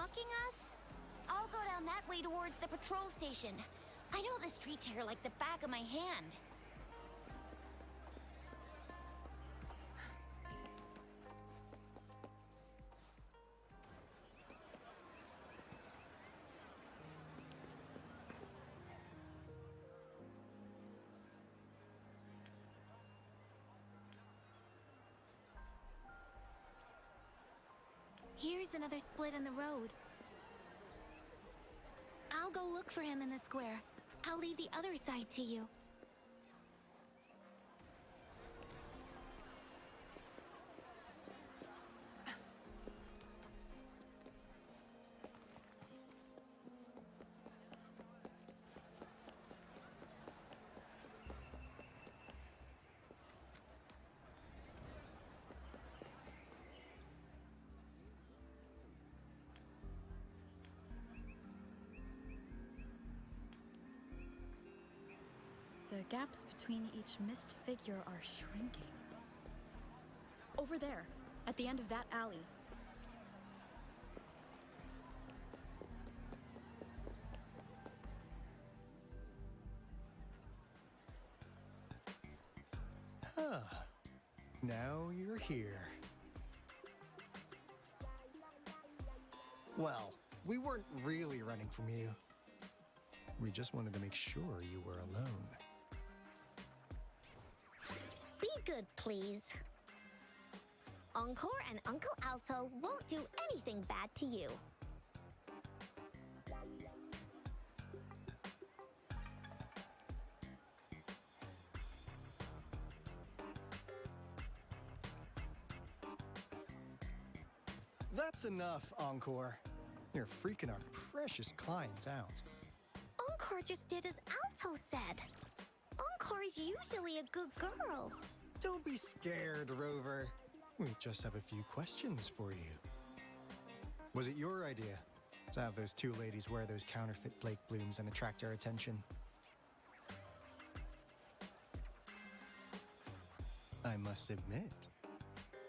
mocking us? I'll go down that way towards the patrol station. I know the streets here like the back of my hand. Here's another split in the road. I'll go look for him in the square. I'll leave the other side to you. The gaps between each missed figure are shrinking. Over there, at the end of that alley. Huh. Now you're here. Well, we weren't really running from you. We just wanted to make sure you were alone. Be good, please. Encore and Uncle Alto won't do anything bad to you. That's enough, Encore. You're freaking our precious clients out. Encore just did as Alto said. Encore is usually a good girl. Don't be scared, Rover. We just have a few questions for you. Was it your idea to have those two ladies wear those counterfeit Blake blooms and attract our attention? I must admit,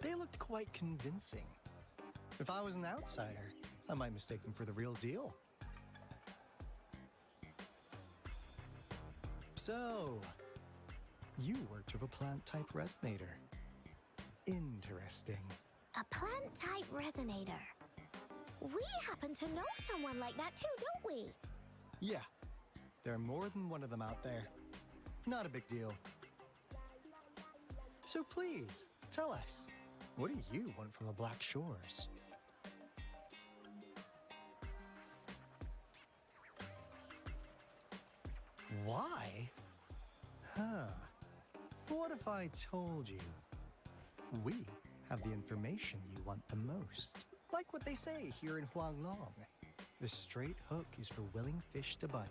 they looked quite convincing. If I was an outsider, I might mistake them for the real deal. So, you worked with a plant-type resonator. Interesting. A plant-type resonator. We happen to know someone like that too, don't we? Yeah, there are more than one of them out there. Not a big deal. So please, tell us, what do you want from the Black Shores? Why? Huh. What if I told you? We have the information you want the most. Like what they say here in Huanglong. The straight hook is for willing fish to bite.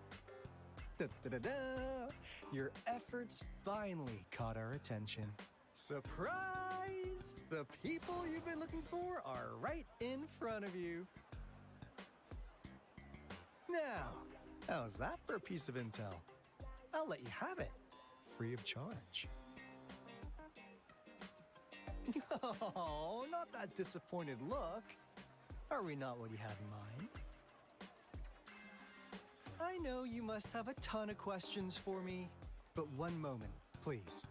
Da-da-da-da! Your efforts finally caught our attention. Surprise! The people you've been looking for are right in front of you. Now, how's that for a piece of intel? I'll let you have it, free of charge. Oh, not that disappointed look. Are we not what you had in mind? I know you must have a ton of questions for me, but one moment, please.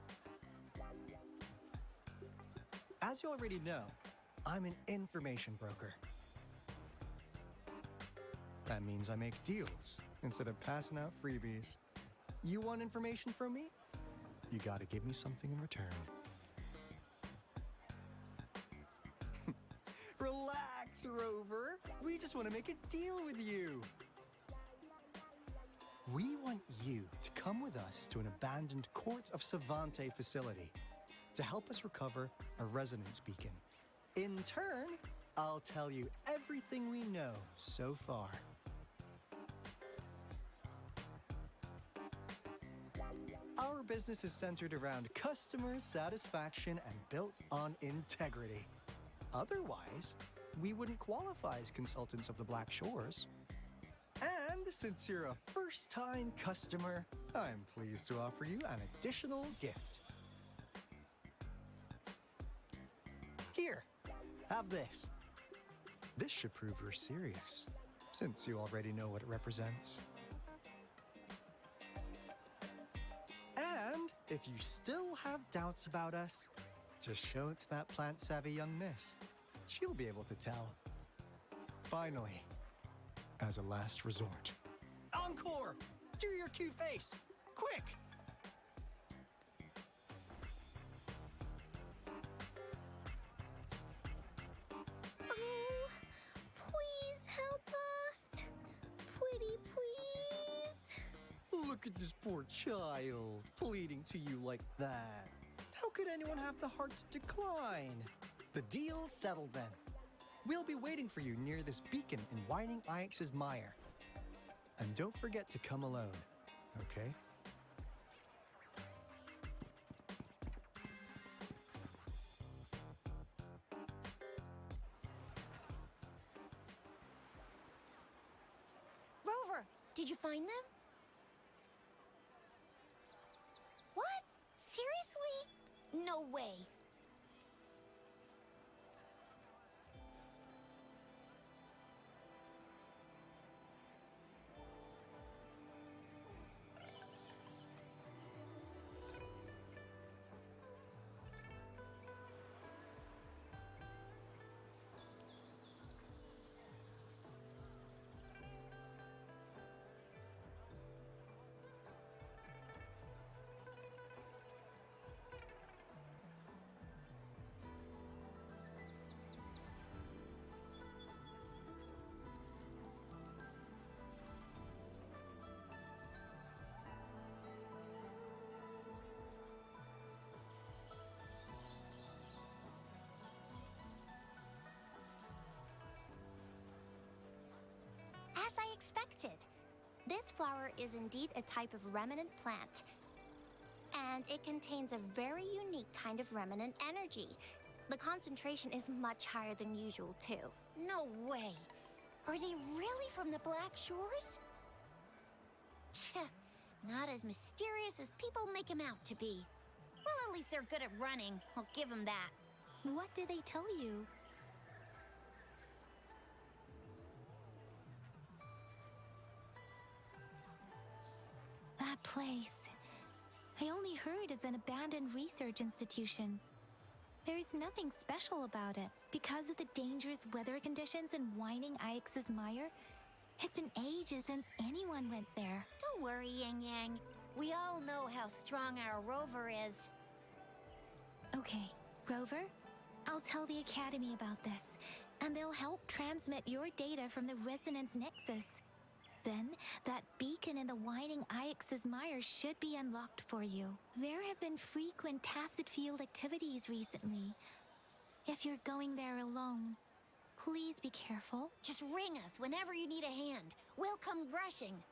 As you already know, I'm an information broker. That means I make deals instead of passing out freebies. You want information from me? You gotta give me something in return. Relax, Rover. We just want to make a deal with you. We want you to come with us to an abandoned Court of Savante facility to help us recover a resonance beacon. In turn, I'll tell you everything we know so far. Our business is centered around customer satisfaction and built on integrity. Otherwise, we wouldn't qualify as consultants of the Black Shores. And since you're a first-time customer, I'm pleased to offer you an additional gift. Here, have this. This should prove you're serious, since you already know what it represents. And if you still have doubts about us, just show it to that plant-savvy young miss. She'll be able to tell. Finally, as a last resort. Encore! Do your cute face! Quick! Oh, please help us. Pretty please. Look at this poor child, pleading to you like that. How could anyone have the heart to decline? The deal's settled then. We'll be waiting for you near this beacon in Whining Ix's mire. And don't forget to come alone, okay? Rover, did you find them? What? Seriously? No way. As I expected. This flower is indeed a type of remnant plant. And it contains a very unique kind of remnant energy. The concentration is much higher than usual, too. No way. Are they really from the Black Shores? Tch, not as mysterious as people make them out to be. Well, at least they're good at running. I'll give them that. What did they tell you? That place. I only heard it's an abandoned research institution. There's nothing special about it. Because of the dangerous weather conditions in Whining Ix's mire, it's been ages since anyone went there. Don't worry, Yang Yang. We all know how strong our rover is. Okay, Rover, I'll tell the Academy about this, and they'll help transmit your data from the Resonance Nexus. Then, that beacon in the Whining Ix's mire should be unlocked for you. There have been frequent tacit field activities recently. If you're going there alone, please be careful. Just ring us whenever you need a hand. We'll come rushing.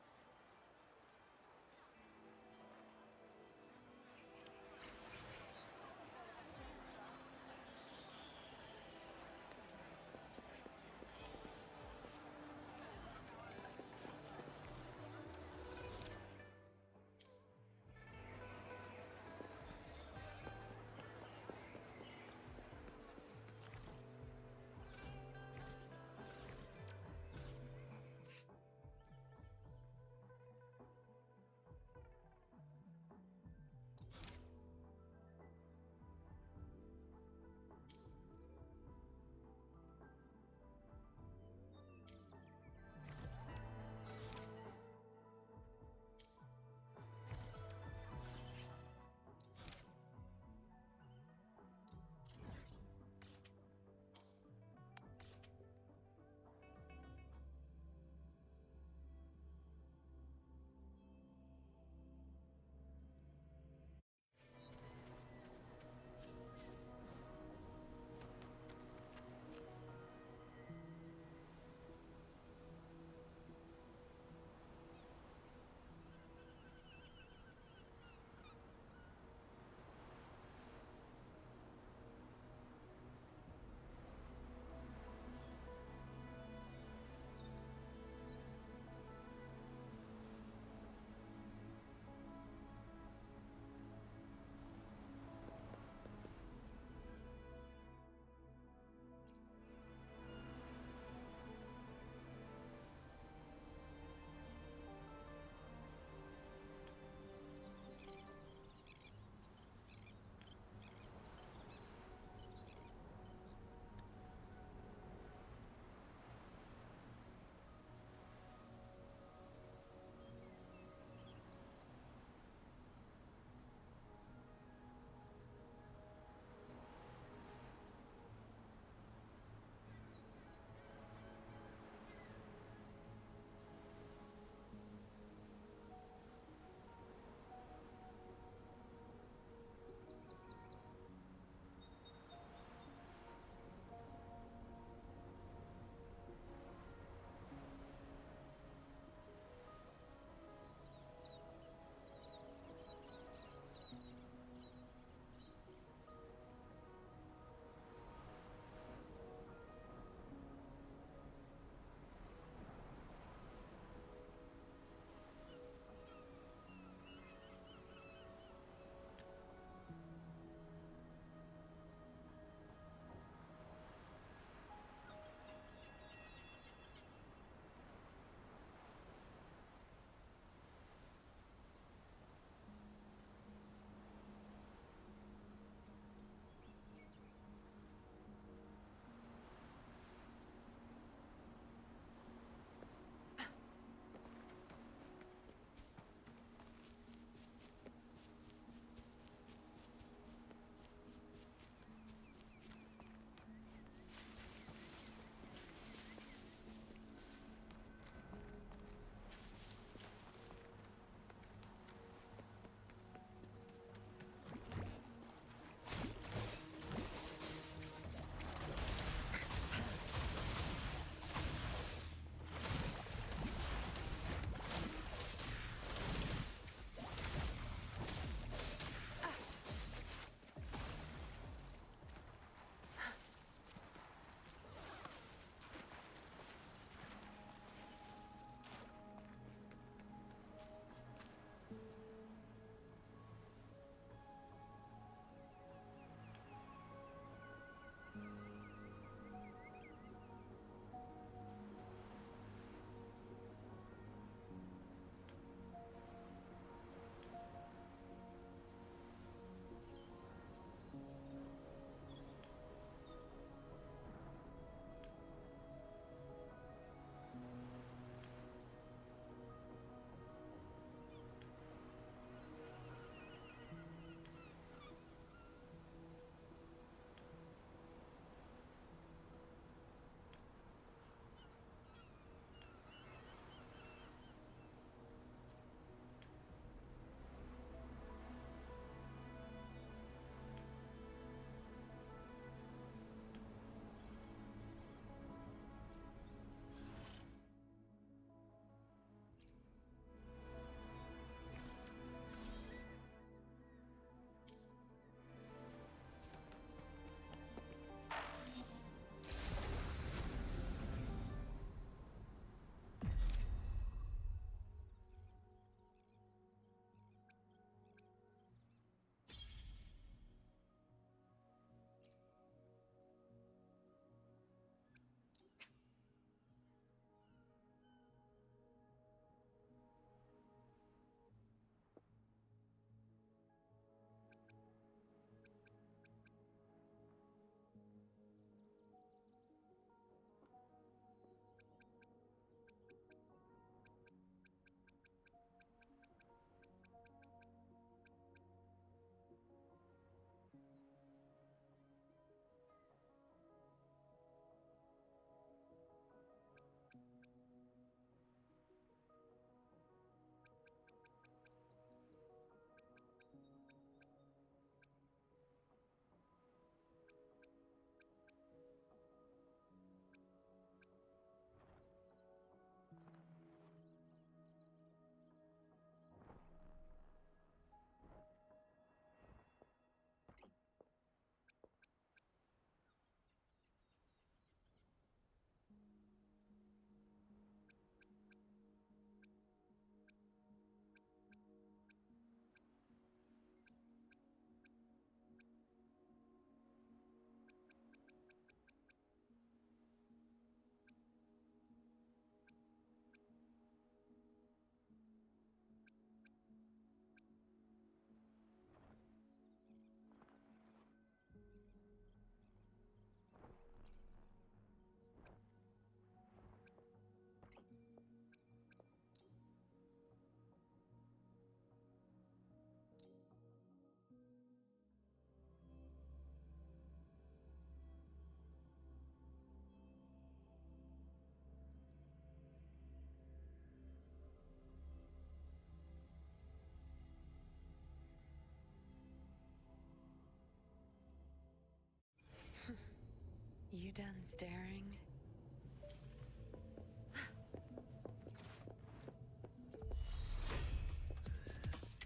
done staring?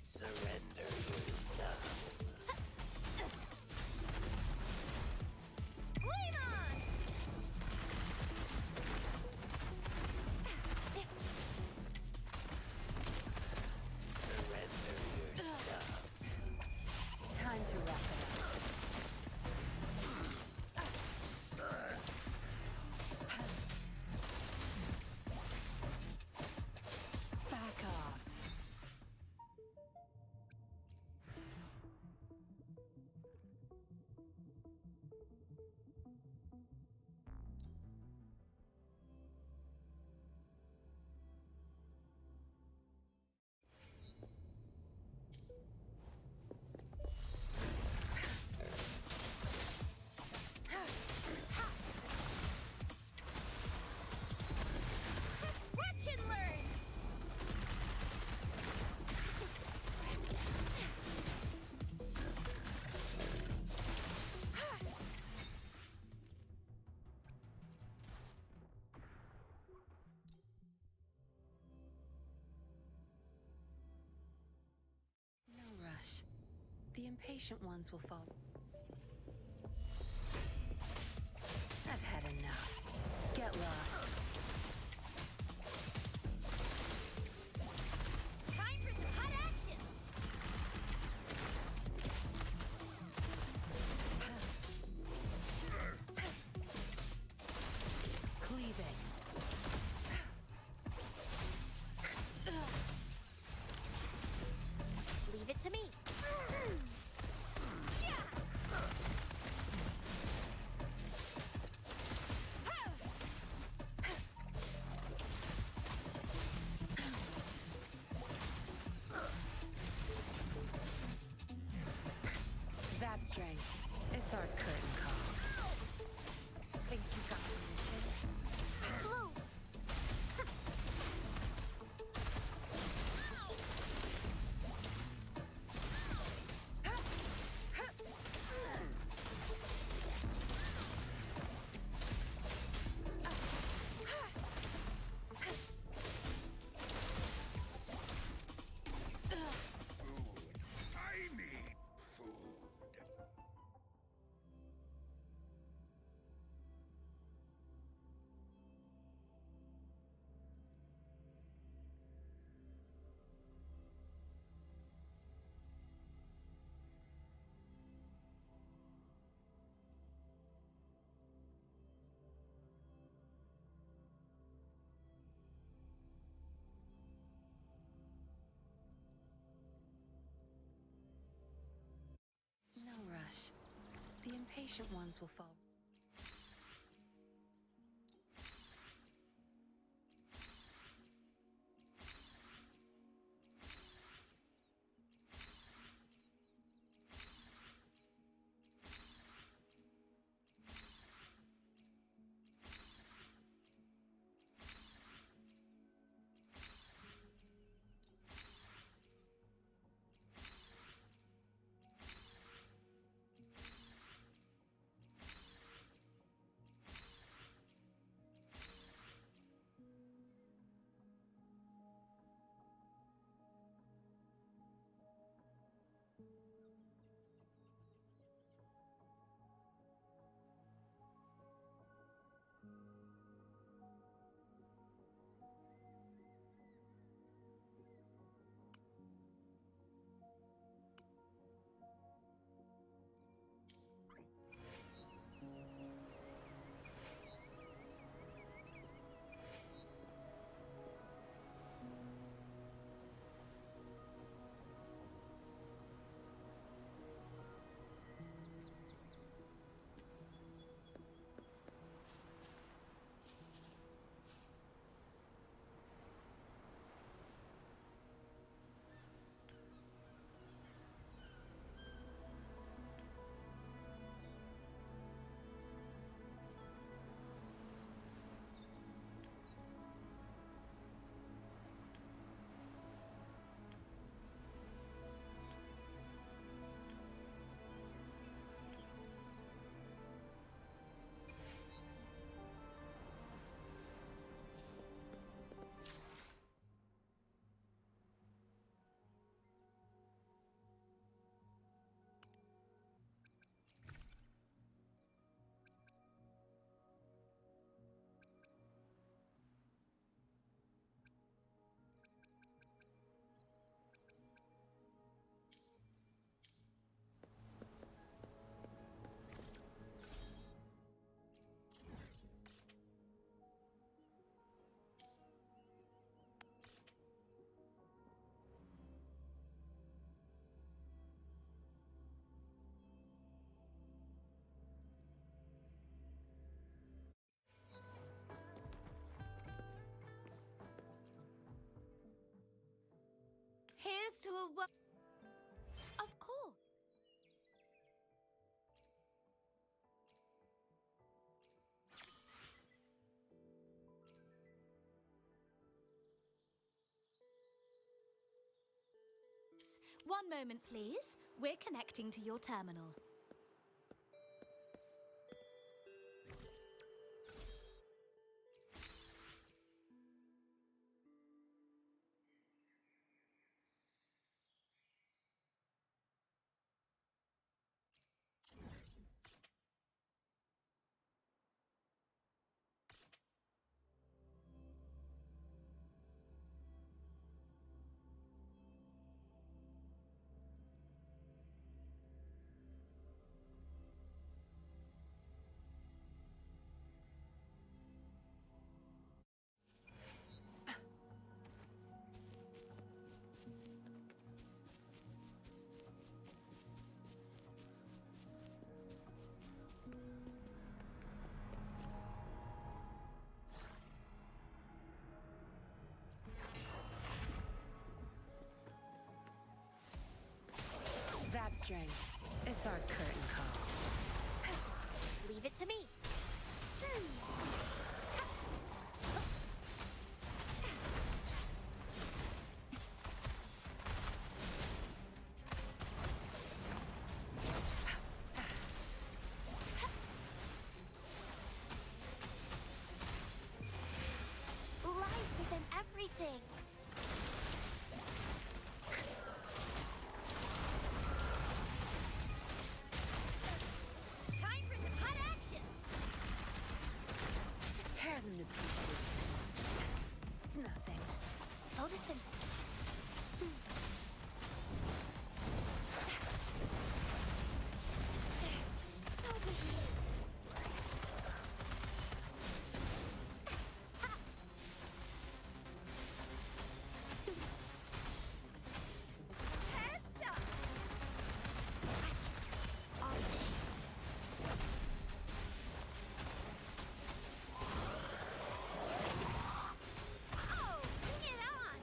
Surrender your stuff. Flame on! Surrender your stuff. Time to wrap it up. Back off. Watch and learn! No rush. The impatient ones will fall. I've had enough. Get lost. Time for some hot action! Cleave it. Leave it to me. Zap strength. It's our curtain call. Think you got permission? Blue! I need food. No rush. The impatient ones will fall. to a world. Of course. One moment, please. We're connecting to your terminal. Zapstring. It's our curtain call. Leave it to me. Life is in everything. Time for some hot action. Tear them to pieces. It's nothing. Photosynthesis. Heads up! All day. Oh, bring it on!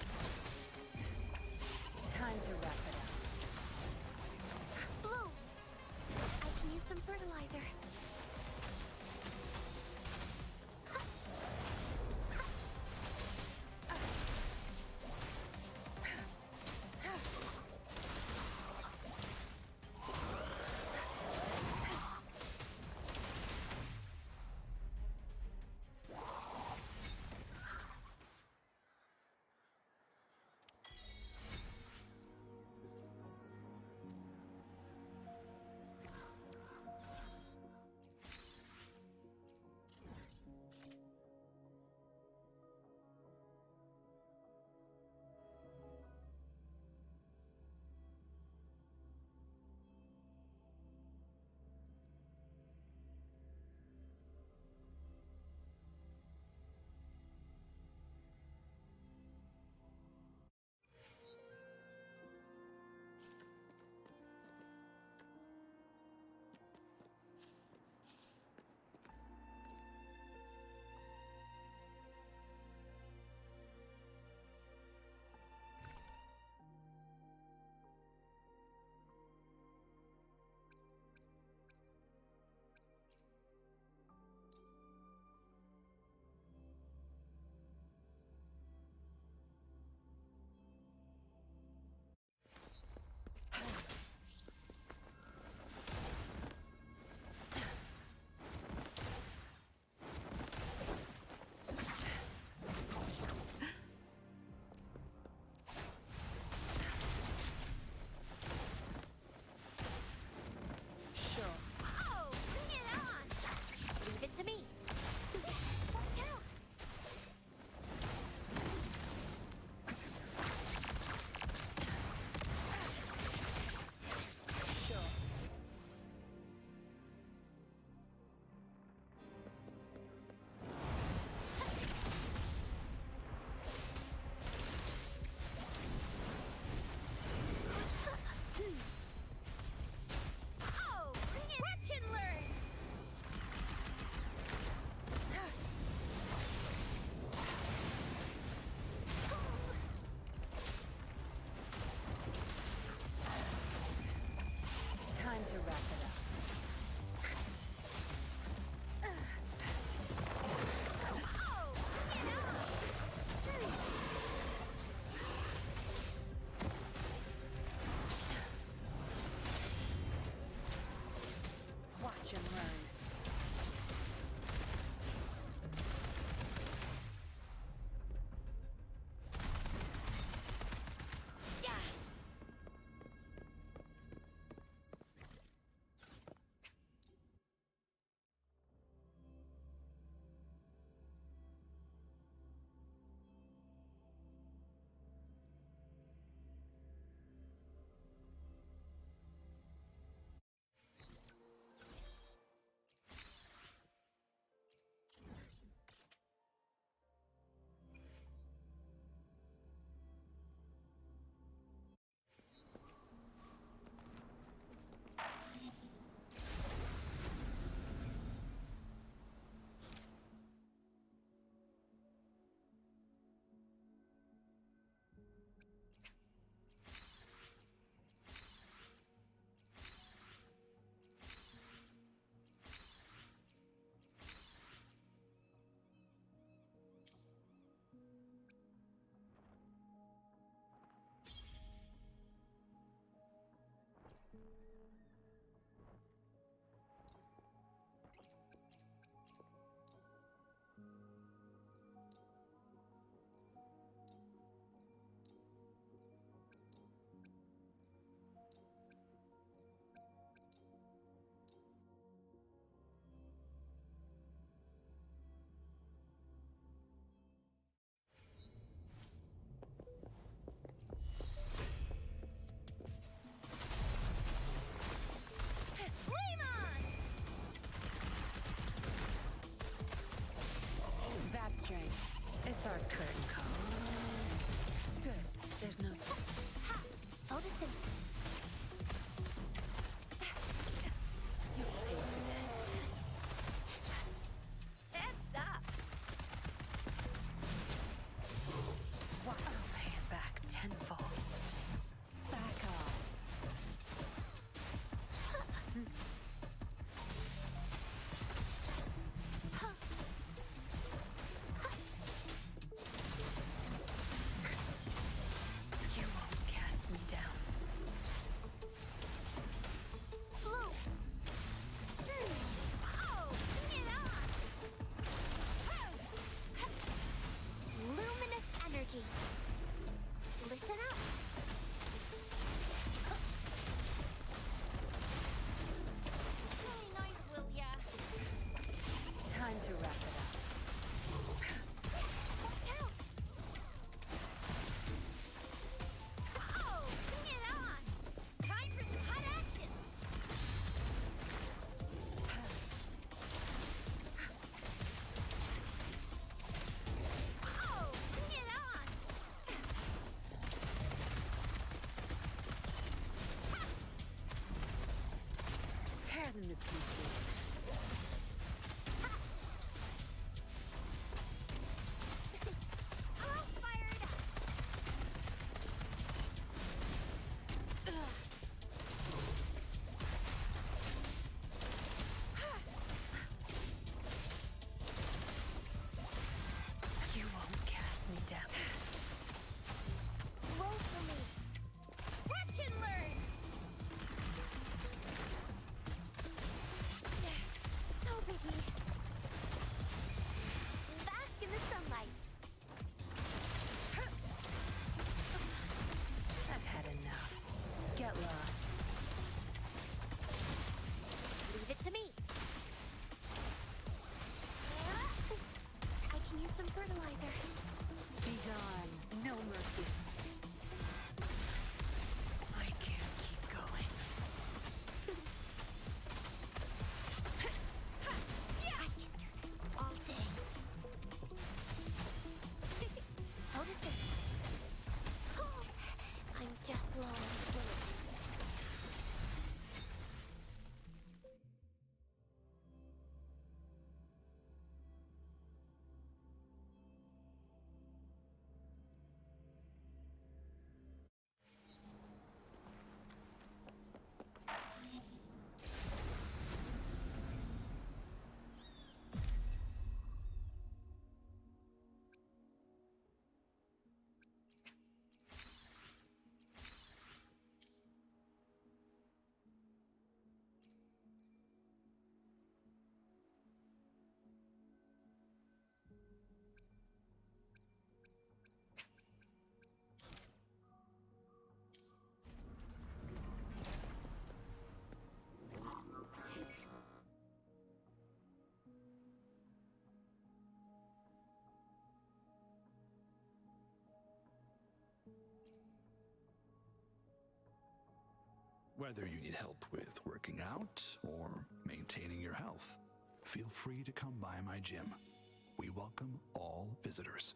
Listen up. Play nice, will ya? Time to wrap it up. Watch out! Oh, bring it on! Time for some hot action! Oh, bring it on! Tear them to pieces. All fired up! You won't cast me down. Roll for me. Watch and learn! No biggie. Bask in the sunlight. I've had enough. Get lost. Leave it to me. I can use some fertilizer. Be gone. No mercy. I can't keep going. I can do this all day. Photosynthesis. Oh, I'm just low on fluids. Whether you need help with working out or maintaining your health, feel free to come by my gym. We welcome all visitors.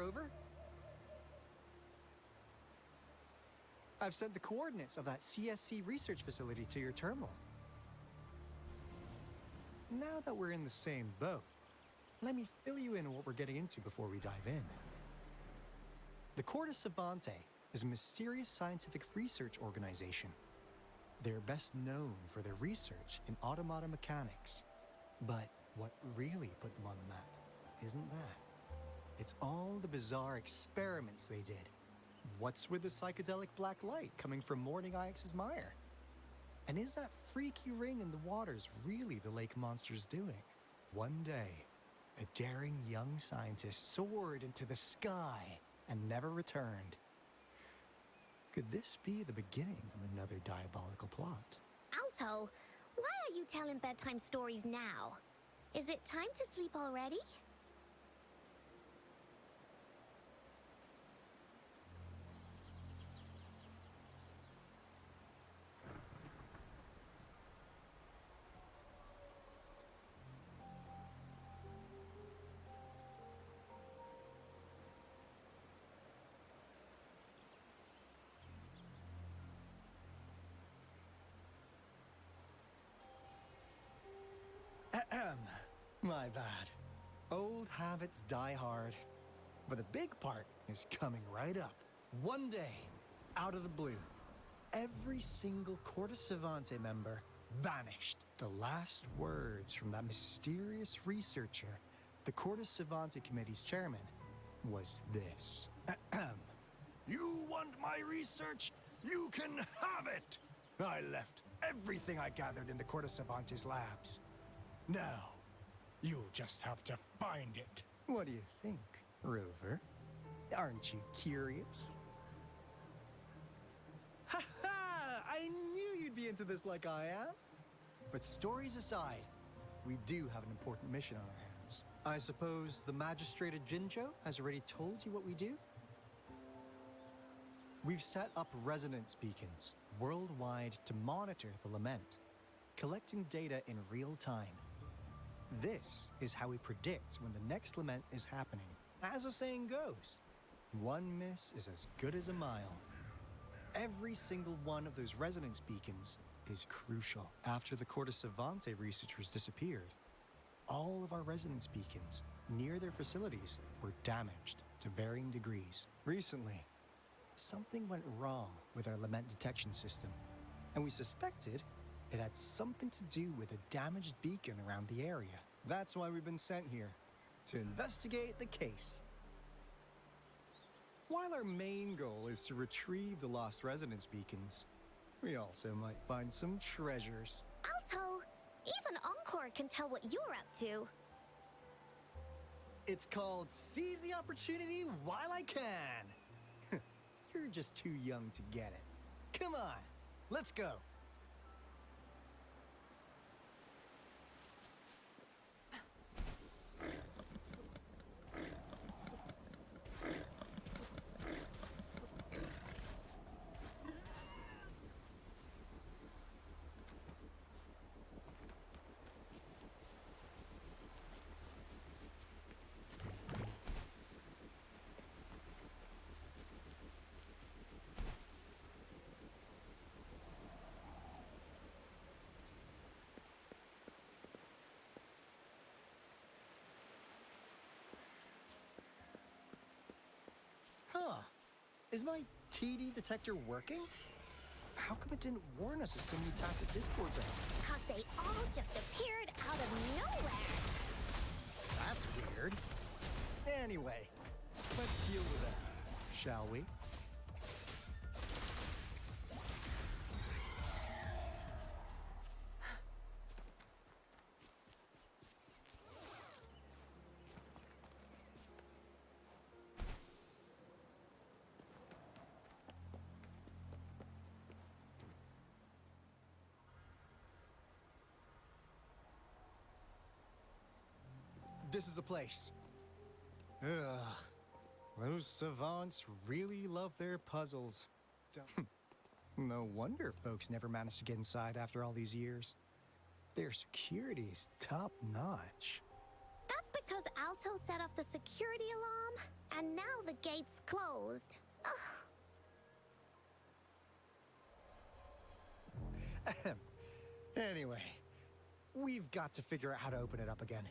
Rover? I've sent the coordinates of that CSC research facility to your terminal. Now that we're in the same boat, let me fill you in on what we're getting into before we dive in. The Corte Savante is a mysterious scientific research organization. They're best known for their research in automata mechanics. But what really put them on the map isn't that. It's all the bizarre experiments they did. What's with the psychedelic black light coming from Morning Ix's mire? And is that freaky ring in the waters really the lake monster's doing? One day, a daring young scientist soared into the sky and never returned. Could this be the beginning of another diabolical plot? Alto, why are you telling bedtime stories now? Is it time to sleep already? Ahem. My bad. Old habits die hard. But the big part is coming right up. One day, out of the blue, every single Corte Savante member vanished. The last words from that mysterious researcher, the Corte Savante Committee's chairman, was this. Ahem. You want my research? You can have it! I left everything I gathered in the Corte Savante's labs. Now, you'll just have to find it. What do you think, Rover? Aren't you curious? Ha ha! I knew you'd be into this like I am. But stories aside, we do have an important mission on our hands. I suppose the magistrate at Jinzhou has already told you what we do? We've set up resonance beacons worldwide to monitor the lament, collecting data in real time. This is how we predict when the next lament is happening. As the saying goes, one miss is as good as a mile. Every single one of those resonance beacons is crucial. After the Corte Savante researchers disappeared, all of our resonance beacons near their facilities were damaged to varying degrees. Recently, something went wrong with our lament detection system, and we suspected it had something to do with a damaged beacon around the area. That's why we've been sent here, to investigate the case. While our main goal is to retrieve the lost resonance beacons, we also might find some treasures. Alto, even Encore can tell what you're up to. It's called Seize the Opportunity While I Can. You're just too young to get it. Come on, let's go. Huh. Is my TD detector working? How come it didn't warn us of so many tacit discords out? 'Cause they all just appeared out of nowhere. That's weird. Anyway, let's deal with that, shall we? This is the place. Ugh. Those savants really love their puzzles. No wonder folks never managed to get inside after all these years. Their security's top-notch. That's Because Alto set off the security alarm, and now the gate's closed. Ahem. Anyway, we've got to figure out how to open it up again.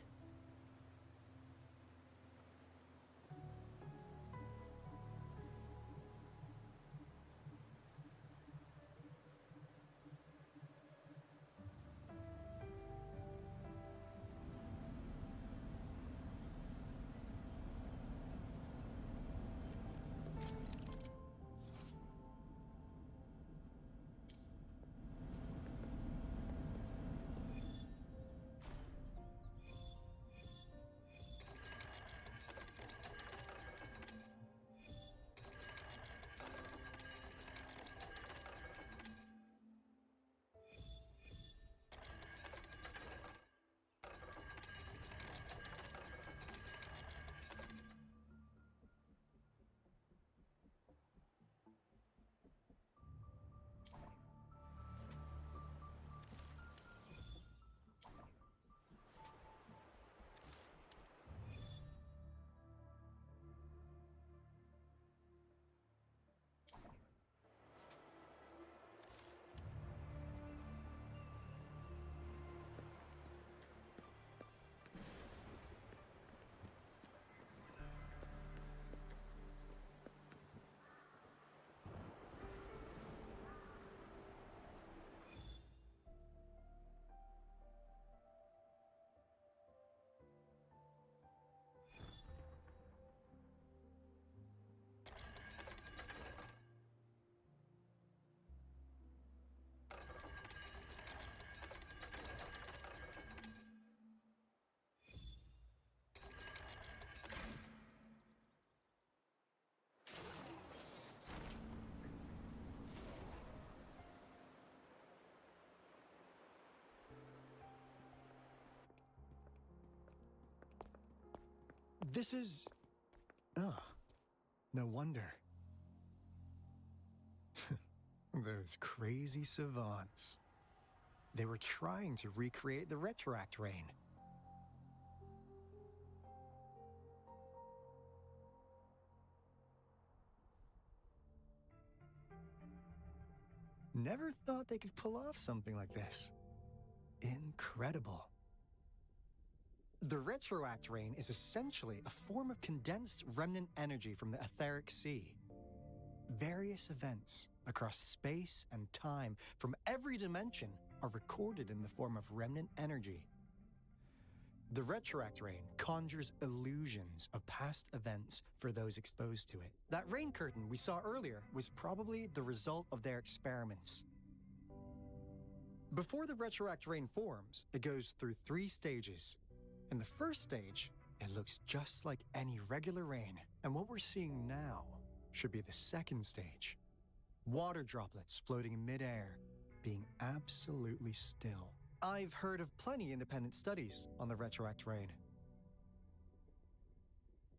This is... Oh, no wonder. Those crazy savants. They were trying to recreate the retroact rain. Never thought they could pull off something like this. Incredible. The retroact rain is essentially a form of condensed remnant energy from the etheric sea. Various events across space and time from every dimension are recorded in the form of remnant energy. The retroact rain conjures illusions of past events for those exposed to it. That rain curtain we saw earlier was probably the result of their experiments. Before the retroact rain forms, it goes through 3 stages. In the first stage, it looks just like any regular rain, and what we're seeing now should be the second stage. Water droplets floating in midair, being absolutely still. I've heard of plenty independent studies on the retroact rain.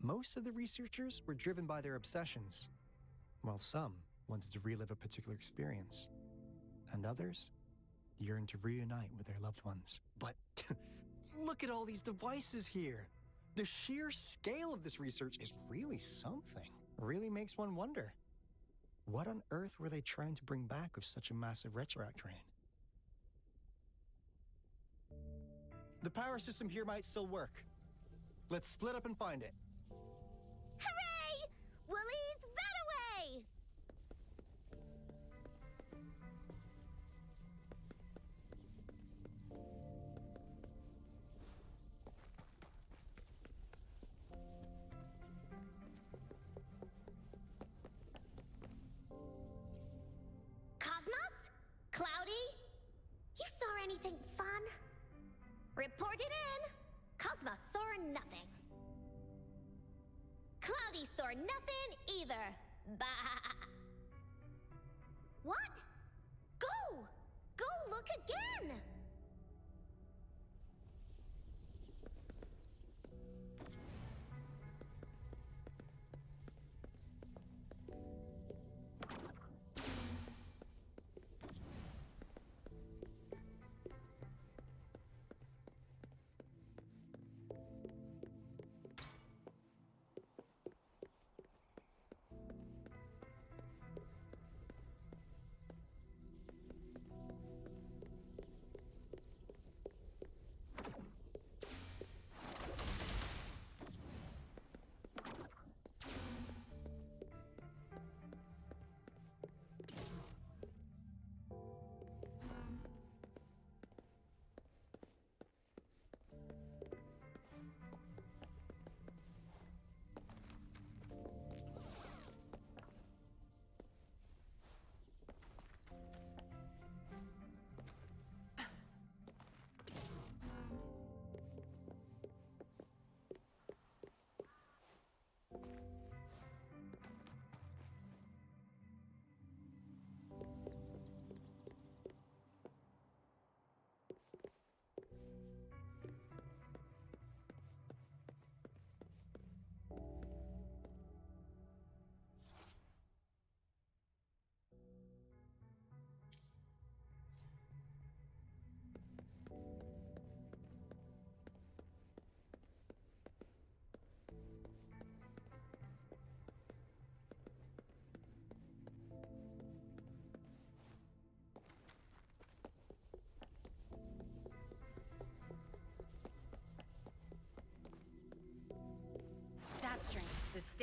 Most of the researchers were driven by their obsessions, while some wanted to relive a particular experience, and others yearned to reunite with their loved ones. But look at all these devices here. The sheer scale of this research is really something. Really makes one wonder. What on earth were they trying to bring back with such a massive retroact rain? The power system here might still work. Let's split up and find it. Hooray! Woolies that away! Cosmos? Cloudy? You saw anything fun? Report it in! Cosmos saw nothing. Cloudy saw nothing either. Bah! What? Go! Go look again!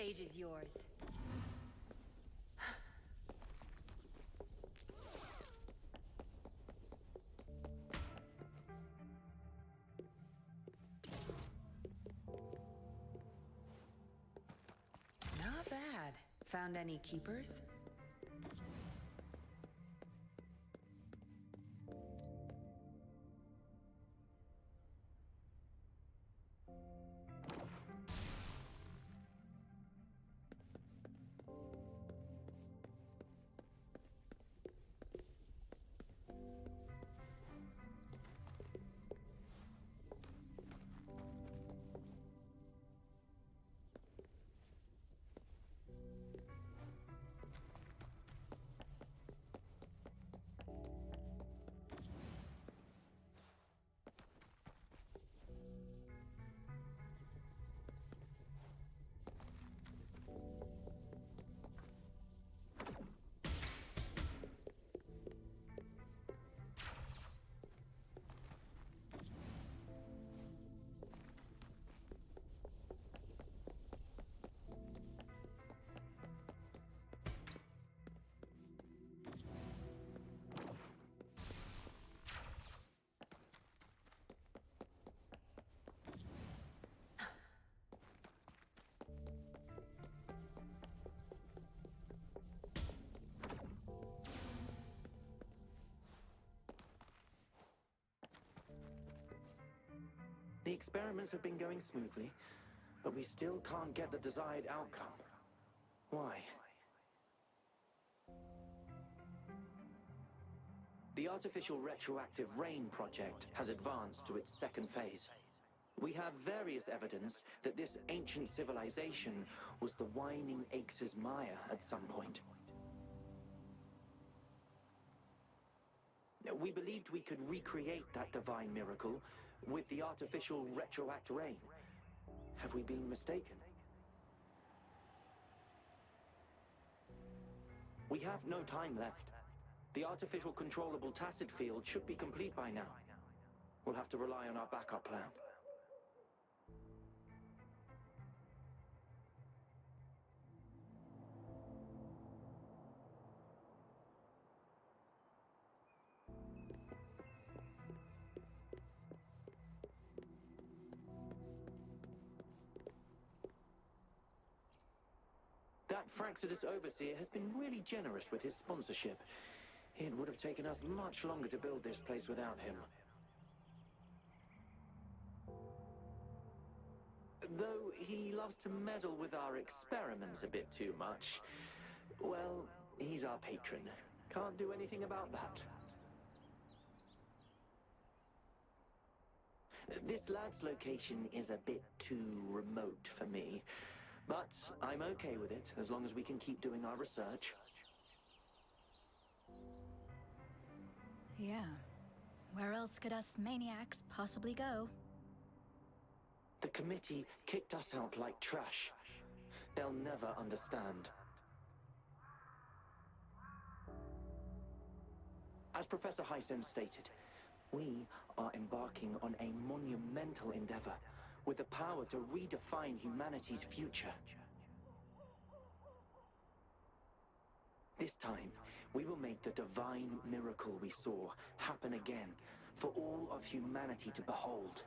stage is yours. Not bad. Found any keepers? The experiments have been going smoothly, but we still can't get the desired outcome. Why? The artificial retroactive rain project has advanced to its second phase. We have various evidence that this ancient civilization was the Whining Aches' Maya at some point. We believed we could recreate that divine miracle with the artificial retroact rain. Have we been mistaken? We have no time left. The artificial controllable tacit field should be complete by now. We'll have to rely on our backup plan. That Fraxidus overseer has been really generous with his sponsorship. It would have taken us much longer to build this place without him. Though he loves to meddle with our experiments a bit too much. Well, he's our patron. Can't do anything about that. This lab's location is a bit too remote for me. But I'm okay with it, as long as we can keep doing our research. Yeah. Where else could us maniacs possibly go? The committee kicked us out like trash. They'll never understand. As Professor Hysen stated, we are embarking on a monumental endeavor with the power to redefine humanity's future. This time, we will make the divine miracle we saw happen again for all of humanity to behold.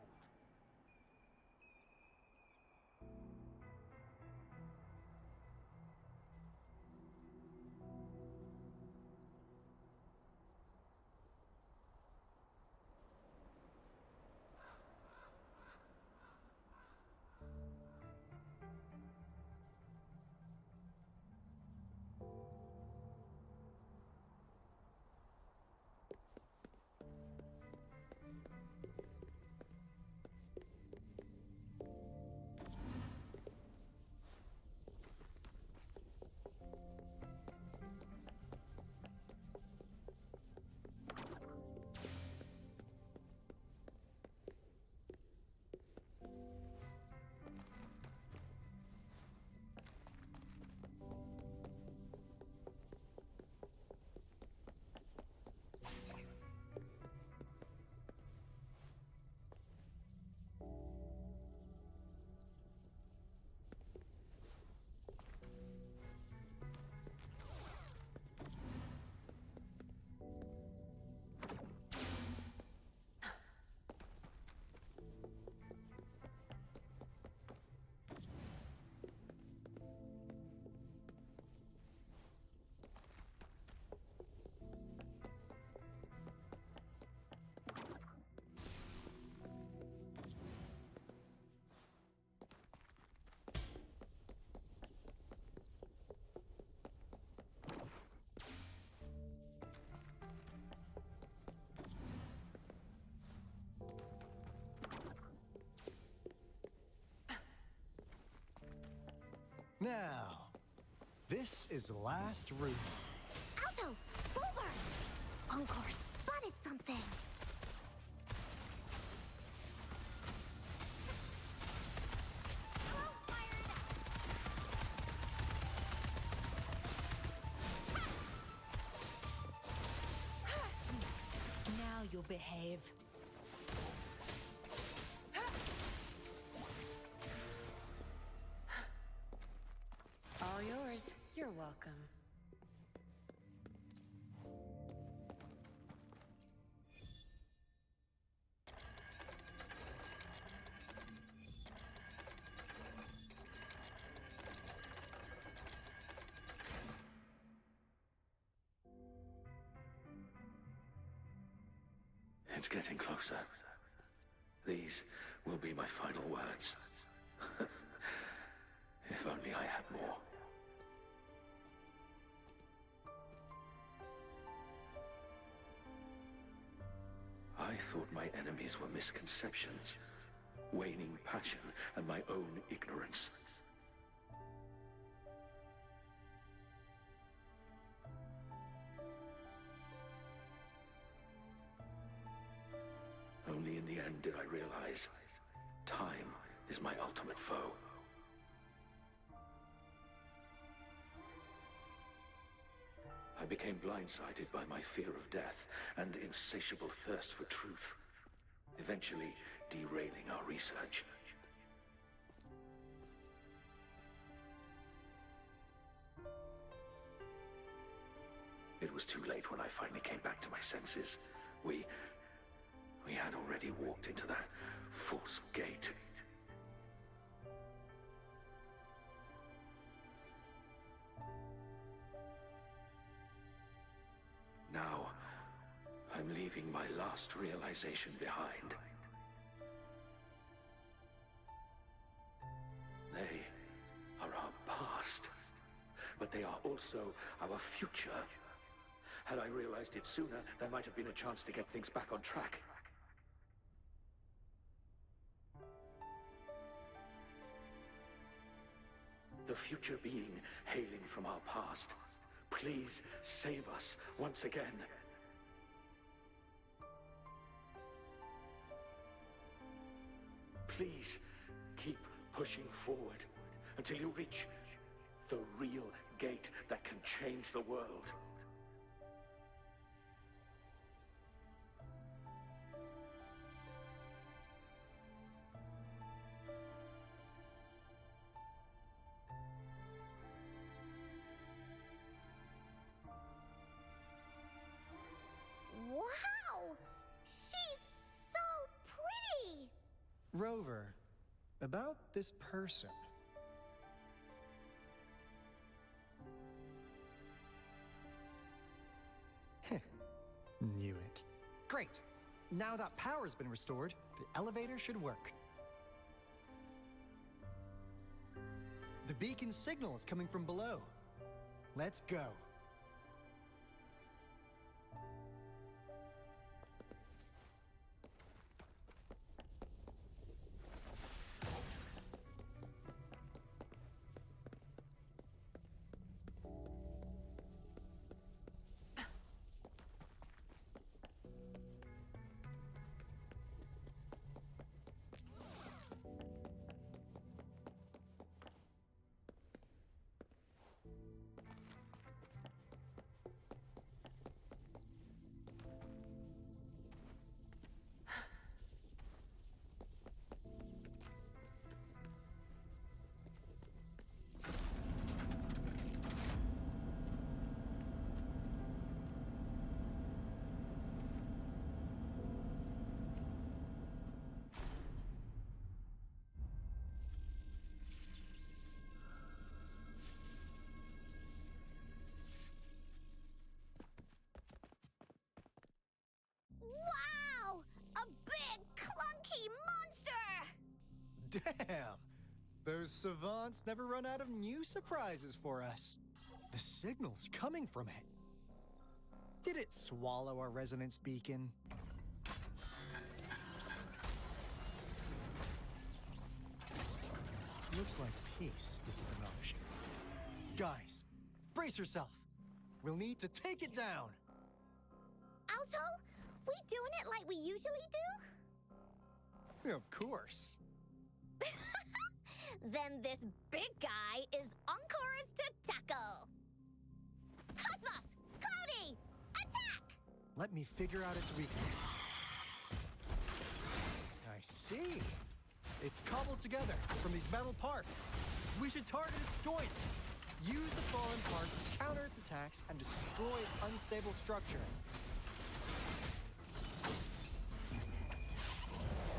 Now, this is the last route. Alto! Rover! Encore spotted something! Arrow fired! Now you'll behave. All yours. You're welcome. It's getting closer. These will be my final words. If only I had more. I thought my enemies were misconceptions, waning passion, and my own ignorance. Only in the end did I realize time is my ultimate foe. I became blindsided by my fear of death and insatiable thirst for truth, eventually derailing our research. It was too late when I finally came back to my senses. We had already walked into that false gate. Now, I'm leaving my last realization behind. They are our past, but they are also our future. Had I realized it sooner, there might have been a chance to get things back on track. The future being hailing from our past. Please save us once again. Please keep pushing forward until you reach the real gate that can change the world. Wow! She's so pretty! Rover, about this person. Knew it. Great! Now that power's been restored, the elevator should work. The beacon signal is coming from below. Let's go. Wow! A big, clunky monster! Damn! Those savants never run out of new surprises for us. The signal's coming from it. Did it swallow our resonance beacon? Looks like peace isn't an option. Guys, brace yourself. We'll need to take it down. Alto, we doing it like we usually do? Of course. Then this big guy is Encore's to tackle. Cosmos! Cloudy! Attack! Let me figure out its weakness. I see. It's cobbled together from these metal parts. We should target its joints. Use the fallen parts to counter its attacks and destroy its unstable structure.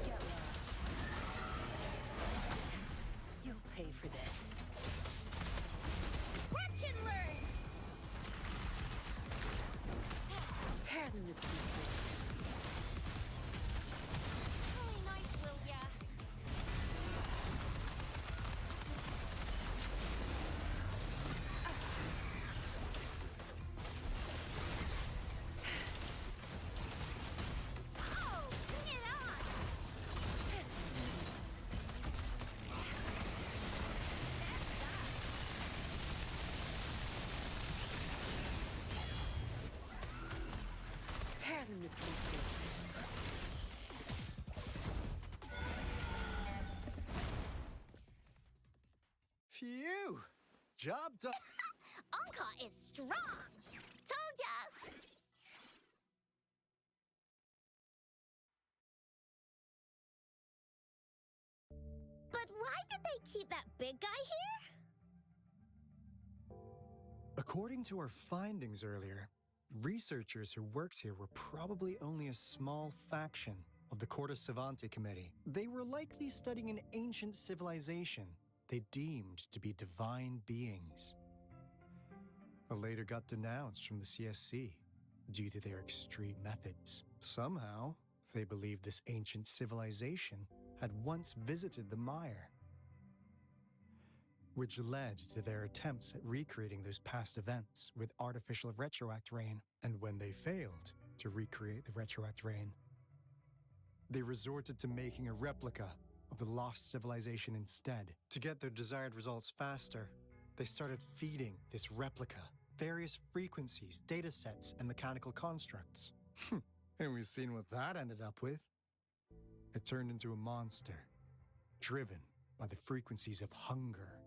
Get lost. You'll pay for this. Watch and learn! Tear them to pieces. Really nice, will ya? Oh, bring it on! Tear them to pieces. Phew! Job done. Anka is strong! Told ya! But why did they keep that big guy here? According to our findings earlier, researchers who worked here were probably only a small faction of the Cortes Savante Committee. They were likely studying an ancient civilization they deemed to be divine beings, but later got denounced from the CSC due to their extreme methods. Somehow, they believed this ancient civilization had once visited the mire, which led to their attempts at recreating those past events with artificial retroact rain. And when they failed to recreate the retroact rain, they resorted to making a replica of the lost civilization instead. To get their desired results faster, they started feeding this replica various frequencies, data sets, and mechanical constructs. And we've seen what that ended up with. It turned into a monster, driven by the frequencies of hunger,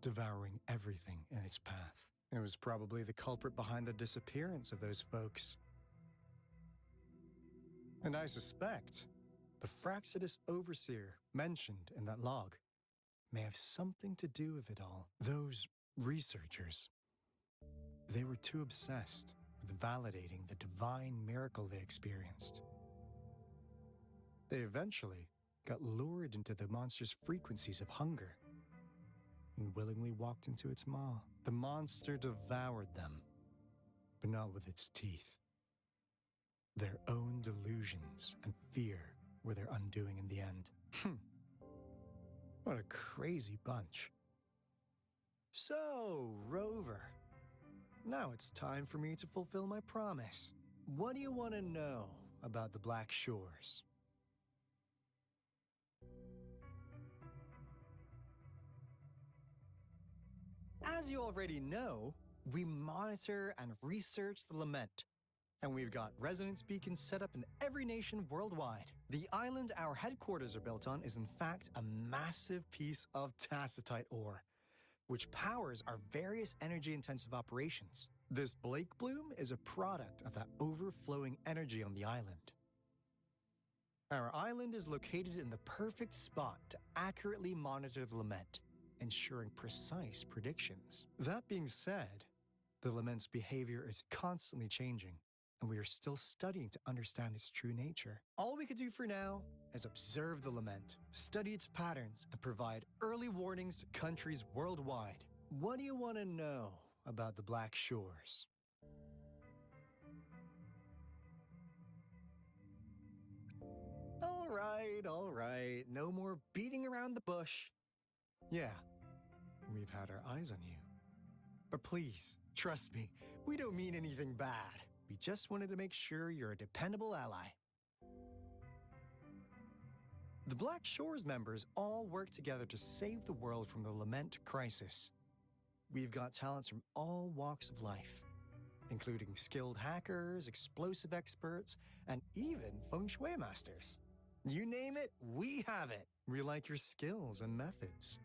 devouring everything in its path. It was probably the culprit behind the disappearance of those folks. And I suspect the Fraxidus Overseer mentioned in that log may have something to do with it all. Those researchers, they were too obsessed with validating the divine miracle they experienced. They eventually got lured into the monster's frequencies of hunger and willingly walked into its maw. The monster devoured them, but not with its teeth. Their own delusions and fear were their undoing in the end. What a crazy bunch. So, Rover, now it's time for me to fulfill my promise. What do you want to know about the Black Shores? As you already know, we monitor and research the Lament, and we've got resonance beacons set up in every nation worldwide. The island our headquarters are built on is in fact a massive piece of tacitite ore, which powers our various energy-intensive operations. This Blake Bloom is a product of that overflowing energy on the island. Our island is located in the perfect spot to accurately monitor the Lament, ensuring precise predictions. That being said, the Lament's behavior is constantly changing, and we are still studying to understand its true nature. All we could do for now is observe the Lament, study its patterns, and provide early warnings to countries worldwide. What do you want to know about the Black Shores? All right, no more beating around the bush. Yeah, we've had our eyes on you. But please, trust me, we don't mean anything bad. We just wanted to make sure you're a dependable ally. The Black Shores members all work together to save the world from the Lament crisis. we've got talents from all walks of life, including skilled hackers, explosive experts, and even feng shui masters. You name it, we have it. We like your skills and methods.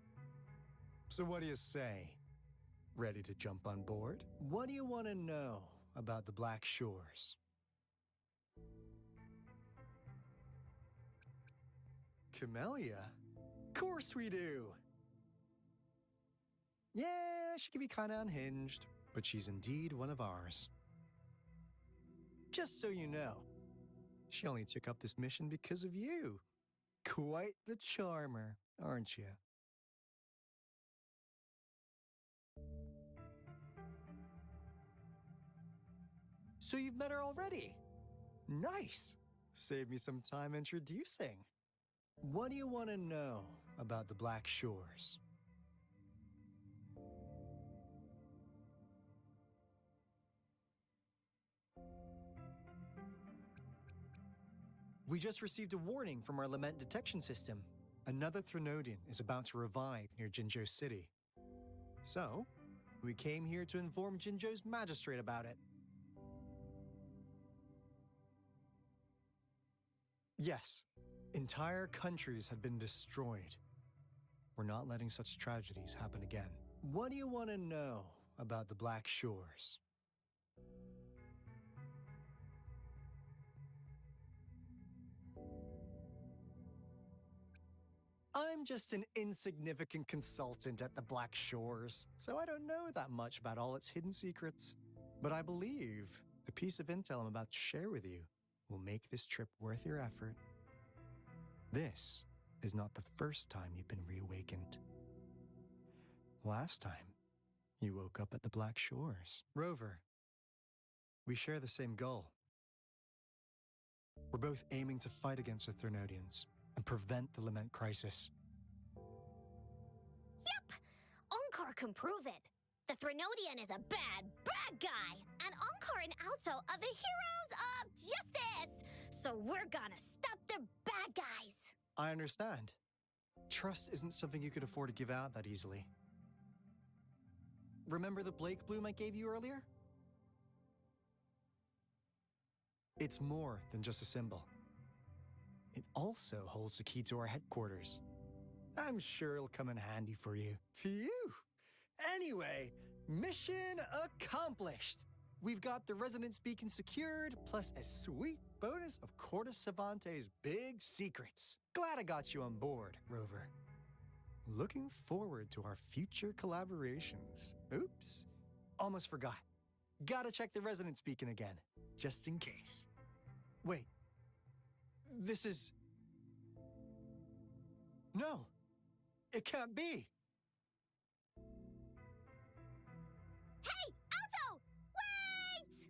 So what do you say? Ready to jump on board? What do you want to know about the Black Shores? Camellia? Of course we do! Yeah, she can be kinda unhinged, but she's indeed one of ours. Just so you know, she only took up this mission because of you. Quite the charmer, aren't you? So you've met her already? Nice! Save me some time introducing. What do you want to know about the Black Shores? We just received a warning from our lament detection system. Another Threnodian is about to revive near Jinzhou City. So, we came here to inform Jinzhou's magistrate about it. Yes, entire countries have been destroyed. We're not letting such tragedies happen again. What do you want to know about the Black Shores? I'm just an insignificant consultant at the Black Shores, so I don't know that much about all its hidden secrets. But I believe the piece of intel I'm about to share with you will make this trip worth your effort. This is not the first time you've been reawakened. Last time, you woke up at the Black Shores. Rover, we share the same goal. We're both aiming to fight against the Threnodians and prevent the Lament crisis. Yep! Onkar can prove it. The Threnodian is a bad, bad guy. And Onkar and Alto are the heroes of justice. So we're gonna stop the bad guys. I understand. Trust isn't something you could afford to give out that easily. Remember the Blake bloom I gave you earlier? It's more than just a symbol. It also holds the key to our headquarters. I'm sure it'll come in handy for you. Phew! Anyway, mission accomplished! We've got the resonance beacon secured, plus a sweet bonus of Cortus Savante's big secrets. Glad I got you on board, Rover. Looking forward to our future collaborations. Oops, almost forgot. Gotta check the resonance beacon again, just in case. Wait, this is... No, it can't be. Hey, Alto! Wait!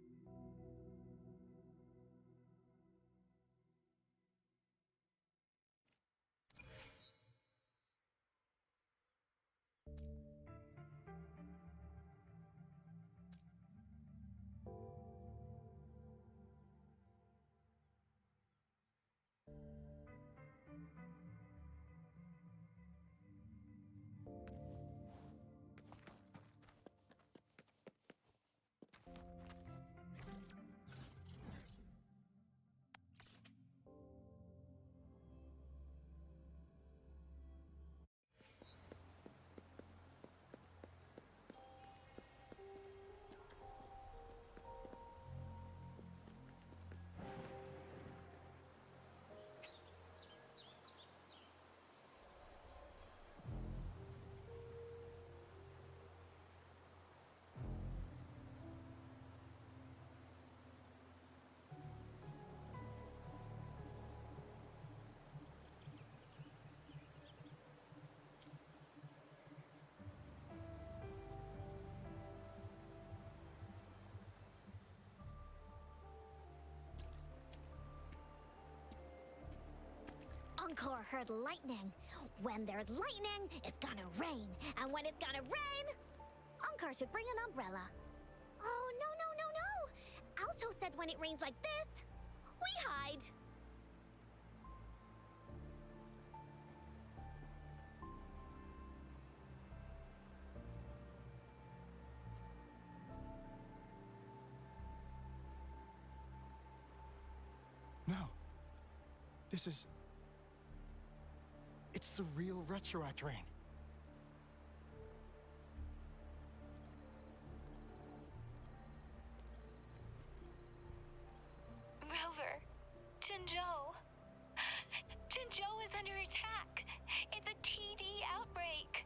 Onkar heard lightning. When there's lightning, it's gonna rain. And when it's gonna rain, Onkar should bring an umbrella. Oh, no, no, no, no! Alto said when it rains like this, we hide. This is... It's the real Retroact Rain. Rover, Jinzhou. Jinzhou is under attack. It's a TD outbreak.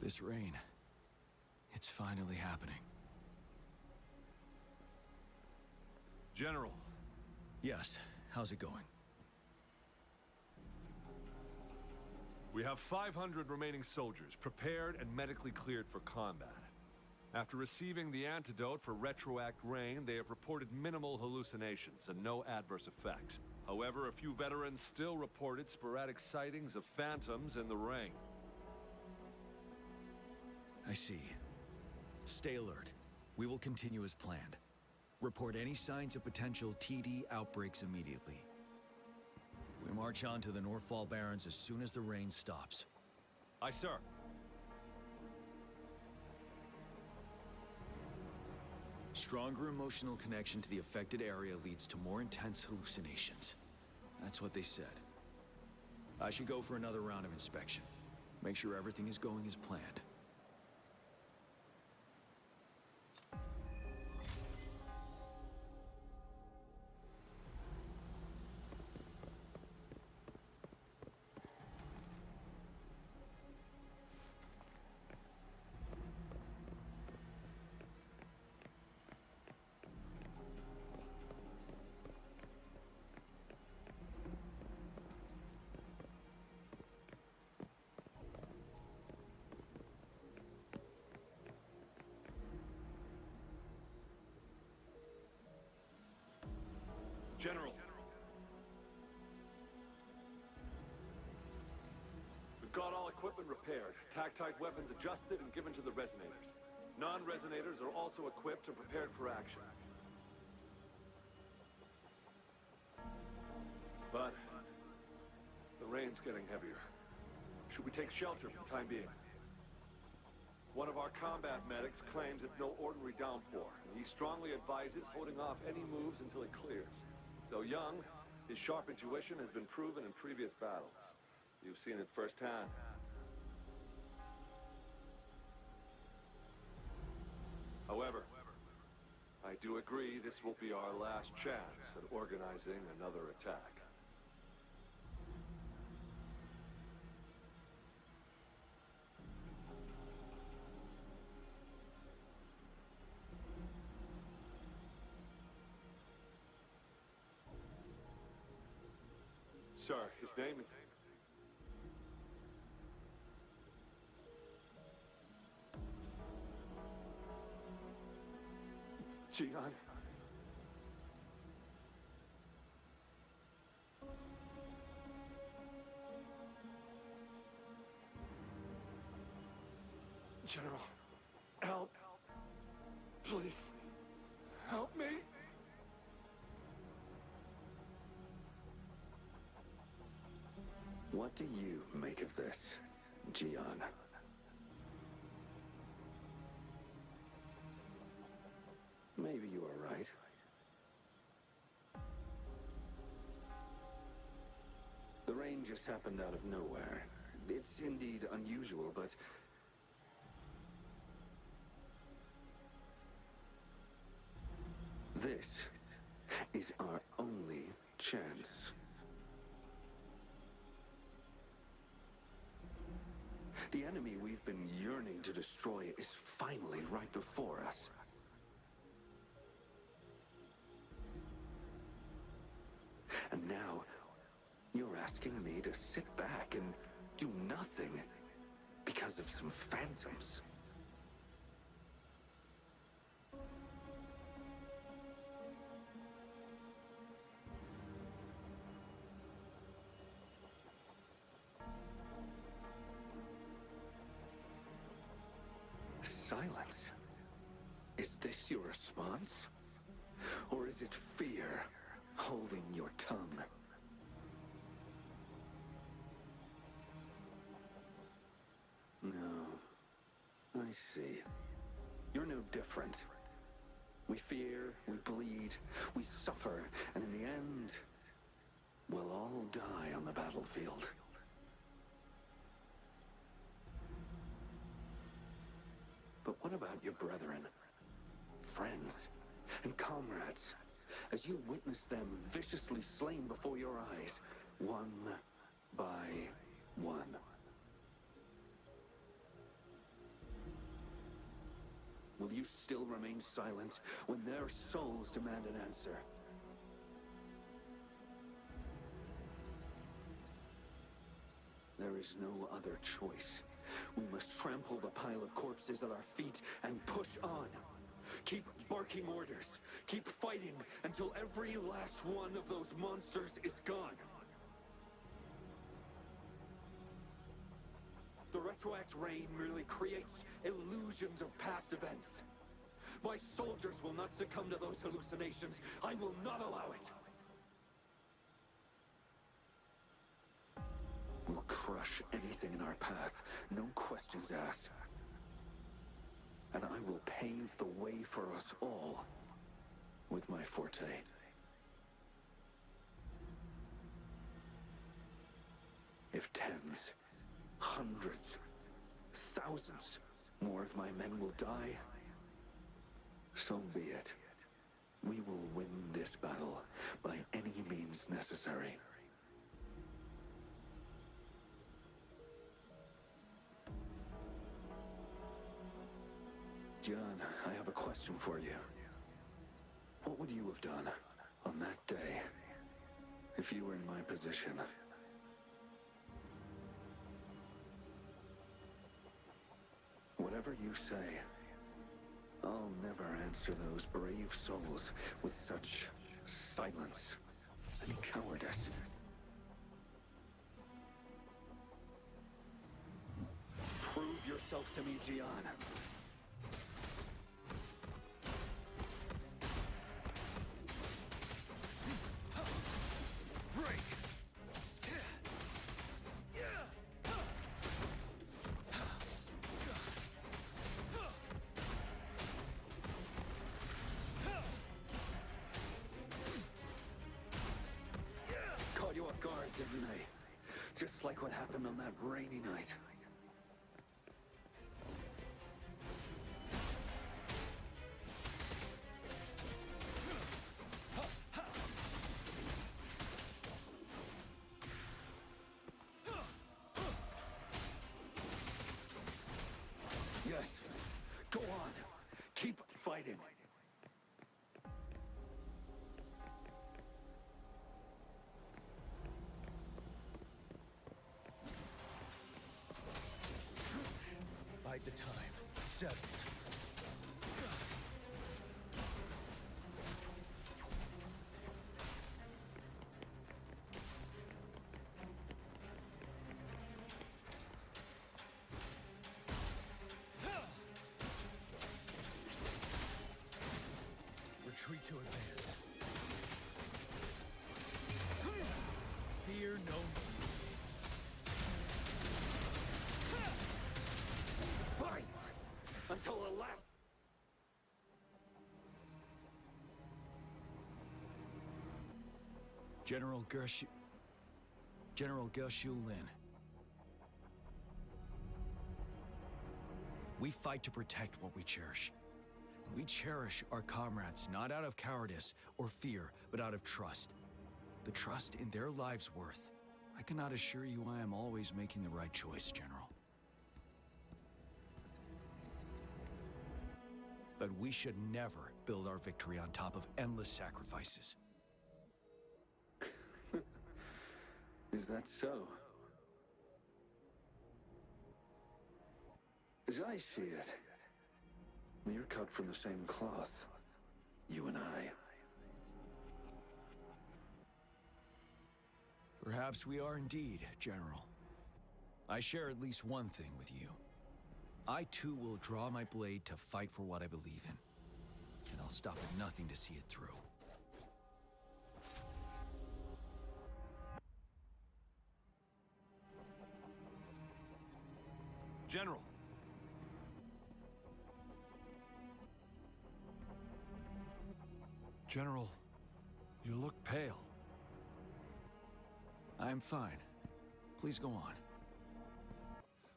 This rain, it's finally happening. General. Yes, how's it going? We have 500 remaining soldiers, prepared and medically cleared for combat. After receiving the antidote for Retroact Rain, they have reported minimal hallucinations and no adverse effects. However, a few veterans still reported sporadic sightings of phantoms in the rain. I see. Stay alert. We will continue as planned. Report any signs of potential TD outbreaks immediately. We march on to the Northfall Barrens as soon as the rain stops. Aye, sir. Stronger emotional connection to the affected area leads to more intense hallucinations. That's what they said. I should go for another round of inspection. Make sure everything is going as planned. General. We've got all equipment repaired, tactite weapons adjusted and given to the resonators. Non-resonators are also equipped and prepared for action. But the rain's getting heavier. Should we take shelter for the time being? One of our combat medics claims it's no ordinary downpour, and he strongly advises holding off any moves until it clears. Though young, his sharp intuition has been proven in previous battles. You've seen it firsthand. However, I do agree this will be our last chance at organizing another attack. Sir, his name is... Jian. General, help. Please, help me. What do you make of this, Jian? Maybe you are right. The rain just happened out of nowhere. It's indeed unusual, but... this is our only chance. The enemy we've been yearning to destroy is finally right before us. And now, you're asking me to sit back and do nothing because of some phantoms. this your response? Or is it fear holding your tongue? No. I see. You're no different. We fear, we bleed, we suffer, and in the end, we'll all die on the battlefield. But what about your brethren, friends, and comrades, as you witness them viciously slain before your eyes, one by one? Will you still remain silent when their souls demand an answer? There is no other choice. We must trample the pile of corpses at our feet and push on. Keep barking orders. Keep fighting until every last one of those monsters is gone. The retroact rain merely creates illusions of past events. My soldiers will not succumb to those hallucinations. I will not allow it. We'll crush anything in our path, no questions asked. And I will pave the way for us all with my forte. If tens, hundreds, thousands more of my men will die, so be it. We will win this battle by any means necessary. John, I have a question for you. What would you have done on that day if you were in my position? Whatever you say, I'll never answer those brave souls with such silence and cowardice. Prove yourself to me, Gian. Caught you off guard, didn't I? Just like what happened on that rainy night. Yes, go on. Keep fighting. Bide the time. 7. Retreat to advance. Fear no more. Fight! Until the last... General Gershu Lin. We fight to protect what we cherish. We cherish our comrades not out of cowardice or fear, but out of trust. The trust in their lives' worth. I cannot assure you I am always making the right choice, General. But we should never build our victory on top of endless sacrifices. Is that so? As I see it, we're cut from the same cloth, you and I. Perhaps we are indeed, General. I share at least one thing with you. I too will draw my blade to fight for what I believe in. and I'll stop at nothing to see it through. General! General, you look pale. I'm fine. Please go on.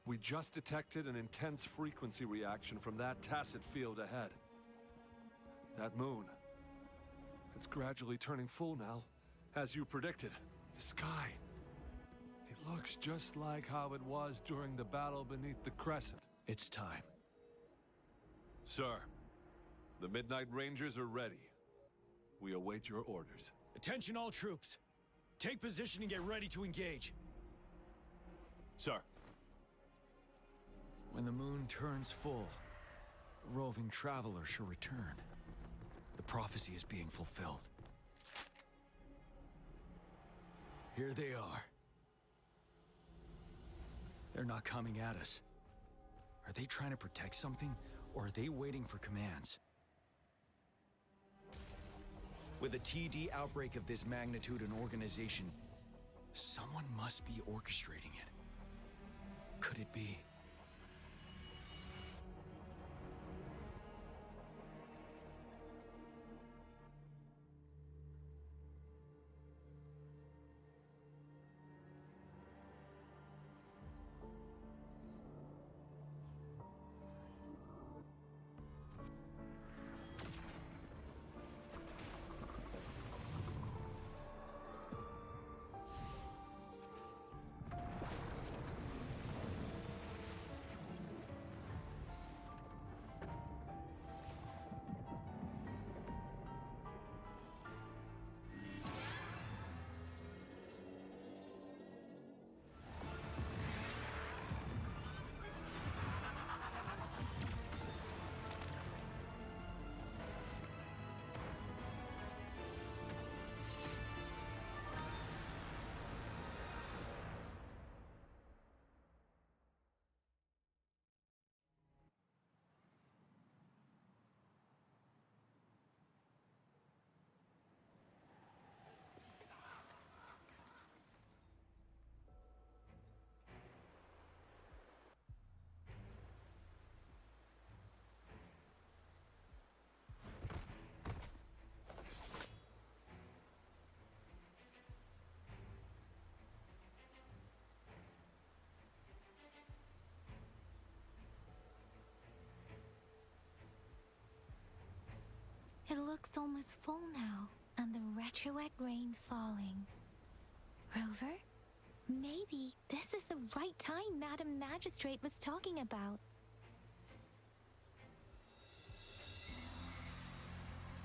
We just detected an intense frequency reaction from that tacit field ahead. That moon. It's gradually turning full now, as you predicted. The sky. It looks just like how it was during the battle beneath the Crescent. It's time. Sir, the Midnight Rangers are ready. We await your orders. Attention all troops. Take position and get ready to engage. Sir. When the moon turns full, a roving traveler shall return. The prophecy is being fulfilled. Here they are. They're not coming at us. Are they trying to protect something, or are they waiting for commands? With a TD outbreak of this magnitude and organization, someone must be orchestrating it. Could it be? It looks almost full now, and the retroact rain falling. Rover, maybe this is the right time Madam Magistrate was talking about.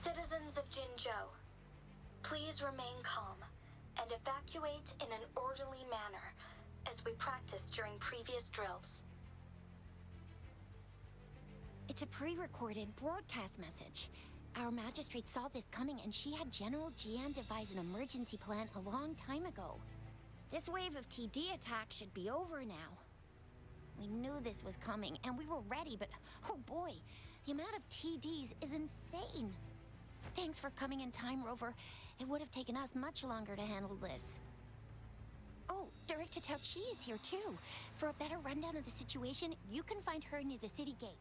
Citizens of Jinzhou, please remain calm and evacuate in an orderly manner, as we practiced during previous drills. It's a pre-recorded broadcast message. Our magistrate saw this coming, and she had General Jian devise an emergency plan a long time ago. This wave of TD attacks should be over now. We knew this was coming, and we were ready, but oh boy, the amount of TDs is insane. Thanks for coming in time, Rover. It would have taken us much longer to handle this. Oh, Director Tao Chi is here too. For a better rundown of the situation, you can find her near the city gate.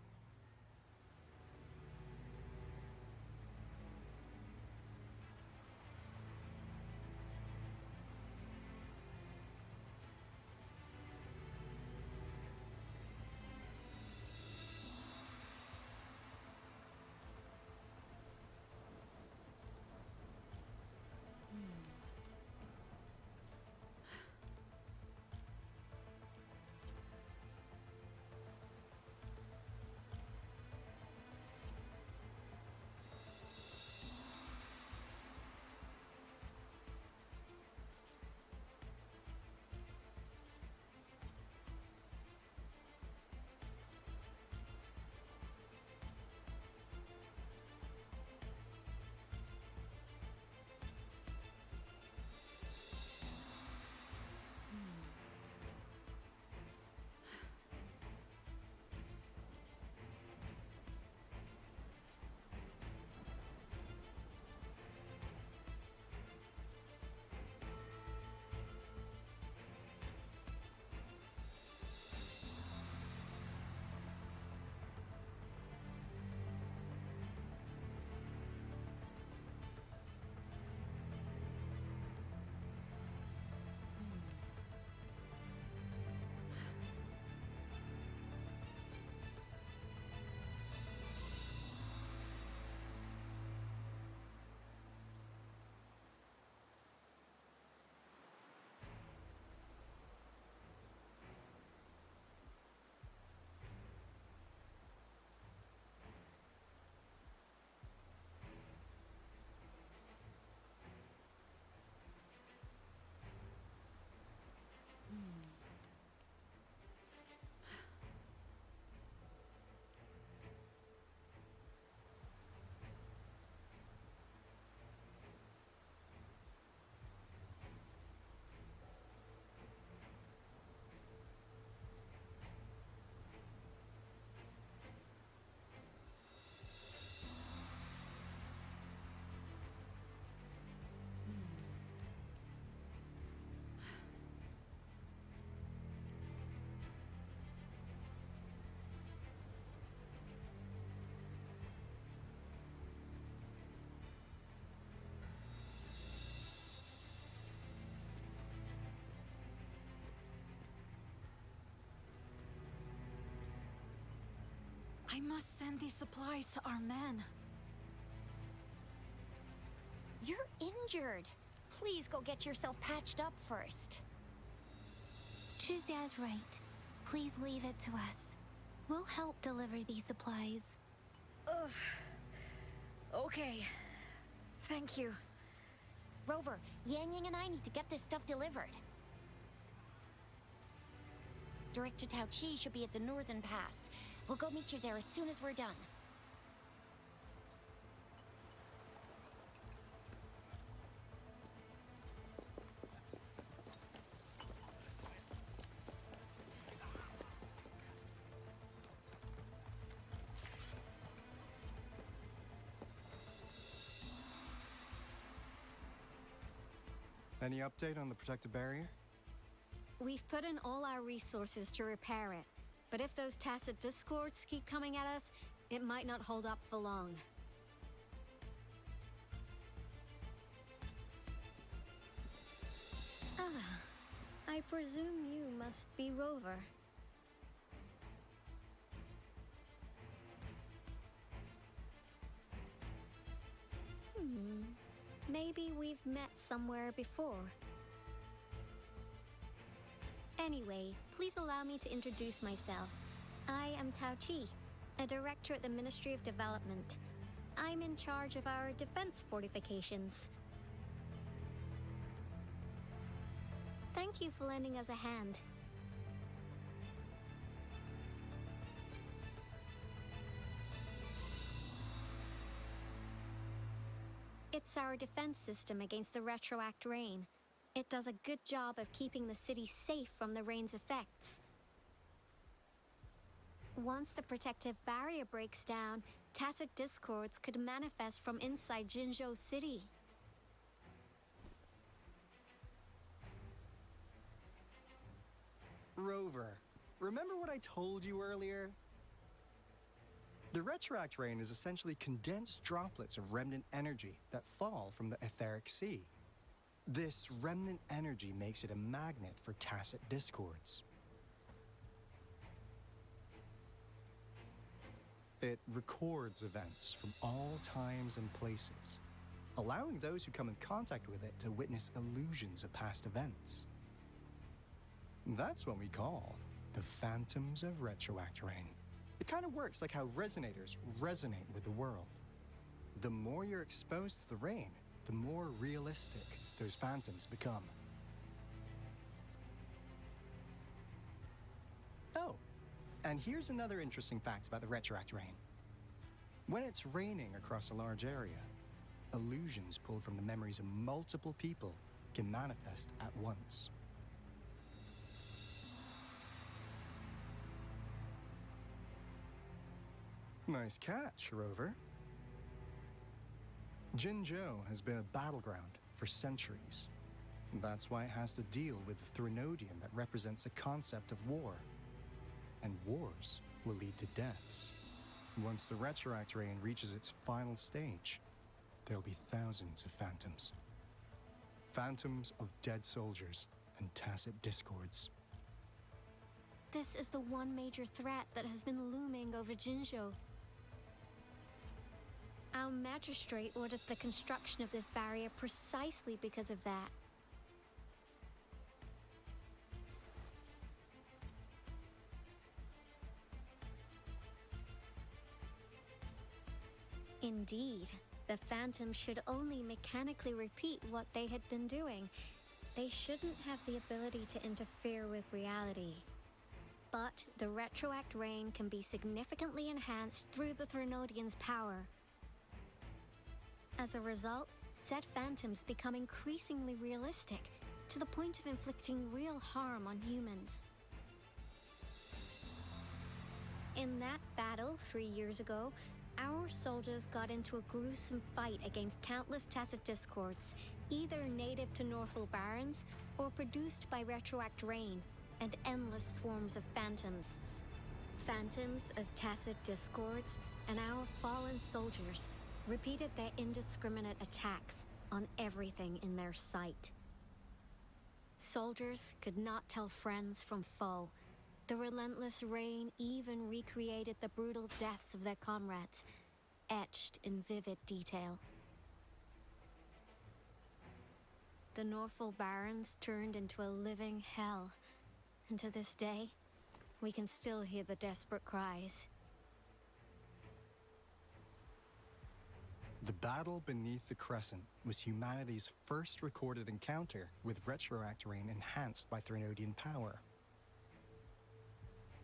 I must send these supplies to our men. You're injured. Please go get yourself patched up first. Chizia's right. Please leave it to us. We'll help deliver these supplies. Ugh. Okay. Thank you. Rover, Yang Yang and I need to get this stuff delivered. Director Tao Chi should be at the Northern Pass. We'll go meet you there as soon as we're done. Any update on the protective barrier? We've put in all our resources to repair it, but if those tacit discords keep coming at us, it might not hold up for long. Ah, I presume you must be Rover. Maybe we've met somewhere before. Anyway, please allow me to introduce myself. I am Tao Chi, a director at the Ministry of Development. I'm in charge of our defense fortifications. Thank you for lending us a hand. It's our defense system against the retroact rain. It does a good job of keeping the city safe from the rain's effects. Once the protective barrier breaks down, tacit discords could manifest from inside Jinzhou City. Rover, remember what I told you earlier? The retroact rain is essentially condensed droplets of remnant energy that fall from the etheric sea. This remnant energy makes it a magnet for tacit discords. It records events from all times and places, allowing those who come in contact with it to witness illusions of past events. That's what we call the phantoms of retroact rain. It kind of works like how resonators resonate with the world. The more you're exposed to the rain, the more realistic those phantoms become. Oh, and here's another interesting fact about the retroact rain. When it's raining across a large area, illusions pulled from the memories of multiple people can manifest at once. Nice catch, Rover. Jinzhou has been a battleground for centuries. That's why it has to deal with the Threnodian that represents the concept of war. And wars will lead to deaths. Once the retroact rain reaches its final stage, there'll be thousands of phantoms. Phantoms of dead soldiers and tacit discords. This is the one major threat that has been looming over Jinzhou. Our magistrate ordered the construction of this barrier precisely because of that. Indeed, the Phantoms should only mechanically repeat what they had been doing. They shouldn't have the ability to interfere with reality. But the retroact rain can be significantly enhanced through the Threnodian's power. As a result, said phantoms become increasingly realistic, to the point of inflicting real harm on humans. In that battle 3 years ago, our soldiers got into a gruesome fight against countless tacit discords, either native to Northwell Barrens or produced by retroact rain and endless swarms of phantoms. Phantoms of tacit discords and our fallen soldiers repeated their indiscriminate attacks on everything in their sight. Soldiers could not tell friends from foe. The relentless rain even recreated the brutal deaths of their comrades, etched in vivid detail. The Norfolk Barrens turned into a living hell, and to this day, we can still hear the desperate cries. The battle beneath the Crescent was humanity's first recorded encounter with retroact rain enhanced by Threnodian power.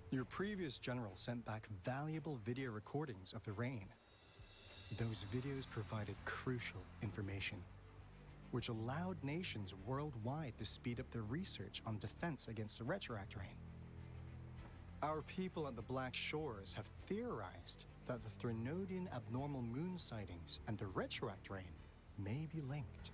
Your previous general sent back valuable video recordings of the rain. Those videos provided crucial information, which allowed nations worldwide to speed up their research on defense against the retroact rain. Our people at the Black Shores have theorized that the Threnodian abnormal moon sightings and the retroact rain may be linked.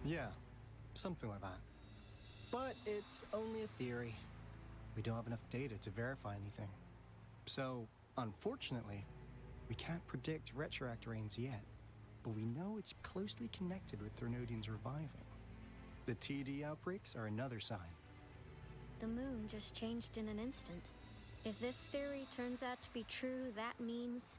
Yeah, something like that. But it's only a theory. We don't have enough data to verify anything. So, unfortunately, we can't predict retroact rains yet, but we know it's closely connected with Threnodians reviving. The TD outbreaks are another sign. The moon just changed in an instant. If this theory turns out to be true, that means...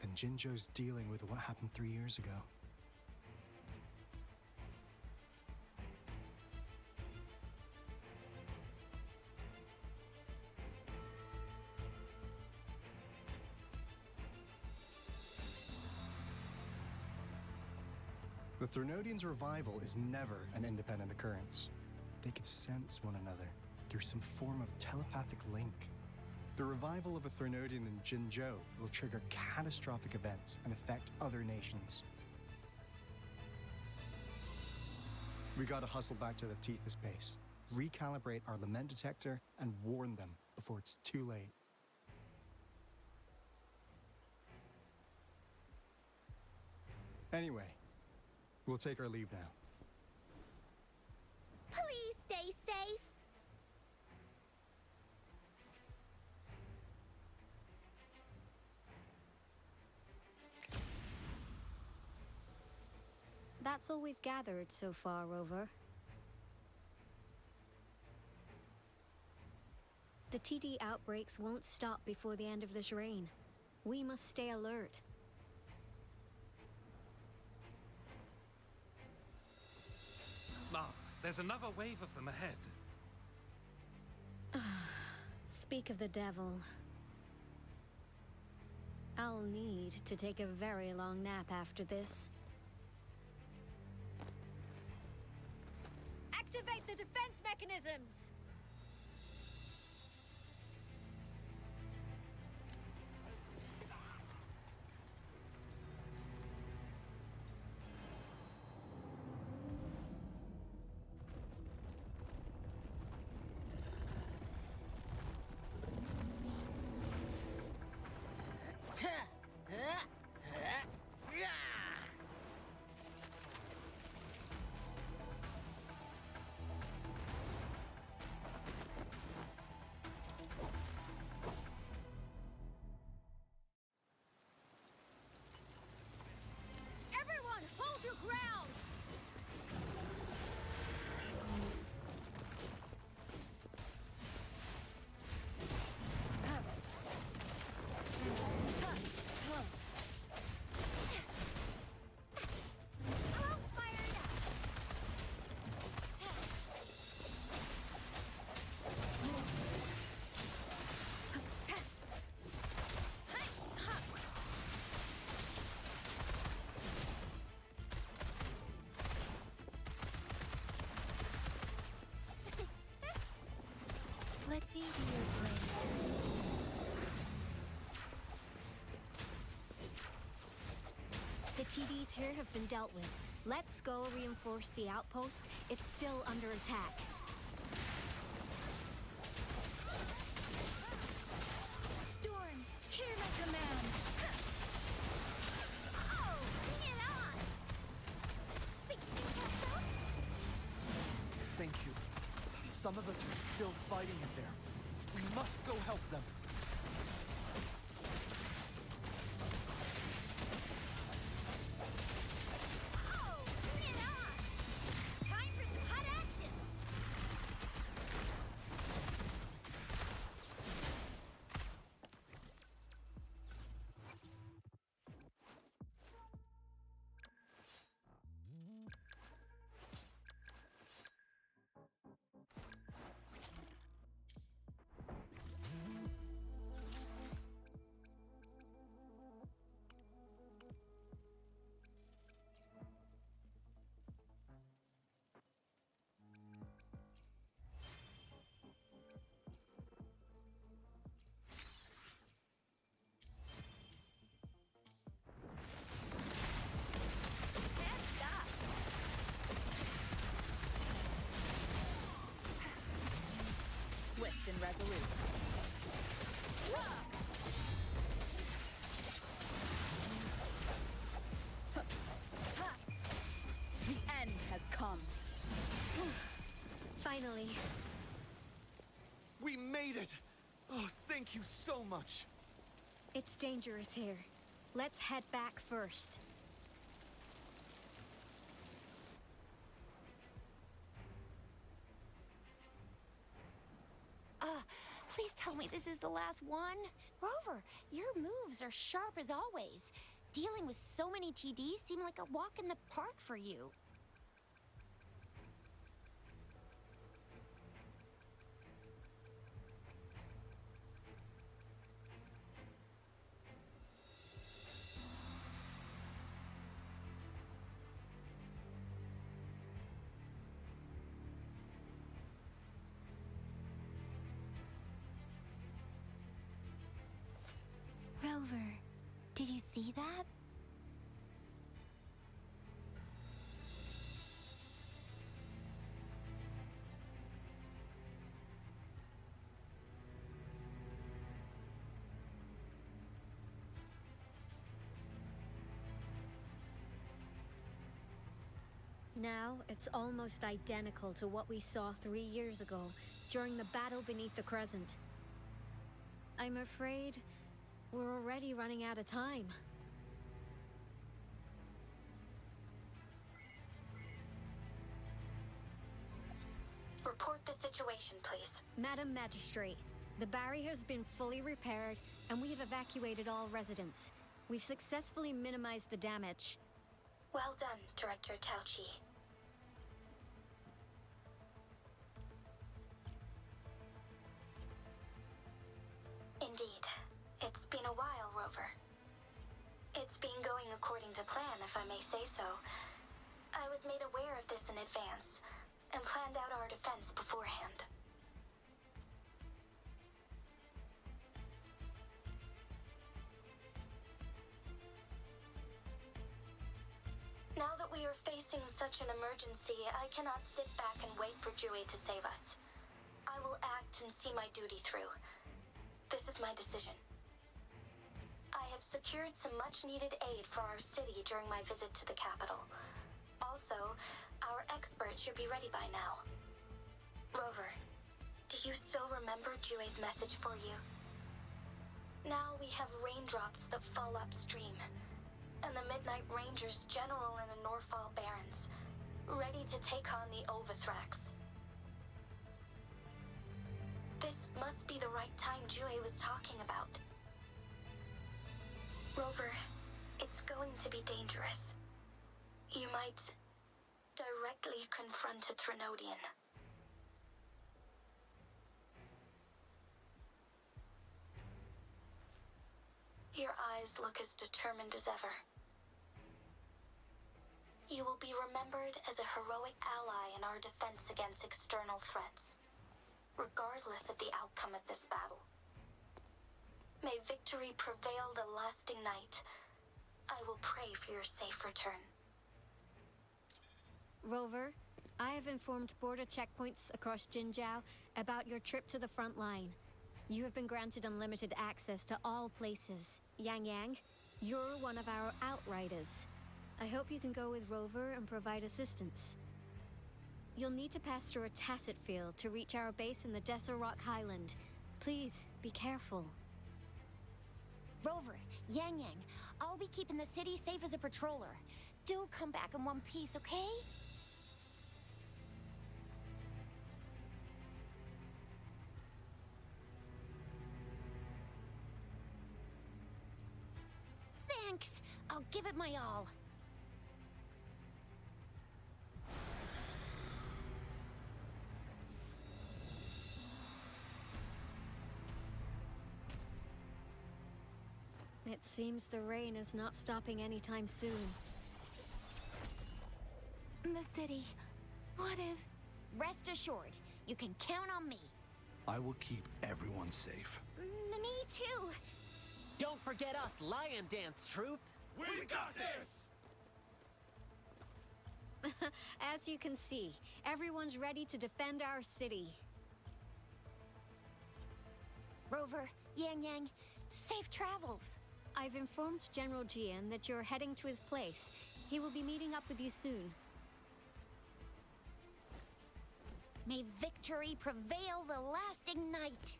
And Jinzhou's dealing with what happened 3 years ago. The Threnodians' revival is never an independent occurrence. They could sense one another through some form of telepathic link. The revival of a Threnodian in Jinzhou will trigger catastrophic events and affect other nations. We gotta hustle back to the Tethys base, recalibrate our lament detector, and warn them before it's too late. Anyway, we'll take our leave now. Please stay safe. That's all we've gathered so far, Rover. The TD outbreaks won't stop before the end of this reign. We must stay alert. Mom, there's another wave of them ahead. Speak of the devil. I'll need to take a very long nap after this. Activate the defense mechanisms! TDs here have been dealt with. Let's go reinforce the outpost. It's still under attack. Storm, hear my command. Oh, bring it on! Think you can catch up? Thank you. Some of us are still fighting in there. We must go help them. Oh, bring it on! Time for some hot action! Swift and resolute. The end has come. Finally. We made it! Oh, thank you so much. It's dangerous here. Let's head back first. Please tell me this is the last one. Rover, your moves are sharp as always. Dealing with so many TDs seemed like a walk in the park for you. Rover, did you see that? Now, it's almost identical to what we saw 3 years ago, during the battle beneath the Crescent. I'm afraid we're already running out of time. Report the situation, please. Madam Magistrate, the barrier has been fully repaired, and we have evacuated all residents. We've successfully minimized the damage. Well done, Director Tauchi. Indeed. It's been a while, Rover. It's been going according to plan, if I may say so. I was made aware of this in advance, and planned out our defense beforehand. Now that we are facing such an emergency, I cannot sit back and wait for Jue to save us. I will act and see my duty through. This is my decision. I have secured some much-needed aid for our city during my visit to the capital. Also, our experts should be ready by now. Rover, do you still remember Jue's message for you? Now we have raindrops that fall upstream, and the Midnight Rangers general in the Norfall Barrens, ready to take on the Overthrax. This must be the right time Jue was talking about. Rover, it's going to be dangerous. You might directly confront a Trinodian. Your eyes look as determined as ever. You will be remembered as a heroic ally in our defense against external threats, regardless of the outcome of this battle. May victory prevail the lasting night. I will pray for your safe return. Rover, I have informed border checkpoints across Jinjiao about your trip to the front line. You have been granted unlimited access to all places. Yang Yang, you're one of our outriders. I hope you can go with Rover and provide assistance. You'll need to pass through a tacit field to reach our base in the Desert Rock Highland. Please, be careful. Rover, Yang Yang, I'll be keeping the city safe as a patroller. Do come back in one piece, okay? Thanks. I'll give it my all. It seems the rain is not stopping anytime soon. The city. What if... Rest assured, you can count on me. I will keep everyone safe. Me too. Don't forget us, Lion Dance Troupe! We got this! As you can see, everyone's ready to defend our city. Rover, Yang Yang, safe travels. I've informed General Jian that you're heading to his place. He will be meeting up with you soon. May victory prevail the lasting night.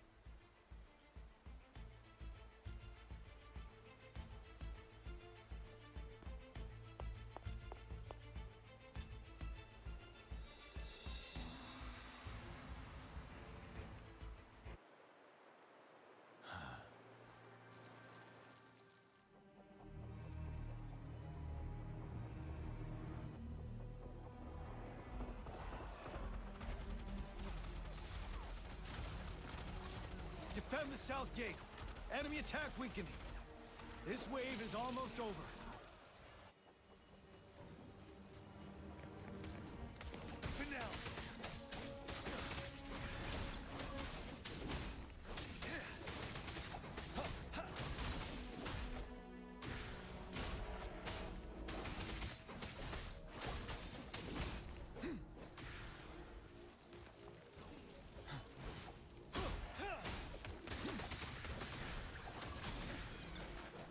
Defend the south gate. Enemy attack weakening. This wave is almost over. Finale.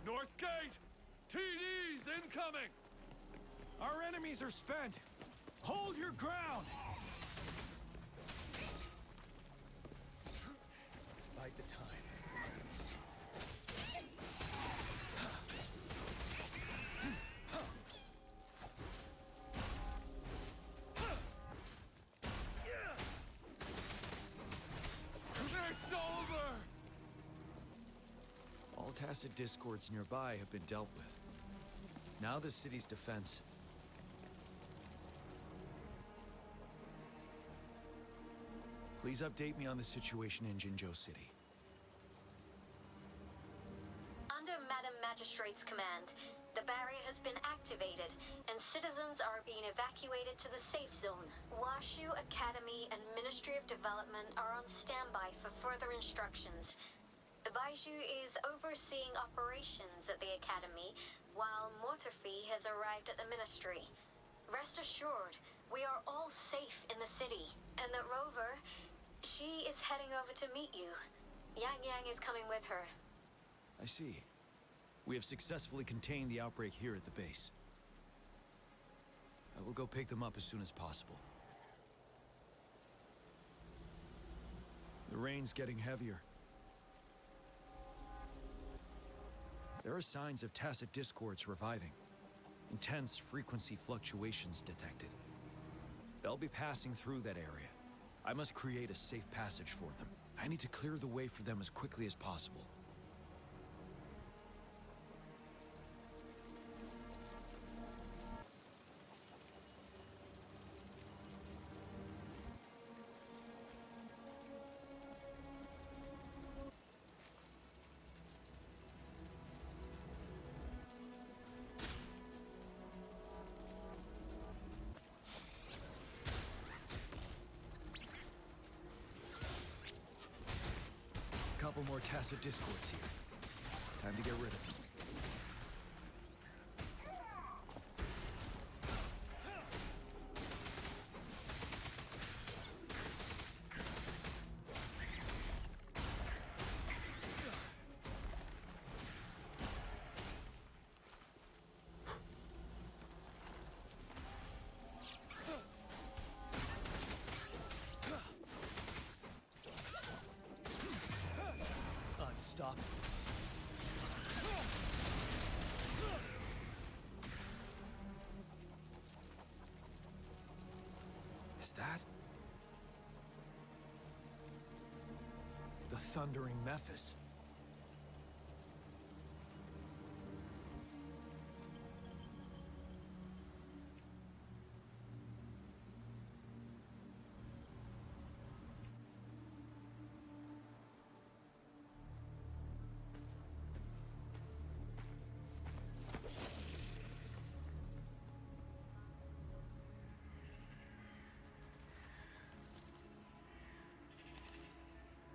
North Gate! TDs incoming! Our enemies are spent. Hold your ground. Bide the time. It's over! All tacit discords nearby have been dealt with. Now the city's defense. Please update me on the situation in Jinzhou City. Under Madam Magistrate's command, the barrier has been activated, and citizens are being evacuated to the safe zone. Washu Academy and Ministry of Development are on standby for further instructions. Baiju is overseeing operations at the Academy, while Mortarfi has arrived at the Ministry. Rest assured, we are all safe in the city, and that Rover, she is heading over to meet you. Yang Yang is coming with her. I see. We have successfully contained the outbreak here at the base. I will go pick them up as soon as possible. The rain's getting heavier. There are signs of tacit discords reviving. Intense frequency fluctuations detected. They'll be passing through that area. I must create a safe passage for them. I need to clear the way for them as quickly as possible. Couple more tacit discords here. Time to get rid of them. up. Is that? The Thundering Mephis.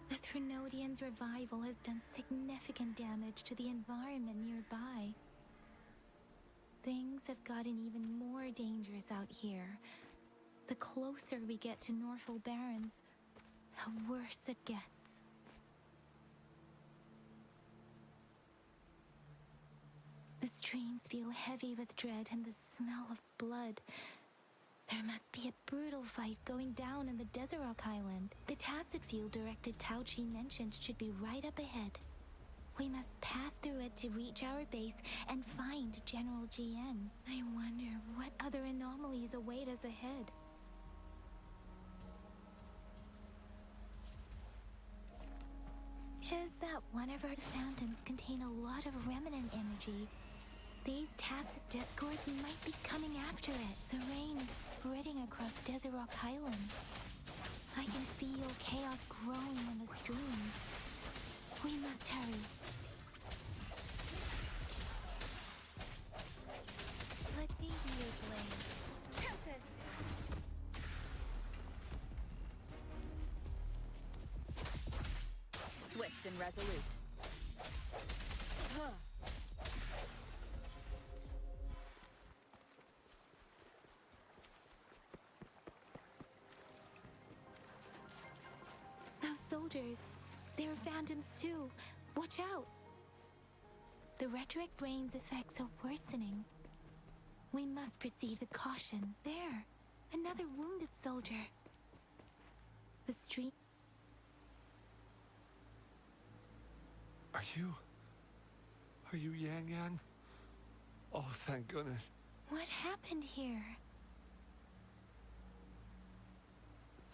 The Threnodian's revival has done significant damage to the environment nearby. Things have gotten even more dangerous out here. The closer we get to Norfolk Barrens, the worse it gets. The streams feel heavy with dread and the smell of blood. There must be a brutal fight going down in the Desert Island. The Tacit field directed Tauchi mentioned should be right up ahead. We must pass through it to reach our base and find General GN. I wonder what other anomalies await us ahead. Is that one of our fountains contain a lot of remnant energy? These Tacit discords might be coming after it. The rain is spreading across Desert Rock Highland. I can feel chaos growing in the streams. We must hurry. Let me be your blade. Tempest! Swift and resolute. Huh. Those soldiers, they're phantoms too. Watch out! The rhetoric rain's effects are worsening. We must proceed with caution. There, another wounded soldier. The street. Are you Yang Yang? Oh, thank goodness. What happened here?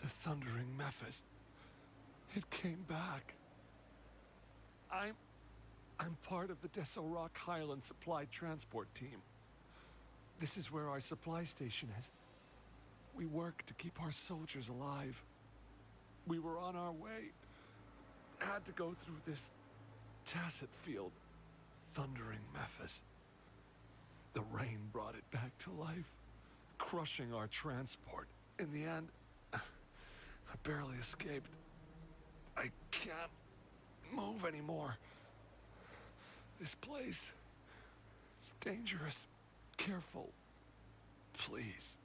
The Thundering Mephis. It came back. I'm part of the Deso Rock Highland Supply Transport Team. This is where our supply station is. We work to keep our soldiers alive. We were on our way. Had to go through this Tacit field. Thundering Mephis. The rain brought it back to life, crushing our transport. In the end, I barely escaped. I can't move anymore. This place is dangerous. Careful. Please.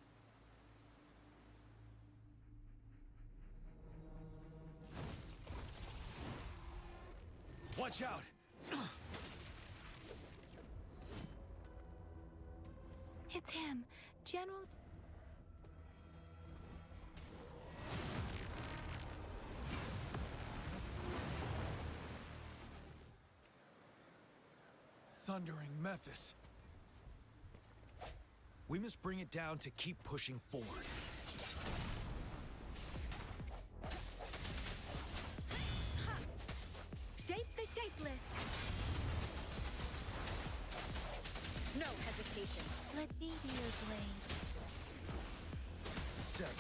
Watch out! It's him, General. Thundering Mephis. We must bring it down to keep pushing forward. Shape the shapeless. No hesitation. Let me be your blade. Settle.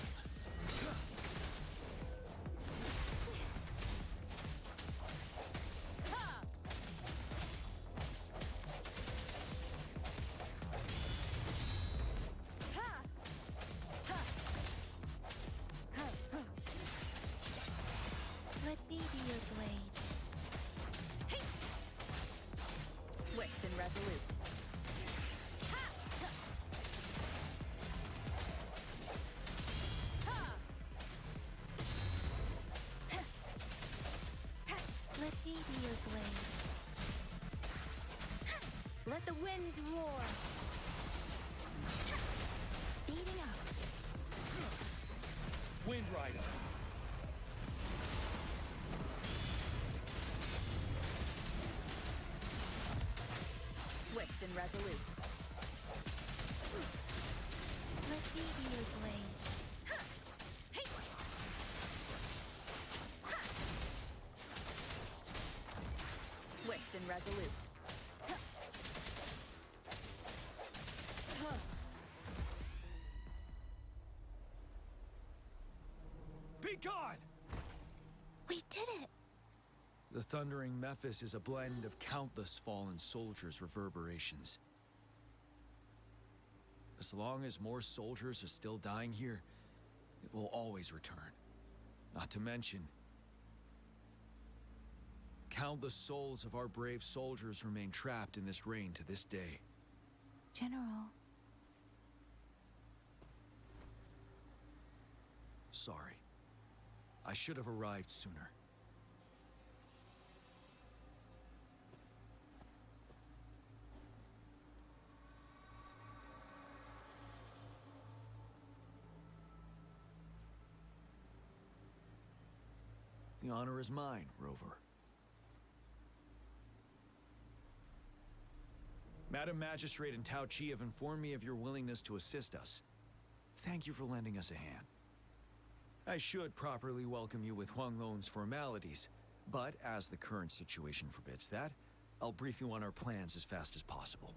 Let me be your blade. Hey! Swift and resolute. Let me be your blade. Let the winds roar. Speeding up. Wind Rider. Swift and resolute. Let me be your blade. Swift and resolute. Be gone! We did it! The thundering Mephis is a blend of countless fallen soldiers' reverberations. As long as more soldiers are still dying here, it will always return. Not to mention, countless souls of our brave soldiers remain trapped in this rain to this day. General. Sorry. I should have arrived sooner. The honor is mine, Rover. Madam Magistrate and Tao Chi have informed me of your willingness to assist us. Thank you for lending us a hand. I should properly welcome you with Huang Lon's formalities, but as the current situation forbids that, I'll brief you on our plans as fast as possible.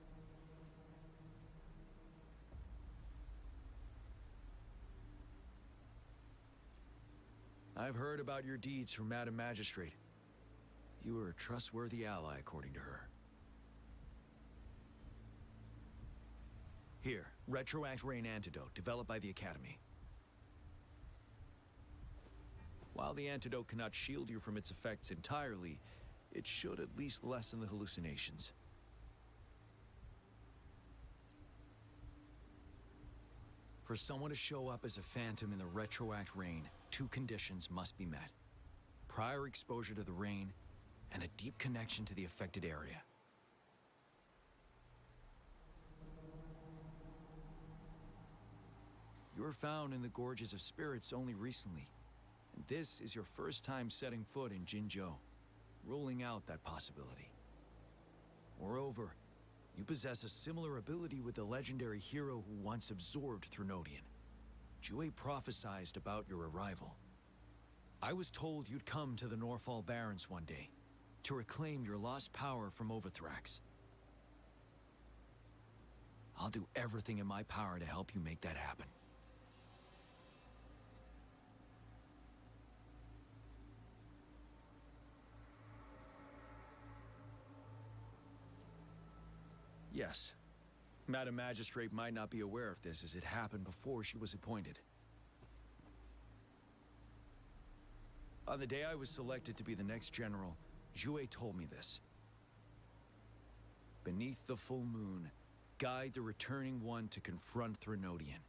I've heard about your deeds from Madam Magistrate. You are a trustworthy ally, according to her. Here, Retroact Rain Antidote, developed by the Academy. While the antidote cannot shield you from its effects entirely, it should at least lessen the hallucinations. For someone to show up as a phantom in the Retroact Rain, 2 conditions must be met. Prior exposure to the rain, and a deep connection to the affected area. You were found in the Gorges of Spirits only recently, and this is your first time setting foot in Jinzhou, ruling out that possibility. Moreover, you possess a similar ability with the legendary hero who once absorbed Threnodian. Jue prophesized about your arrival. I was told you'd come to the Norfall Barrens one day, to reclaim your lost power from Overthrax. I'll do everything in my power to help you make that happen. Yes. Madam Magistrate might not be aware of this as it happened before she was appointed. On the day I was selected to be the next general, Jue told me this. Beneath the full moon, guide the returning one to confront Threnodian.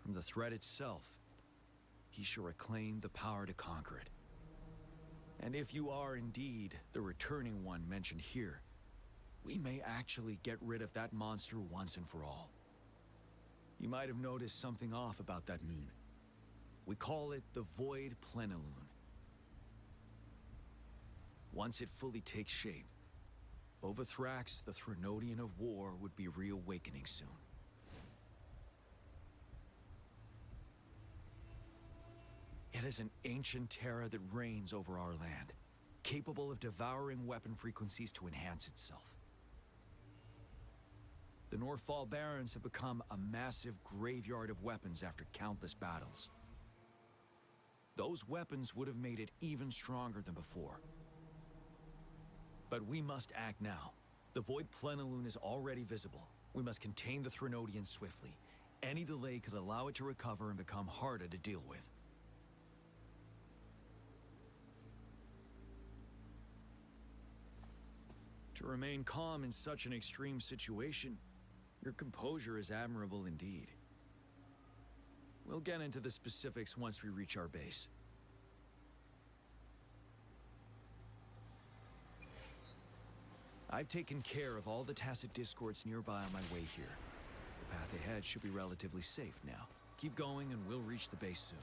From the threat itself, he shall reclaim the power to conquer it. And if you are indeed the returning one mentioned here, we may actually get rid of that monster once and for all. You might have noticed something off about that moon. We call it the Void Plenilune. Once it fully takes shape, Overthrax, the Threnodian of War, would be reawakening soon. It is an ancient terror that reigns over our land, capable of devouring weapon frequencies to enhance itself. The Norfall Barrens have become a massive graveyard of weapons after countless battles. Those weapons would have made it even stronger than before. But we must act now. The Void Plenilune is already visible. We must contain the Threnodian swiftly. Any delay could allow it to recover and become harder to deal with. To remain calm in such an extreme situation, your composure is admirable indeed. We'll get into the specifics once we reach our base. I've taken care of all the tacit discords nearby on my way here. The path ahead should be relatively safe now. Keep going and we'll reach the base soon.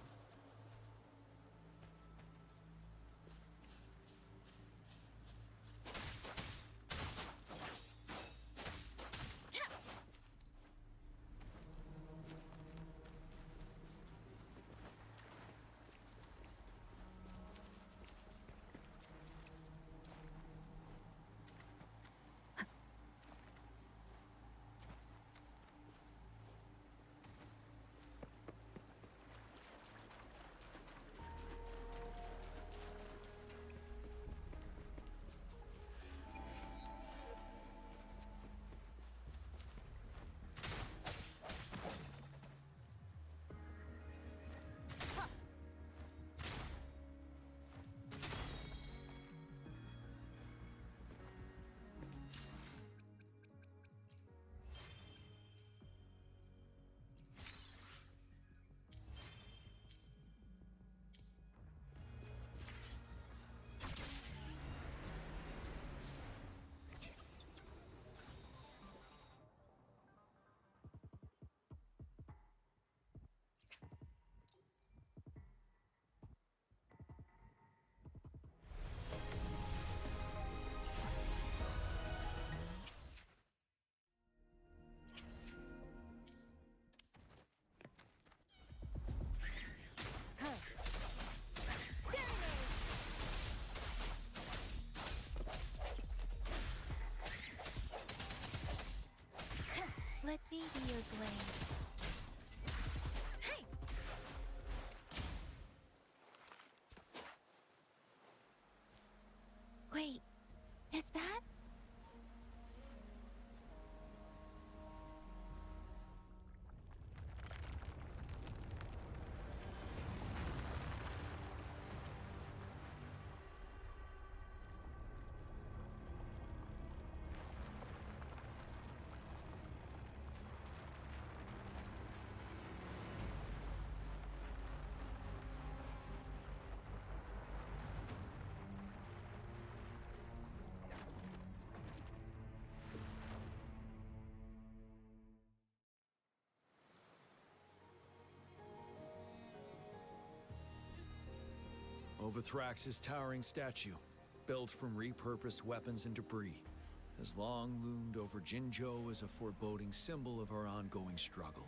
Overthrax's towering statue, built from repurposed weapons and debris, has long loomed over Jinzhou as a foreboding symbol of our ongoing struggle.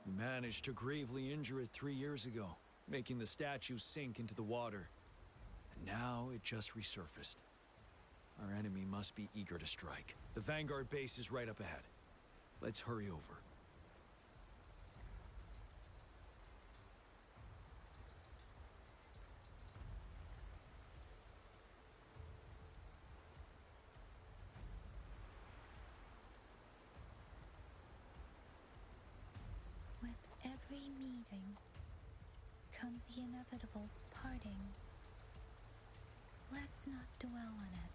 We managed to gravely injure it 3 years ago, making the statue sink into the water. And now it just resurfaced. Our enemy must be eager to strike. The Vanguard base is right up ahead. Let's hurry over. With every meeting comes the inevitable parting. Let's not dwell on it.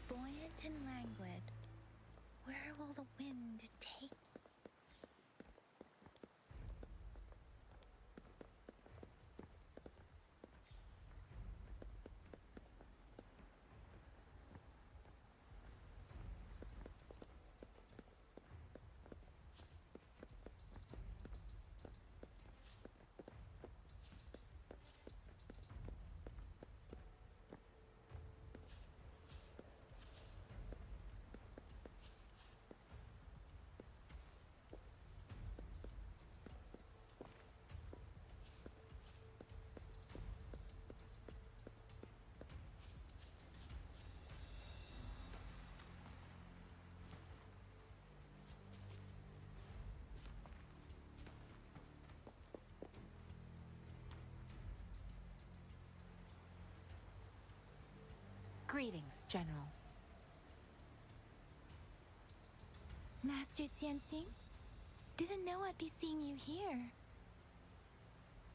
Buoyant and languid, where will the wind take you? Greetings, General. Master Tianxing? Didn't know I'd be seeing you here.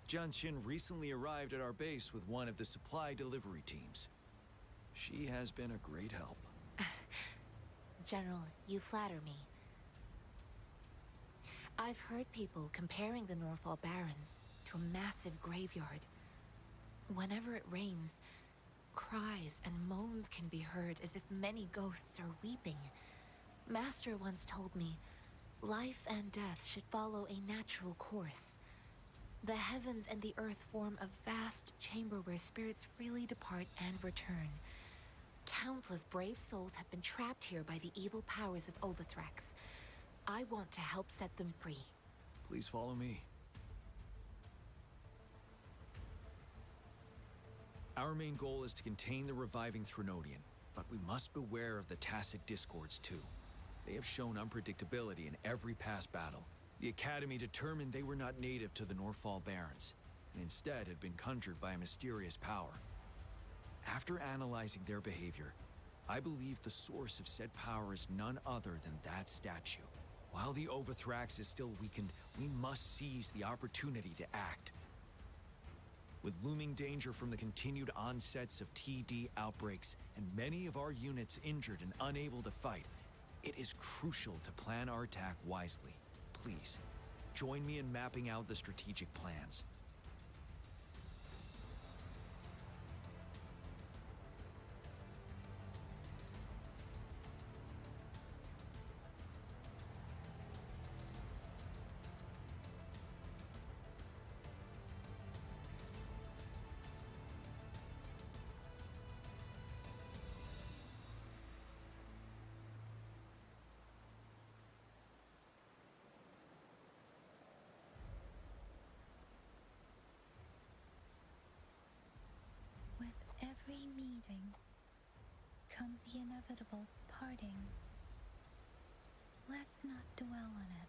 Jianqin recently arrived at our base with one of the supply delivery teams. She has been a great help. General, you flatter me. I've heard people comparing the Norfall Barrens to a massive graveyard. Whenever it rains, cries and moans can be heard as if many ghosts are weeping. Master once told me, life and death should follow a natural course. The heavens and the earth form a vast chamber where spirits freely depart and return. Countless brave souls have been trapped here by the evil powers of Overthrax. I want to help set them free. Please follow me. Our main goal is to contain the reviving Threnodian, but we must beware of the Tacet Discords too. They have shown unpredictability in every past battle. The Academy determined they were not native to the Norfall Barrens, and instead had been conjured by a mysterious power. After analyzing their behavior, I believe the source of said power is none other than that statue. While the Overthrax is still weakened, we must seize the opportunity to act. With looming danger from the continued onsets of TD outbreaks and many of our units injured and unable to fight, it is crucial to plan our attack wisely. Please, join me in mapping out the strategic plans. Every meeting comes the inevitable parting. Let's not dwell on it.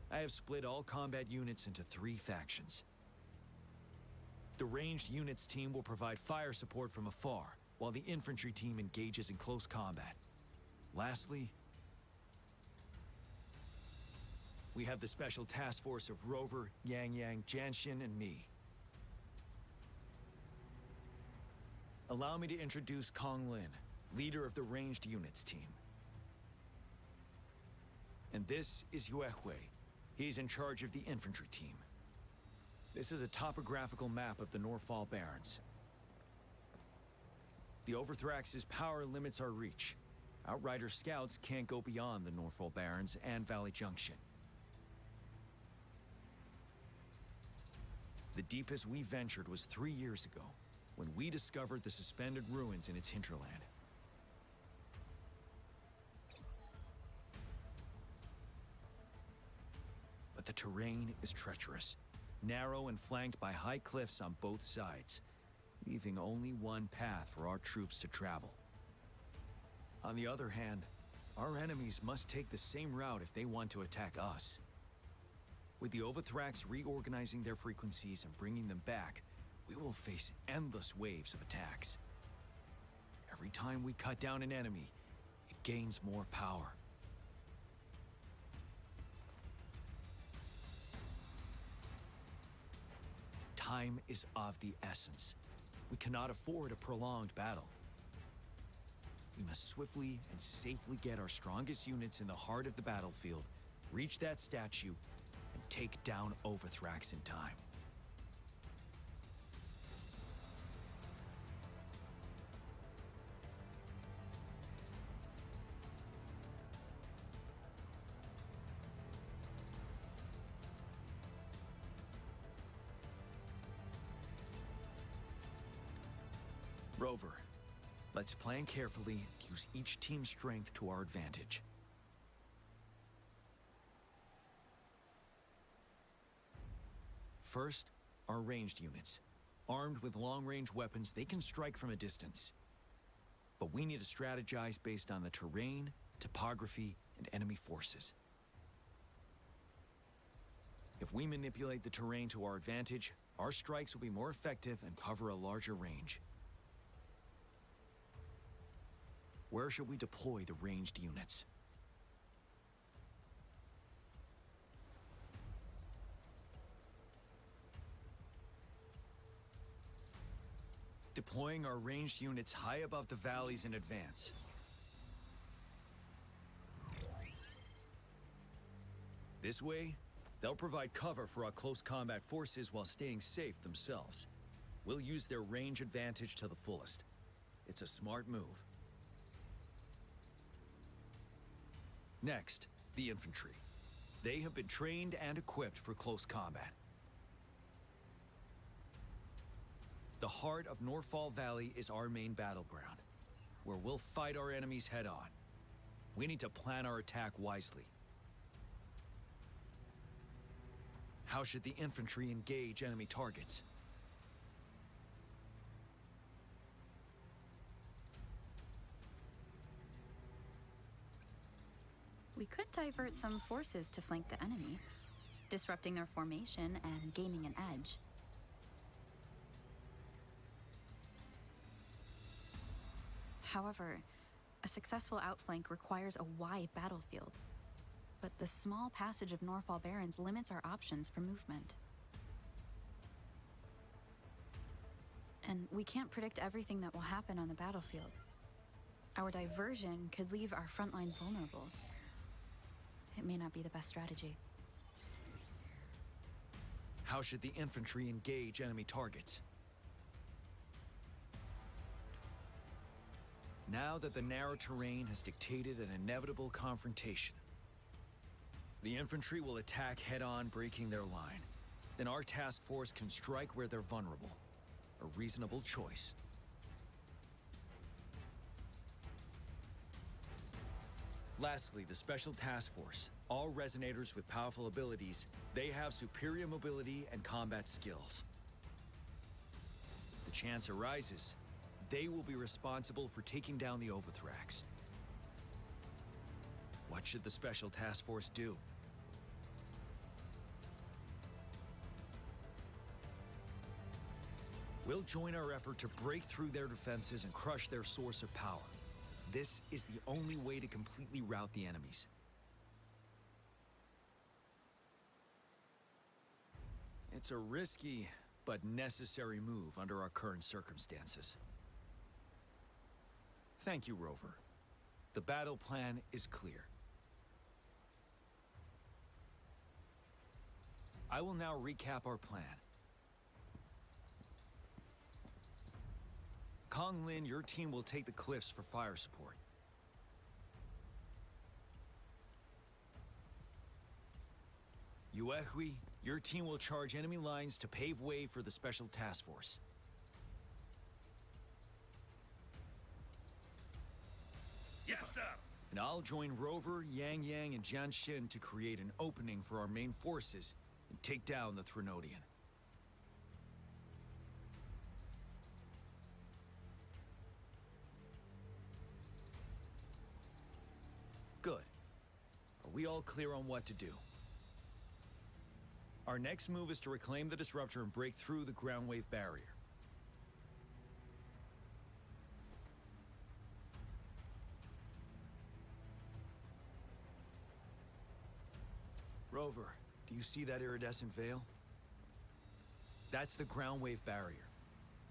I have split all combat units into 3 factions. The ranged units team will provide fire support from afar, while the infantry team engages in close combat. Lastly, we have the special task force of Rover, Yang Yang, Janshin, and me. Allow me to introduce Kong Lin, leader of the ranged units team. And this is Yue Hui. He's in charge of the infantry team. This is a topographical map of the Norfall Barrens. The Overthrax's power limits our reach. Outrider scouts can't go beyond the Norfall Barrens and Valley Junction. The deepest we ventured was 3 years ago, when we discovered the suspended ruins in its hinterland. The terrain is treacherous, narrow and flanked by high cliffs on both sides, leaving only one path for our troops to travel. On the other hand, our enemies must take the same route if they want to attack us. With the Overthrax reorganizing their frequencies and bringing them back, we will face endless waves of attacks. Every time we cut down an enemy, it gains more power. Time is of the essence. We cannot afford a prolonged battle. We must swiftly and safely get our strongest units in the heart of the battlefield, reach that statue, and take down Overthrax in time. Rover, let's plan carefully and use each team's strength to our advantage. First, our ranged units. Armed with long-range weapons, they can strike from a distance. But we need to strategize based on the terrain, topography, and enemy forces. If we manipulate the terrain to our advantage, our strikes will be more effective and cover a larger range. Where should we deploy the ranged units? Deploying our ranged units high above the valleys in advance. This way, they'll provide cover for our close combat forces while staying safe themselves. We'll use their range advantage to the fullest. It's a smart move. Next, the infantry. They have been trained and equipped for close combat. The heart of Norfall Valley is our main battleground, where we'll fight our enemies head-on. We need to plan our attack wisely. How should the infantry engage enemy targets? We could divert some forces to flank the enemy, disrupting their formation and gaining an edge. However, a successful outflank requires a wide battlefield, but the small passage of Norfall Barrens limits our options for movement. And we can't predict everything that will happen on the battlefield. Our diversion could leave our front line vulnerable. It may not be the best strategy. How should the infantry engage enemy targets? Now that the narrow terrain has dictated an inevitable confrontation, the infantry will attack head-on, breaking their line. Then our task force can strike where they're vulnerable. A reasonable choice. Lastly, the Special Task Force. All resonators with powerful abilities, they have superior mobility and combat skills. If the chance arises, they will be responsible for taking down the Overthrax. What should the Special Task Force do? We'll join our effort to break through their defenses and crush their source of power. This is the only way to completely rout the enemies. It's a risky but necessary move under our current circumstances. Thank you, Rover. The battle plan is clear. I will now recap our plan. Kong Lin, your team will take the cliffs for fire support. Yuehui, your team will charge enemy lines to pave way for the Special Task Force. Yes, sir! And I'll join Rover, Yang Yang, and Jian Xin to create an opening for our main forces and take down the Threnodian. Good. Are we all clear on what to do? Our next move is to reclaim the disruptor and break through the ground wave barrier. Rover, do you see that iridescent veil? That's the ground wave barrier.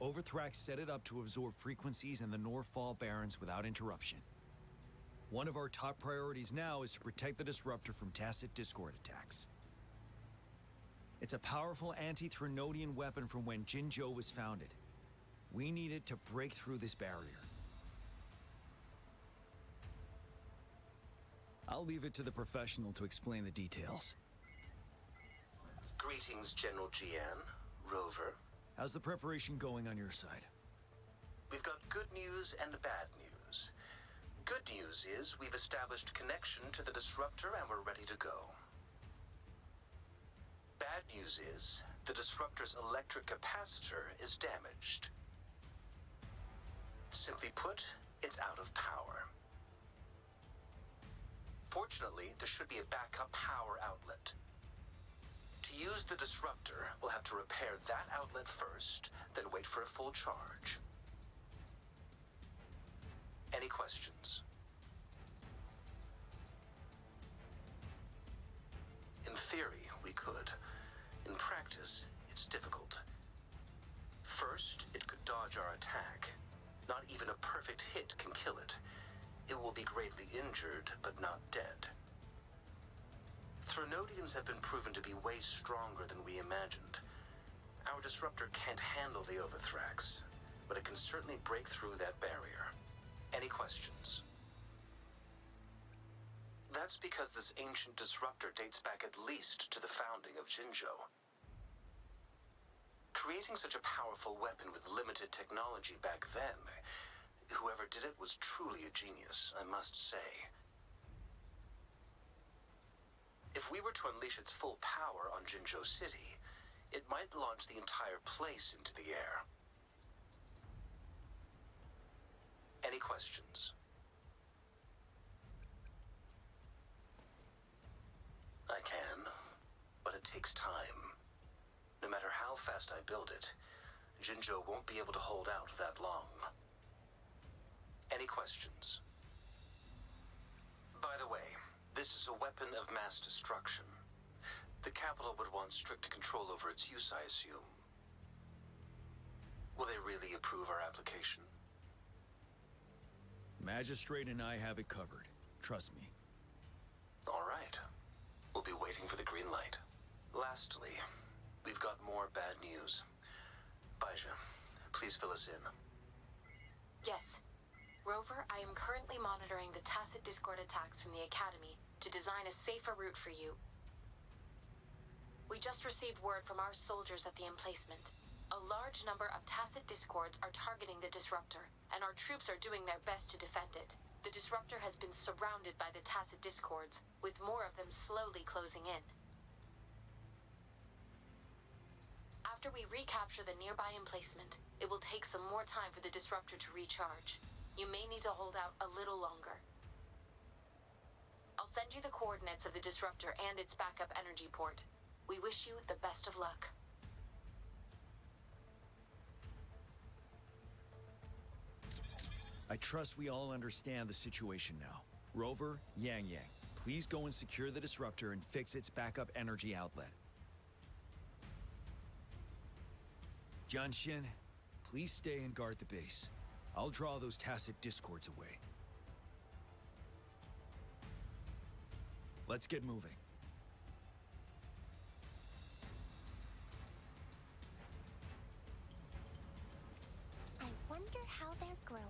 Overthrax set it up to absorb frequencies in the Norfall Barrens without interruption. One of our top priorities now is to protect the disruptor from tacit Discord attacks. It's a powerful anti-Threnodian weapon from when Jinzhou was founded. We need it to break through this barrier. I'll leave it to the professional to explain the details. Greetings, General Jian, Rover. How's the preparation going on your side? We've got good news and bad news. Good news is we've established connection to the disruptor and we're ready to go. Bad news is the disruptor's electric capacitor is damaged. Simply put, it's out of power. Fortunately, there should be a backup power outlet. To use the disruptor, we'll have to repair that outlet first, then wait for a full charge. Any questions? In theory, we could. In practice, it's difficult. First, it could dodge our attack. Not even a perfect hit can kill it. It will be gravely injured, but not dead. Threnodians have been proven to be way stronger than we imagined. Our disruptor can't handle the Overthrax, but it can certainly break through that barrier. Any questions? That's because this ancient disruptor dates back at least to the founding of Jinzhou. Creating such a powerful weapon with limited technology back then, whoever did it was truly a genius, I must say. If we were to unleash its full power on Jinzhou City, it might launch the entire place into the air. Any questions? I can, but it takes time. No matter how fast I build it, Jinzhou won't be able to hold out that long. Any questions? By the way, this is a weapon of mass destruction. The capital would want strict control over its use, I assume. Will they really approve our application? Magistrate and I have it covered. Trust me. All right. We'll be waiting for the green light. Lastly, we've got more bad news. Baija, please fill us in. Yes. Rover, I am currently monitoring the tacit discord attacks from the Academy to design a safer route for you. We just received word from our soldiers at the emplacement. A large number of tacit discords are targeting the disruptor, and our troops are doing their best to defend it. The disruptor has been surrounded by the tacit discords, with more of them slowly closing in. After we recapture the nearby emplacement, it will take some more time for the disruptor to recharge. You may need to hold out a little longer. I'll send you the coordinates of the disruptor and its backup energy port. We wish you the best of luck. I trust we all understand the situation now. Rover, Yang, please go and secure the disruptor and fix its backup energy outlet. Jianxin, please stay and guard the base. I'll draw those tacit discords away. Let's get moving. I wonder how they're growing.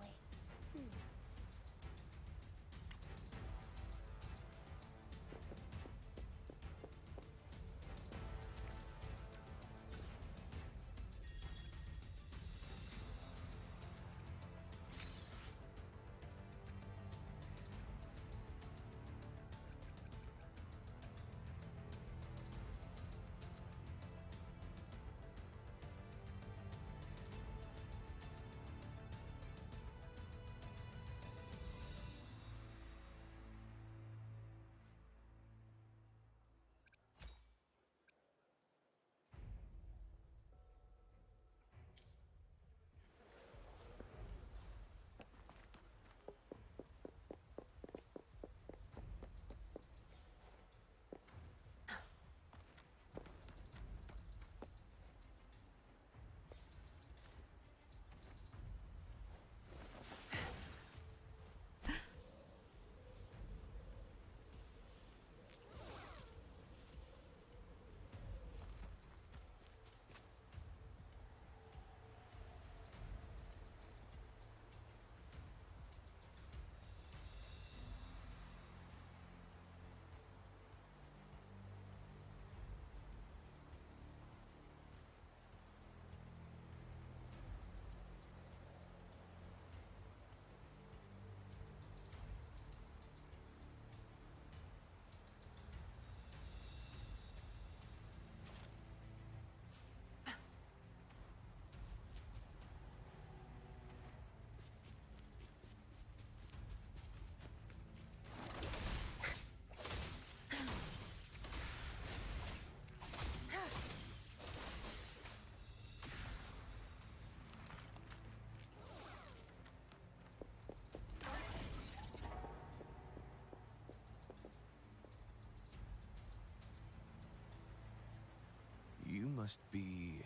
You must be...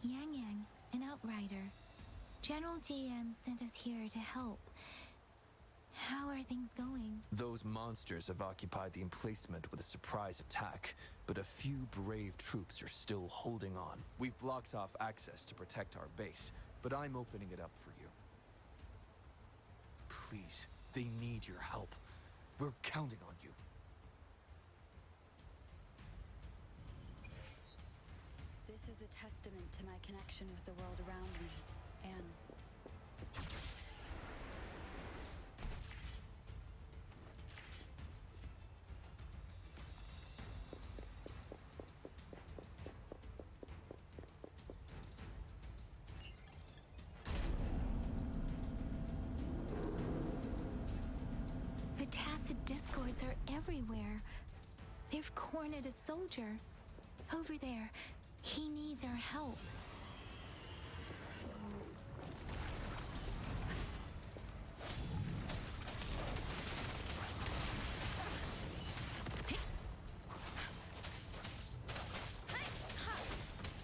Yang, an outrider. General Jian sent us here to help. How are things going? Those monsters have occupied the emplacement with a surprise attack, but a few brave troops are still holding on. We've blocked off access to protect our base, but I'm opening it up for you. Please, they need your help. We're counting on you. This is a testament to my connection with the world around me, and the tacit discords are everywhere. They've cornered a soldier. Over there. He needs our help.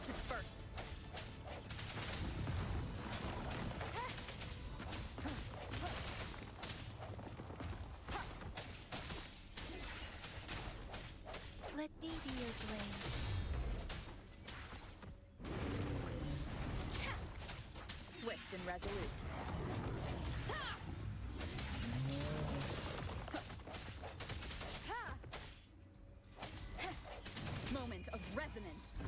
disperse. Let me be your blade. Swift and resolute. Moment of resonance.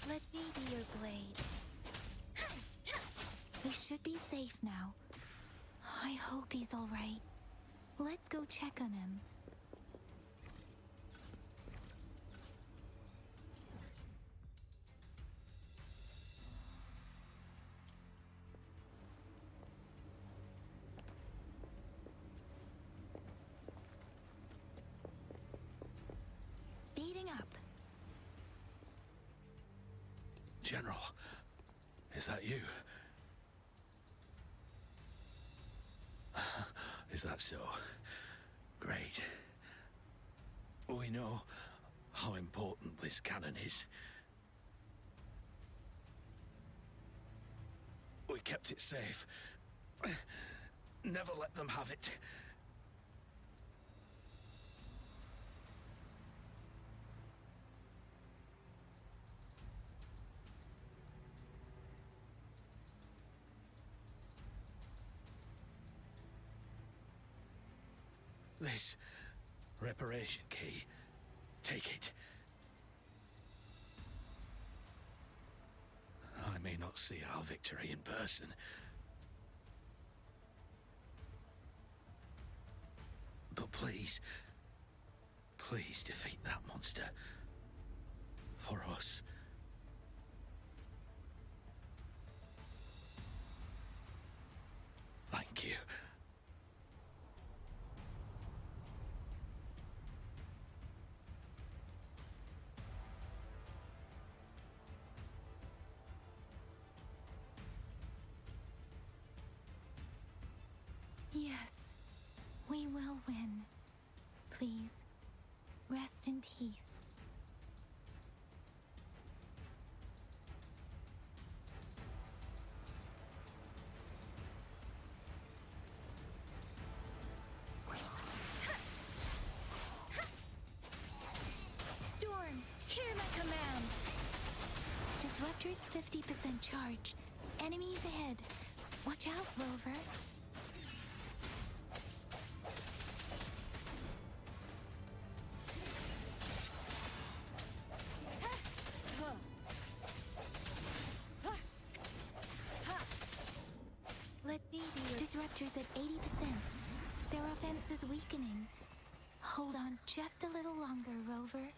Let me be your blade. We should be safe now. I hope he's all right. Let's go check on him. Speeding up. General, is that you? Is that so? Great. We know how important this cannon is. We kept it safe. Never let them have it. This reparation key. Take it. I may not see our victory in person. But please, please defeat that monster. For us. Thank you. Yes, we will win. Please, rest in peace. Storm, hear my command. Disruptor's 50% charge. Enemies ahead. Watch out, Rover. Let me be your disruptors at 80%. Their offense is weakening. Hold on just a little longer, Rover.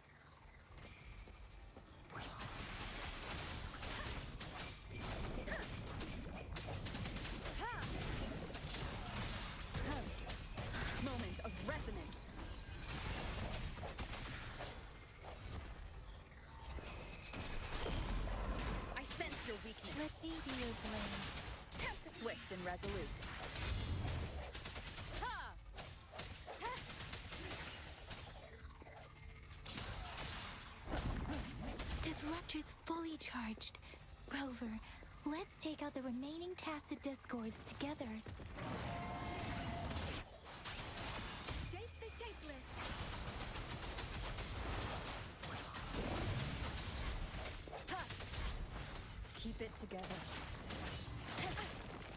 Moment of resonance. I sense your weakness. Let me be your blade. Swift and resolute. Disruptor's fully charged. Rover, Let's take out the remaining tacit discords together. Shape the shapeless. Keep it together.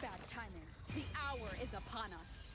Bad timing. The hour is upon us.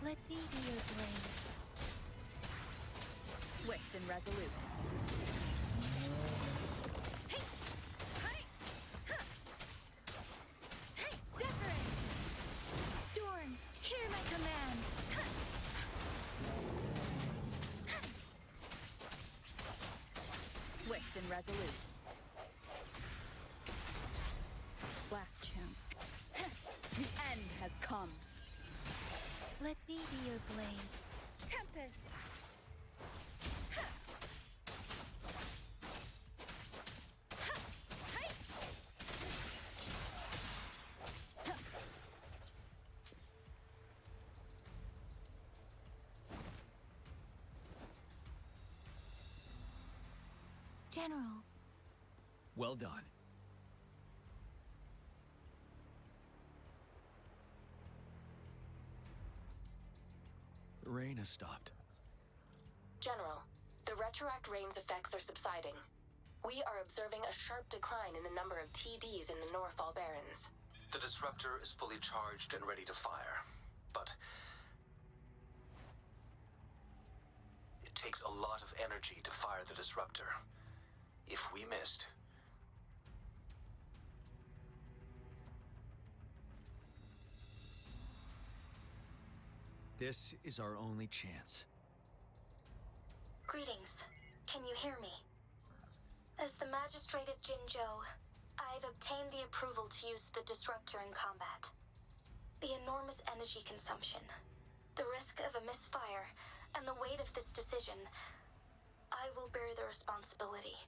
Let me be your blade. Swift and resolute. Hey! Hey! Huh! Hey! Different! Storm, hear my command! Huh! Swift and resolute. Last chance. The end has come. Let me be your blade. Tempest! General. Well done. The rain has stopped. General, the retroact rain's effects are subsiding. We are observing a sharp decline in the number of TDs in the Norfall Barrens. The disruptor is fully charged and ready to fire, but it takes a lot of energy to fire the disruptor. If we missed, This is our only chance. Greetings. Can you hear me? As the Magistrate of Jinzhou, I've obtained the approval to use the disruptor in combat. The enormous energy consumption, the risk of a misfire, and the weight of this decision, I will bear the responsibility.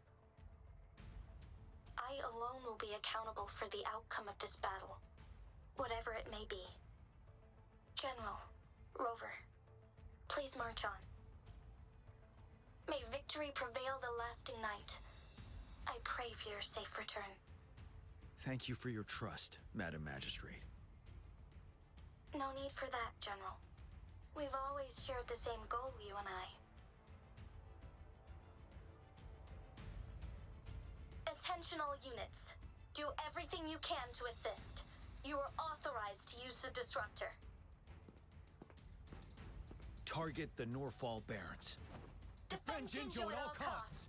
I alone will be accountable for the outcome of this battle, whatever it may be. General, Rover, please march on. May victory prevail the lasting night. I pray for your safe return. Thank you for your trust, Madam Magistrate. No need for that, General. We've always shared the same goal, you and I. Attention all units. Do everything you can to assist. You are authorized to use the disruptor. Target the Norfall Barrens. Defend Jinzhou at all costs.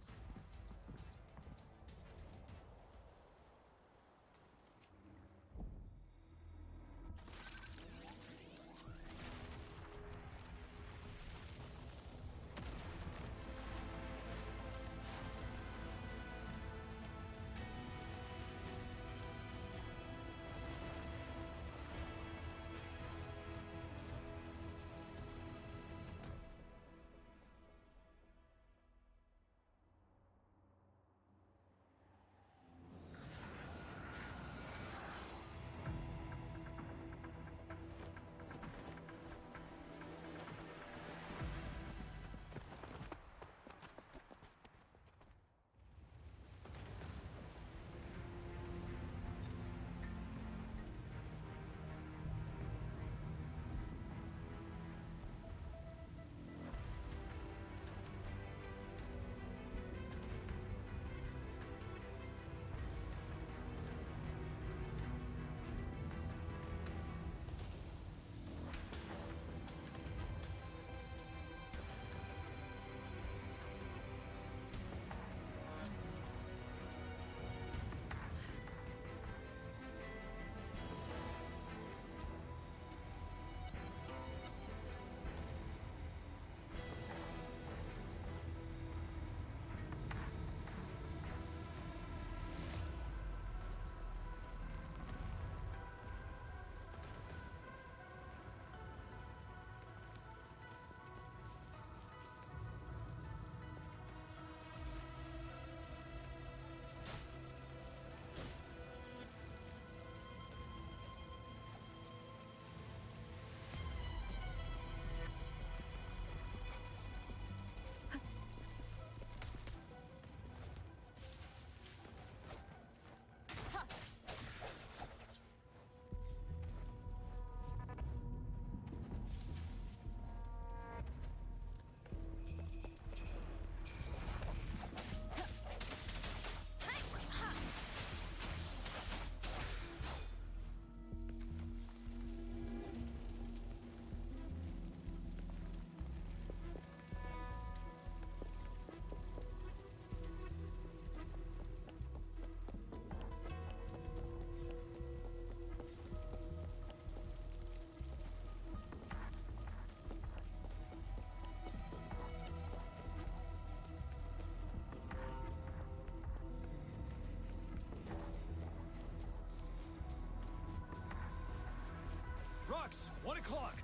clock!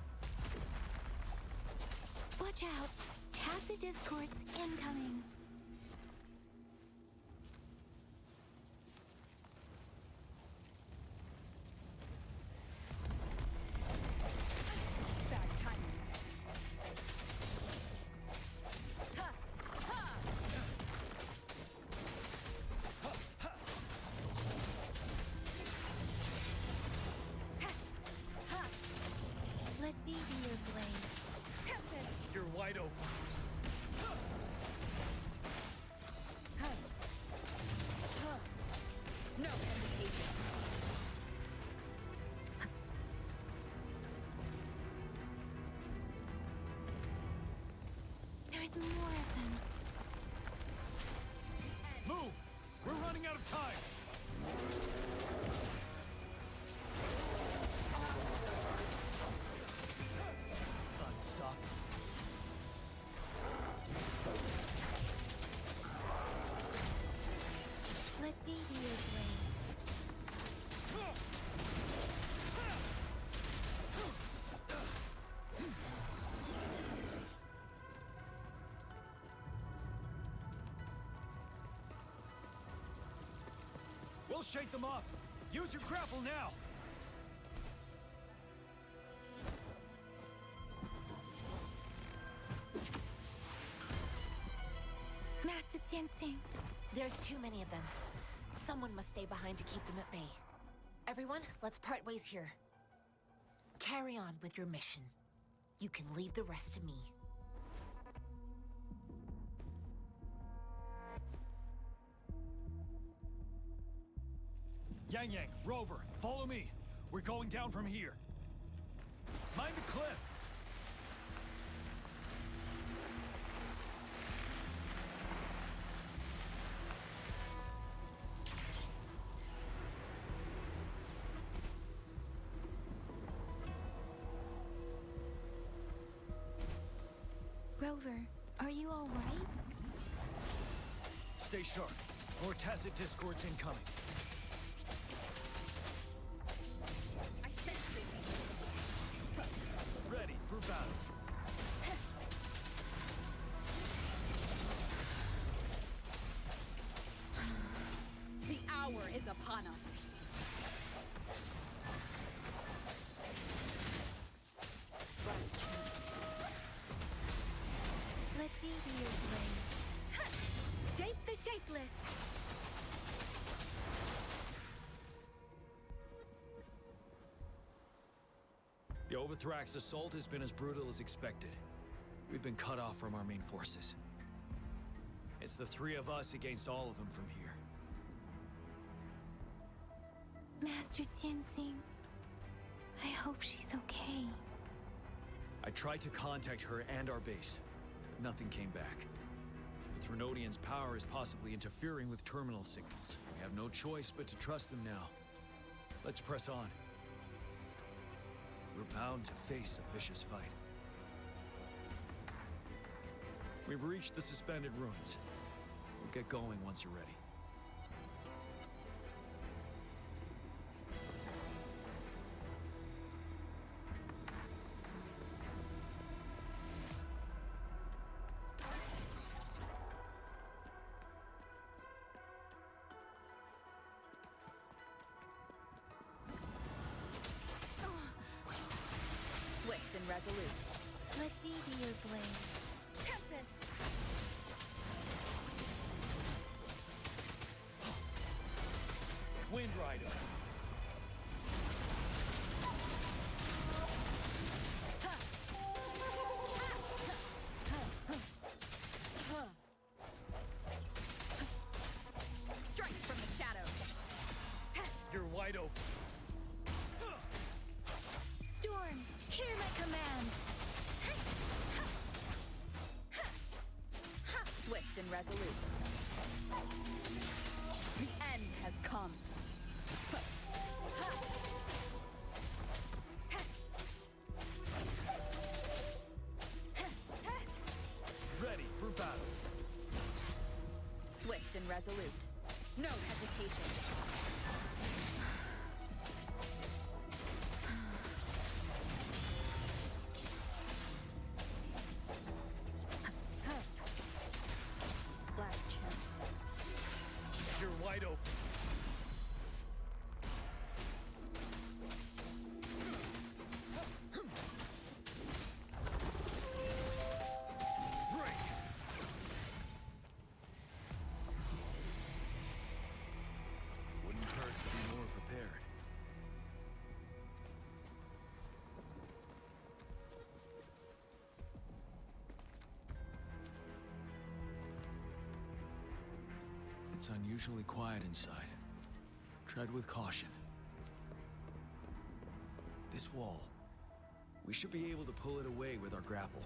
Watch out! Chassis discords incoming. Bad timing. Let me be your blade. Tempest! You're wide open. No hesitation. There's more of them. Move! We're running out of time! Unstoppable. Let me be your blade. We'll shake them off. Use your grapple now. Master Jinsing. There's too many of them. Someone must stay behind to keep them at bay. Everyone, let's part ways here. Carry on with your mission. You can leave the rest to me. Yang Yang, Rover, follow me. We're going down from here. Mind the cliff. Rover, are you all right? Stay sharp. More tacit discords incoming. I sense it. Ready for battle. The hour is upon us. Last chance. Let me be your blade. Shape the shapeless. The Overthrax assault has been as brutal as expected. We've been cut off from our main forces. It's the three of us against all of them from here. Master Jinsing, I hope she's okay. I tried to contact her and our base, but nothing came back. The Threnodians' power is possibly interfering with terminal signals. We have no choice but to trust them now. Let's press on. We're bound to face a vicious fight. We've reached the suspended ruins. We'll get going once you're ready. Swift and resolute. Let me be your blade. Tempest! Wind Rider! Strike from the shadows. You're wide open. Storm, hear my command. Swift and resolute. The end has come. Ready for battle. Swift and resolute. No hesitation. It's unusually quiet inside. Tread with caution. This wall. We should be able to pull it away with our grapple.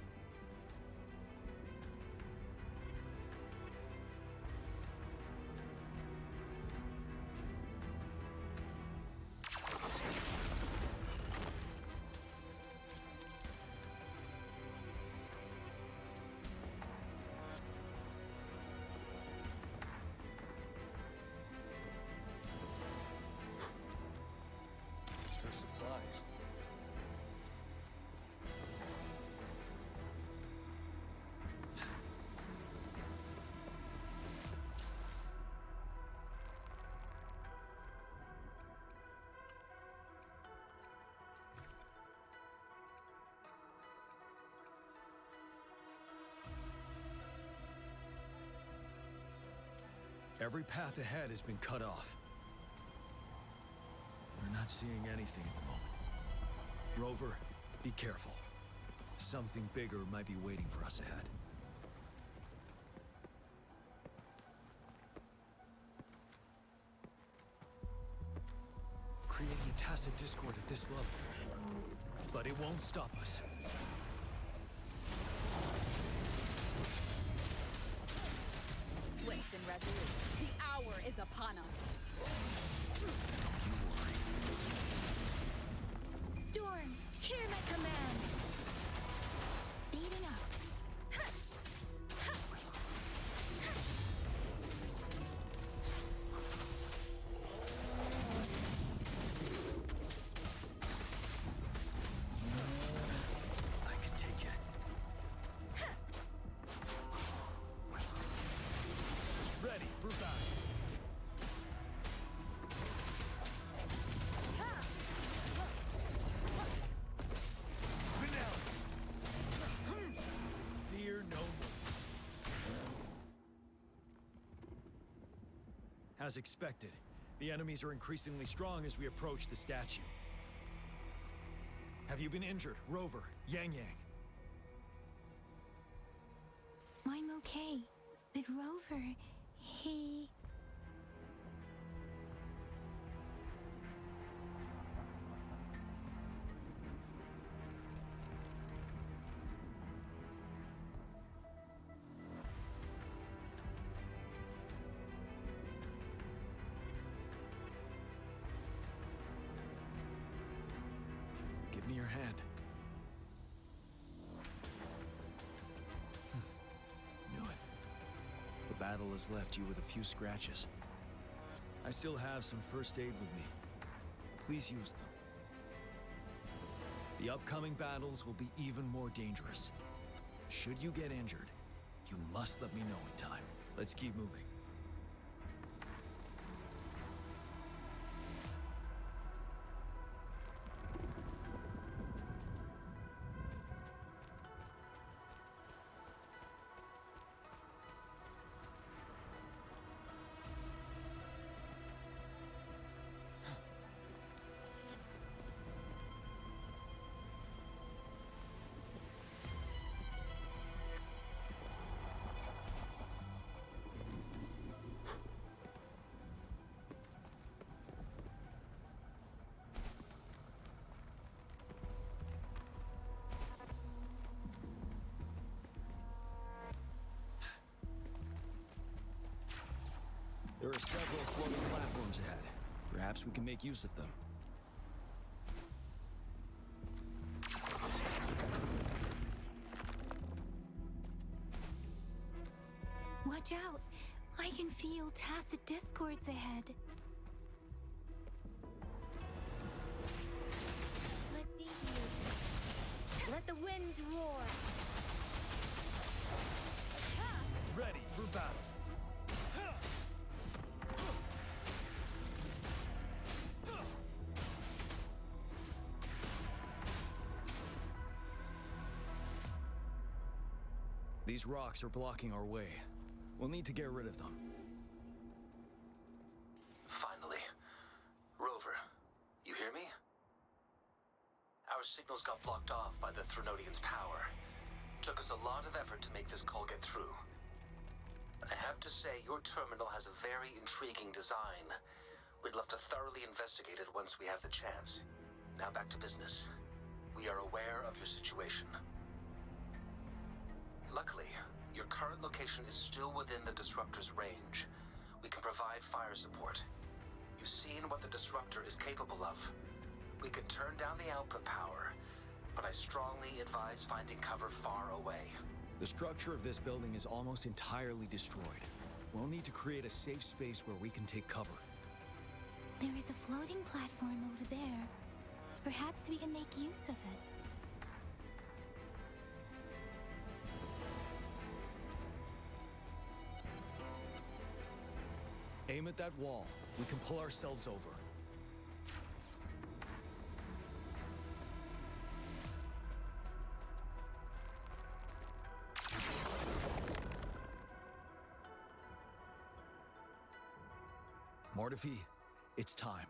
Extra supplies. Every path ahead has been cut off. We're not seeing anything at the moment. Rover, be careful. Something bigger might be waiting for us ahead. Creating a tacit discord at this level. But it won't stop us. Swift and resolute. The hour is upon us. Storm, hear my command. Speeding up. I can take it. Ready for battle. Fear no more. As expected, the enemies are increasingly strong as we approach the statue. Have you been injured, Rover, Yang Yang? I'm okay. But Rover, he... Give me your hand. Knew it. The battle has left you with a few scratches. I still have some first aid with me. Please use them. The upcoming battles will be even more dangerous. Should you get injured, you must let me know in time. Let's keep moving. There are several floating platforms ahead. Perhaps we can make use of them. Watch out! I can feel tacit discords ahead. Let me hear. Let the winds roar. Ready for battle. These rocks are blocking our way. We'll need to get rid of them. Finally. Rover, you hear me? Our signals got blocked off by the Threnodians' power. Took us a lot of effort to make this call get through. I have to say, your terminal has a very intriguing design. We'd love to thoroughly investigate it once we have the chance. Now back to business. We are aware of your situation. Luckily, your current location is still within the Disruptor's range. We can provide fire support. You've seen what the Disruptor is capable of. We can turn down the output power, but I strongly advise finding cover far away. The structure of this building is almost entirely destroyed. We'll need to create a safe space where we can take cover. There is a floating platform over there. Perhaps we can make use of it. Aim at that wall. We can pull ourselves over. Mortifi, it's time.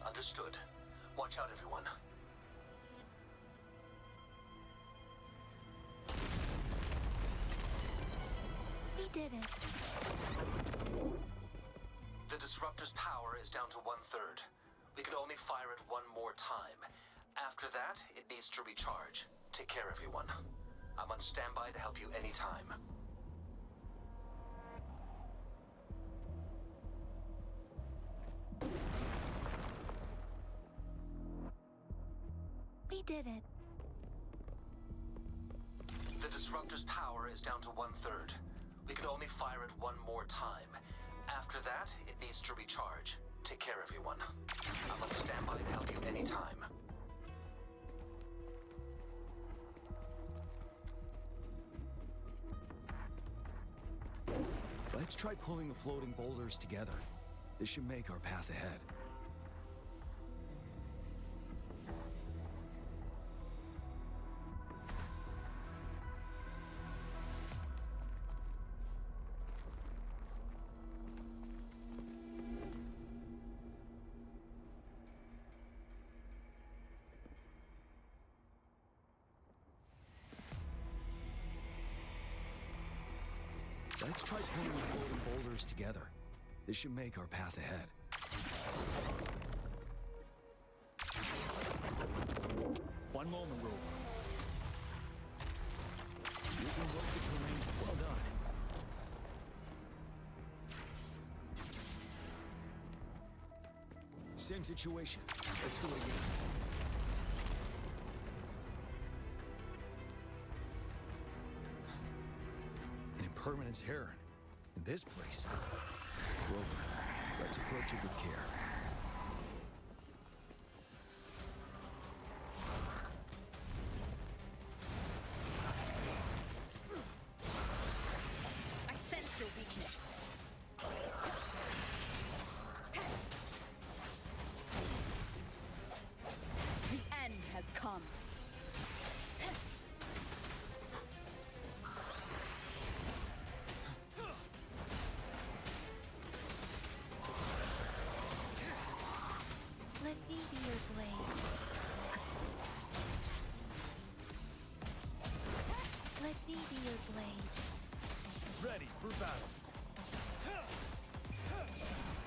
Understood. Watch out, everyone. We did it. The Disruptor's power is down to 1/3. We can only fire it one more time. After that, it needs to recharge. Take care, everyone. I'm on standby to help you anytime. We did it. The Disruptor's power is down to 1/3. We can only fire it one more time. After that, it needs to recharge. Take care, everyone. I'm on standby to help you anytime. Let's try pulling the floating boulders together. This should make our path ahead. Let's try pulling the floating boulders together. This should make our path ahead. One moment, Rover. You can work the terrain. Well done. Same situation. Let's do it again. Permanence heron. In this place. Rover, let's approach it with care. I sense your weakness. The end has come. Let me be your blade. Let me be your blade. Ready for battle.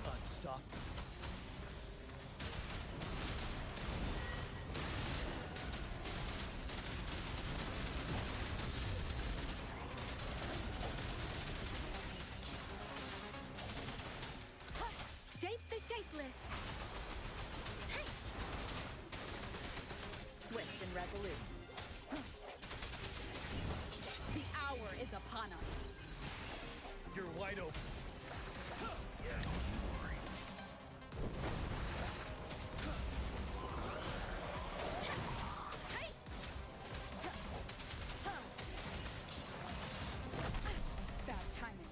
Unstoppable. Shape the shapeless. Swift and resolute. The hour is upon us. You're wide open. Bad timing.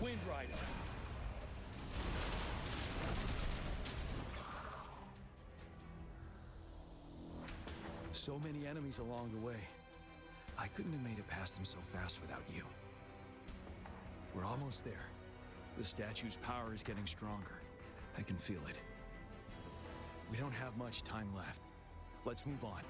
Wind Rider. So many enemies along the way. I couldn't have made it past them so fast without you. We're almost there. The statue's power is getting stronger. I can feel it. We don't have much time left. Let's move on.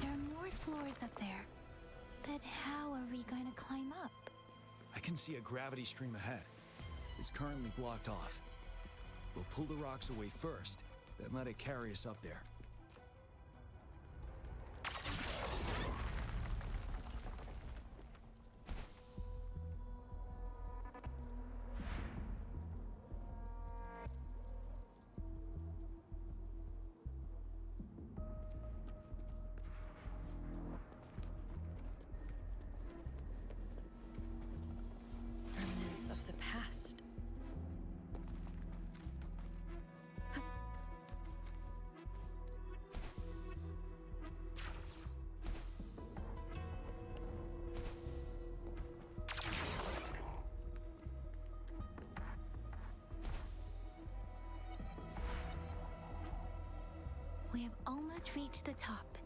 There are more floors up there. But how are we going to climb up? I can see a gravity stream ahead. It's currently blocked off. We'll pull the rocks away first, then let it carry us up there. Remnants of the past. We have almost reached the top.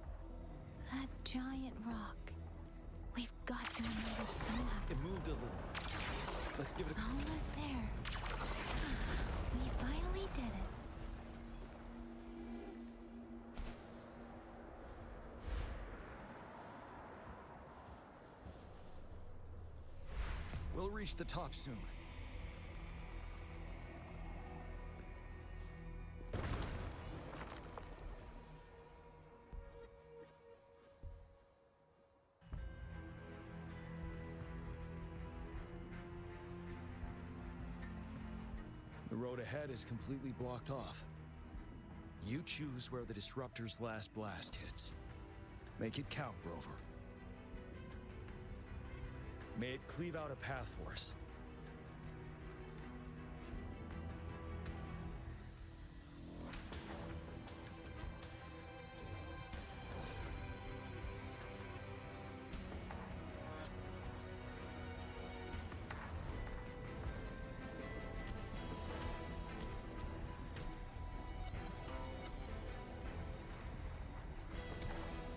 That giant rock. We've got to remove it somehow. It moved a little. Let's give it a... Almost there. We finally did it. We'll reach the top soon. The road ahead is completely blocked off. You choose where the disruptor's last blast hits. Make it count, Rover. May it cleave out a path for us.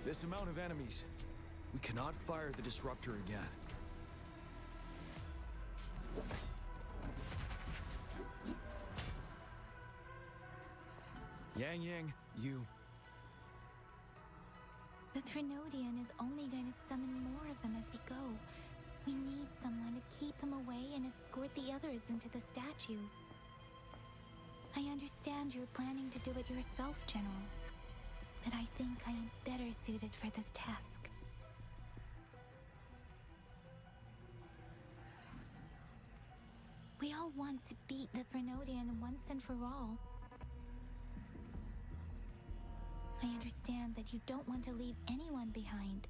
This amount of enemies, we cannot fire the disruptor again. Yang, you... The Threnodian is only going to summon more of them as we go. We need someone to keep them away and escort the others into the statue. I understand you're planning to do it yourself, General. But I think I am better suited for this task. We all want to beat the Threnodian once and for all. I understand that you don't want to leave anyone behind.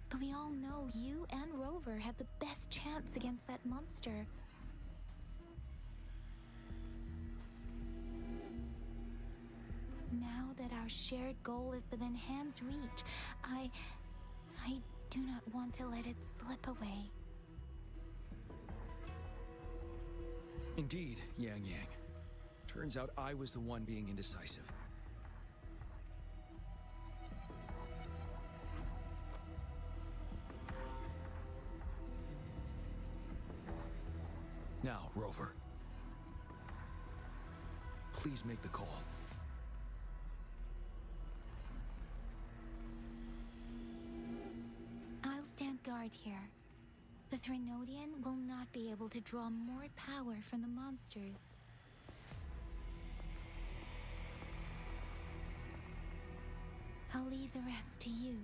But we all know you and Rover have the best chance against that monster. Now that our shared goal is within hand's reach, I do not want to let it slip away. Indeed, Yang. Turns out I was the one being indecisive. Now, Rover. Please make the call. I'll stand guard here. The Threnodian will not be able to draw more power from the monsters. I'll leave the rest to you.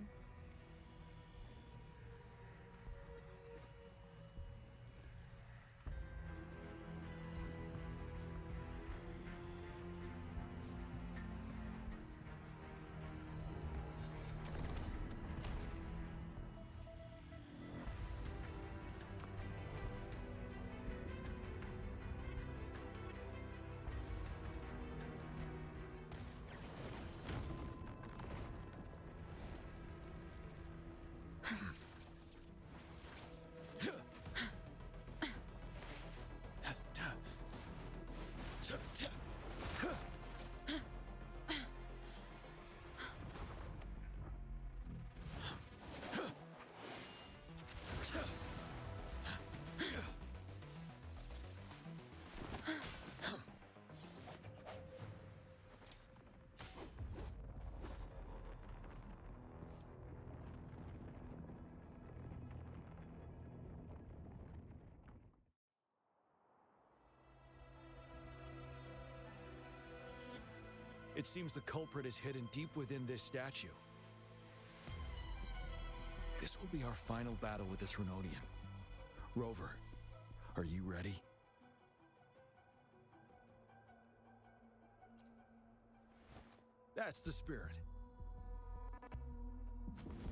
It seems the culprit is hidden deep within this statue. This will be our final battle with this Rhenodian. Rover, are you ready? That's the spirit.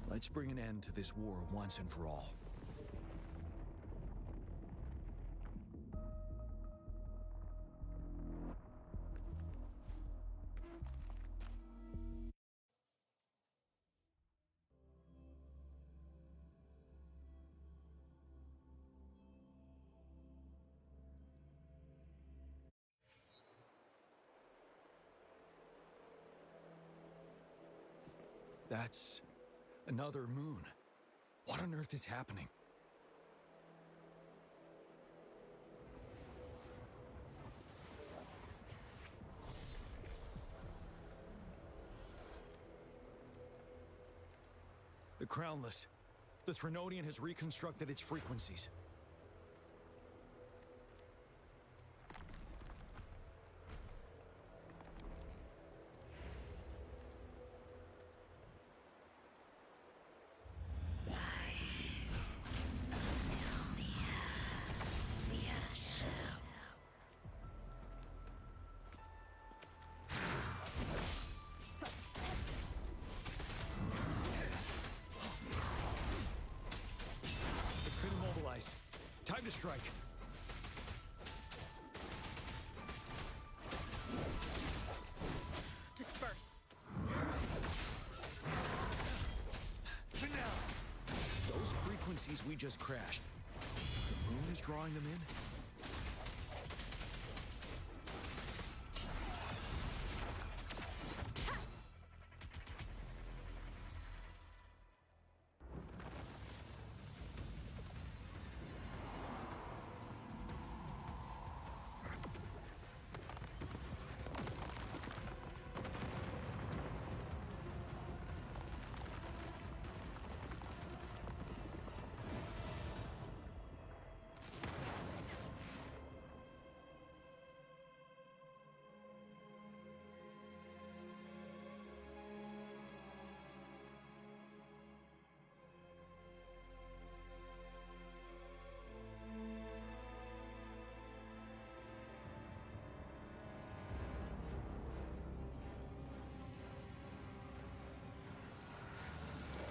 Let's bring an end to this war once and for all. That's another moon. What on earth is happening? The Crownless. The Threnodian has reconstructed its frequencies. Time to strike. Disperse. For now. Those frequencies we just crashed. The moon is drawing them in?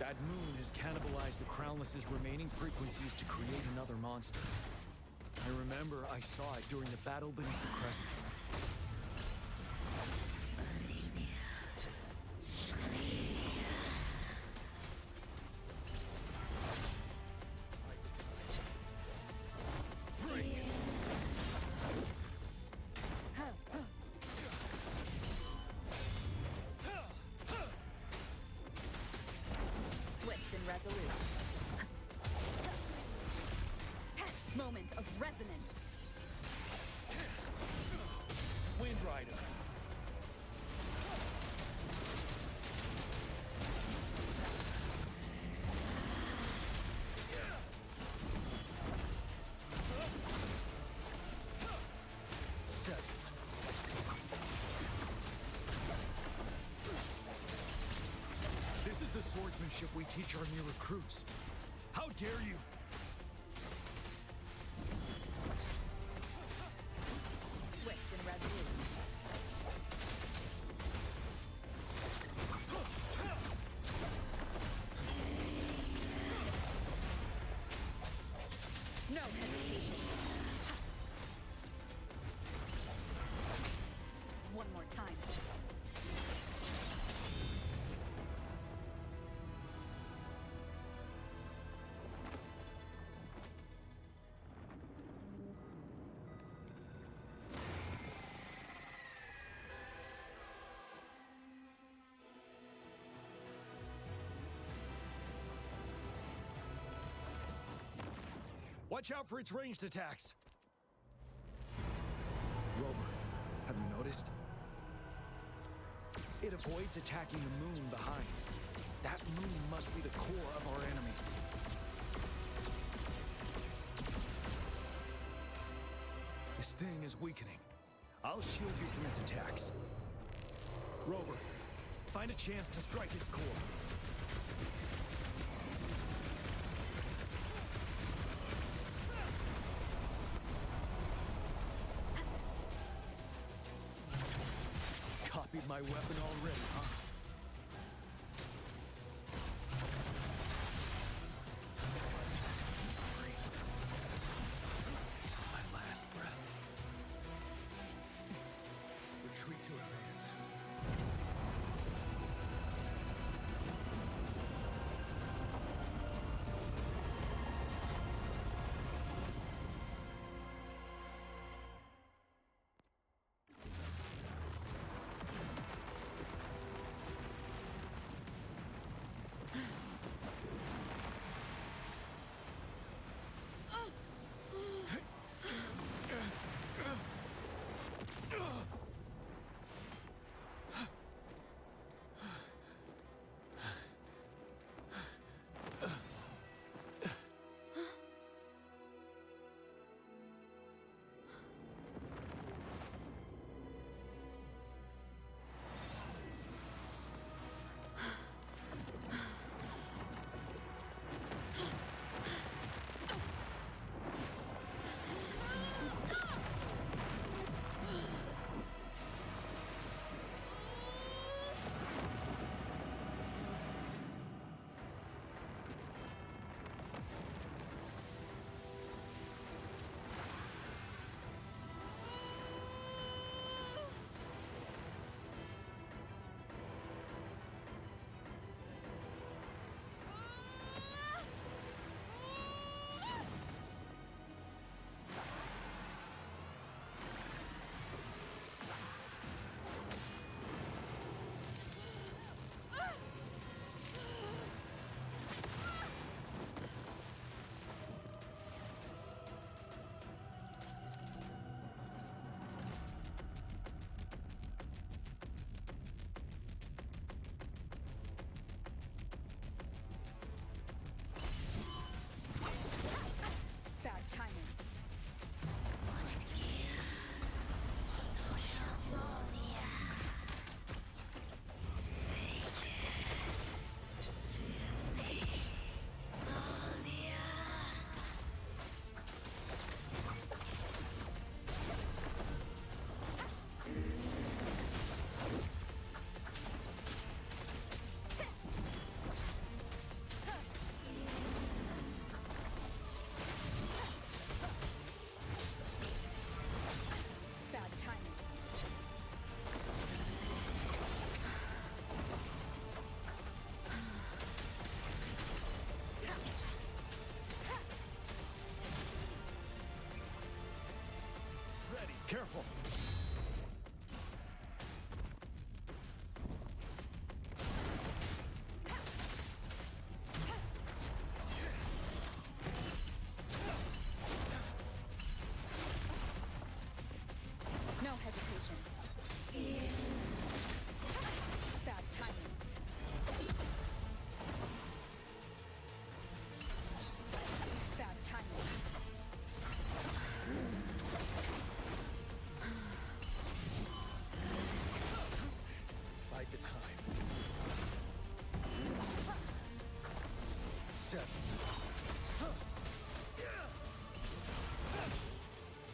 That moon has cannibalized the Crownless's remaining frequencies to create another monster. I remember I saw it during the battle beneath the crescent. Moment of resonance. Wind Rider. Set. This is the swordsmanship we teach our new recruits. How dare you! Swift and resolute. No hesitation. One more time. Watch out for its ranged attacks! Rover, have you noticed? It avoids attacking the moon behind. That moon must be the core of our enemy. This thing is weakening. I'll shield you from its attacks. Rover, find a chance to strike its core. Copied my weapon already, huh? My last breath. Retreat to advance. Bad timing. Bad timing. Ready, careful. No hesitation. Bad timing. Bad timing. Bide the time. 7.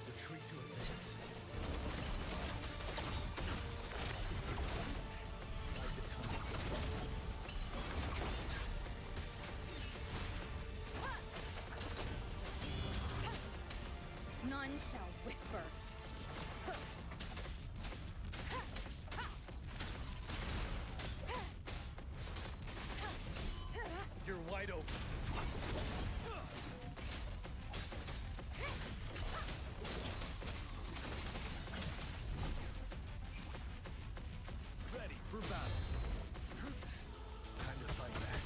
Retreat to advance. Bide the time. None shall whisper. You're wide open. Ready for battle. Time to fight back.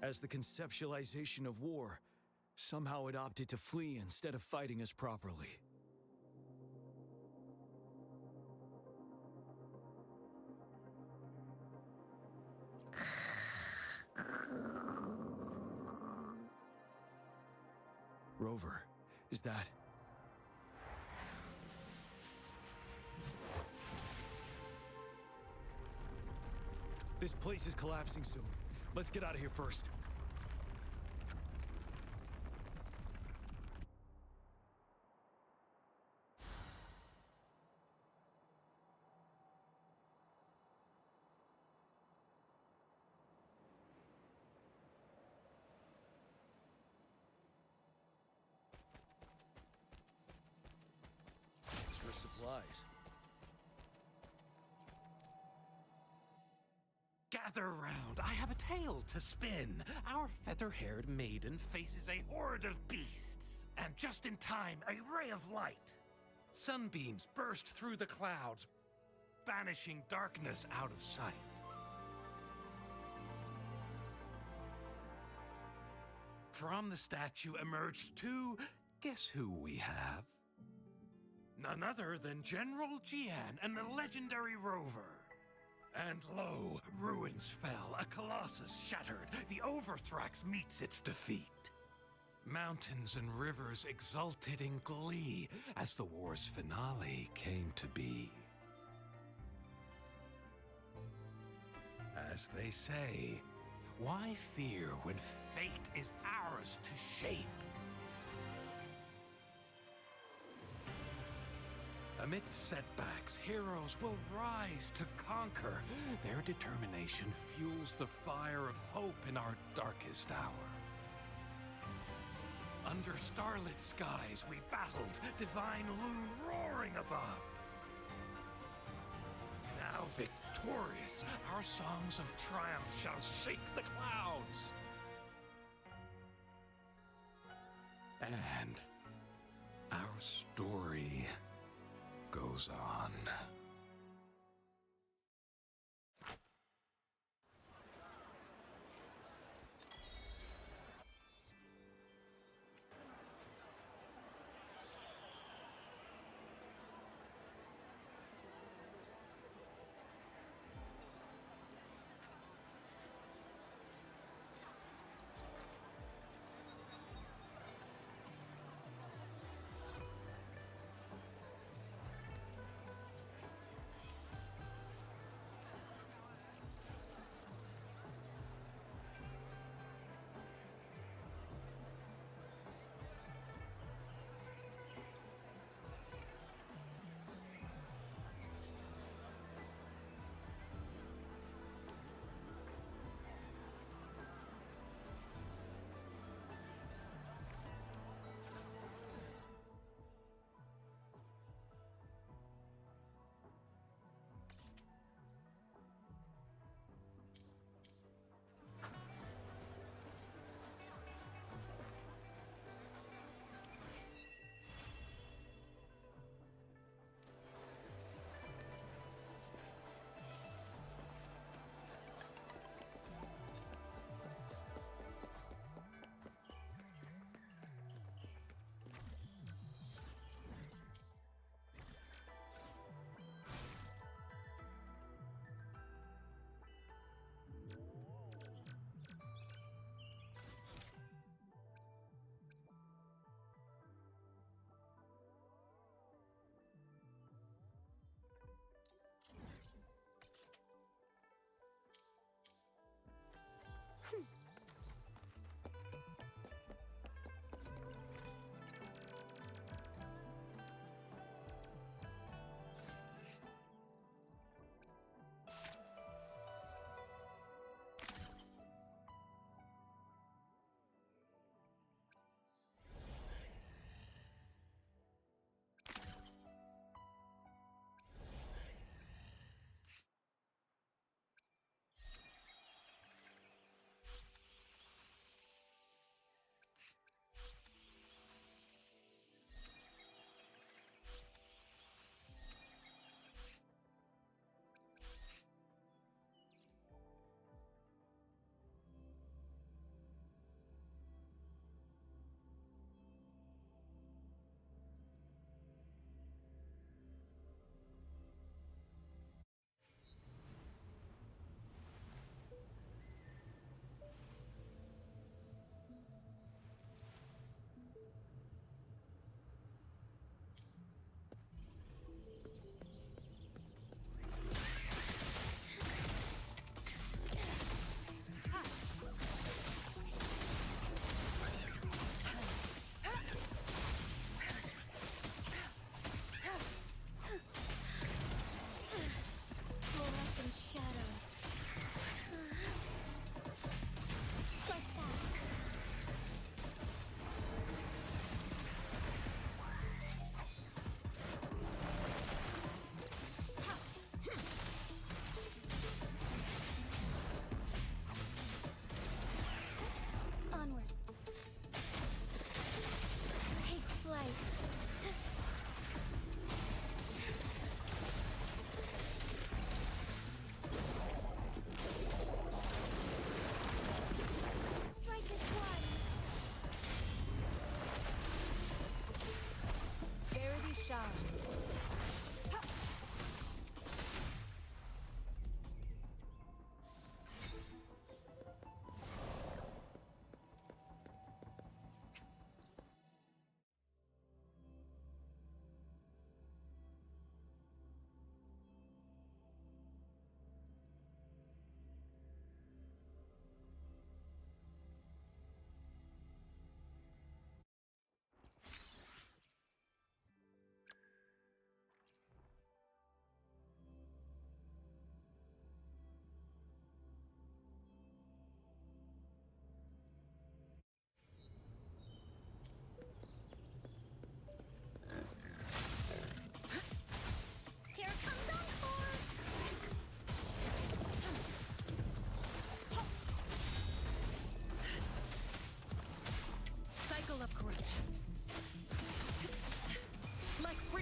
As the conceptualization of war, somehow it opted to flee instead of fighting us properly. Rover, is that... This place is collapsing soon. Let's get out of here first. Extra supplies. Gather round, I have a tale to spin. Our feather-haired maiden faces a horde of beasts. And just in time, a ray of light. Sunbeams burst through the clouds, banishing darkness out of sight. From the statue emerged two... Guess who we have? None other than General Jian and the legendary Rover. And lo, ruins fell, a colossus shattered, the Overthrax meets its defeat. Mountains and rivers exulted in glee as the war's finale came to be. As they say, why fear when fate is ours to shape? Amidst setbacks, heroes will rise to conquer. Their determination fuels the fire of hope in our darkest hour. Under starlit skies we battled, divine loom roaring above. Now victorious, our songs of triumph shall shake the clouds. And our story goes on.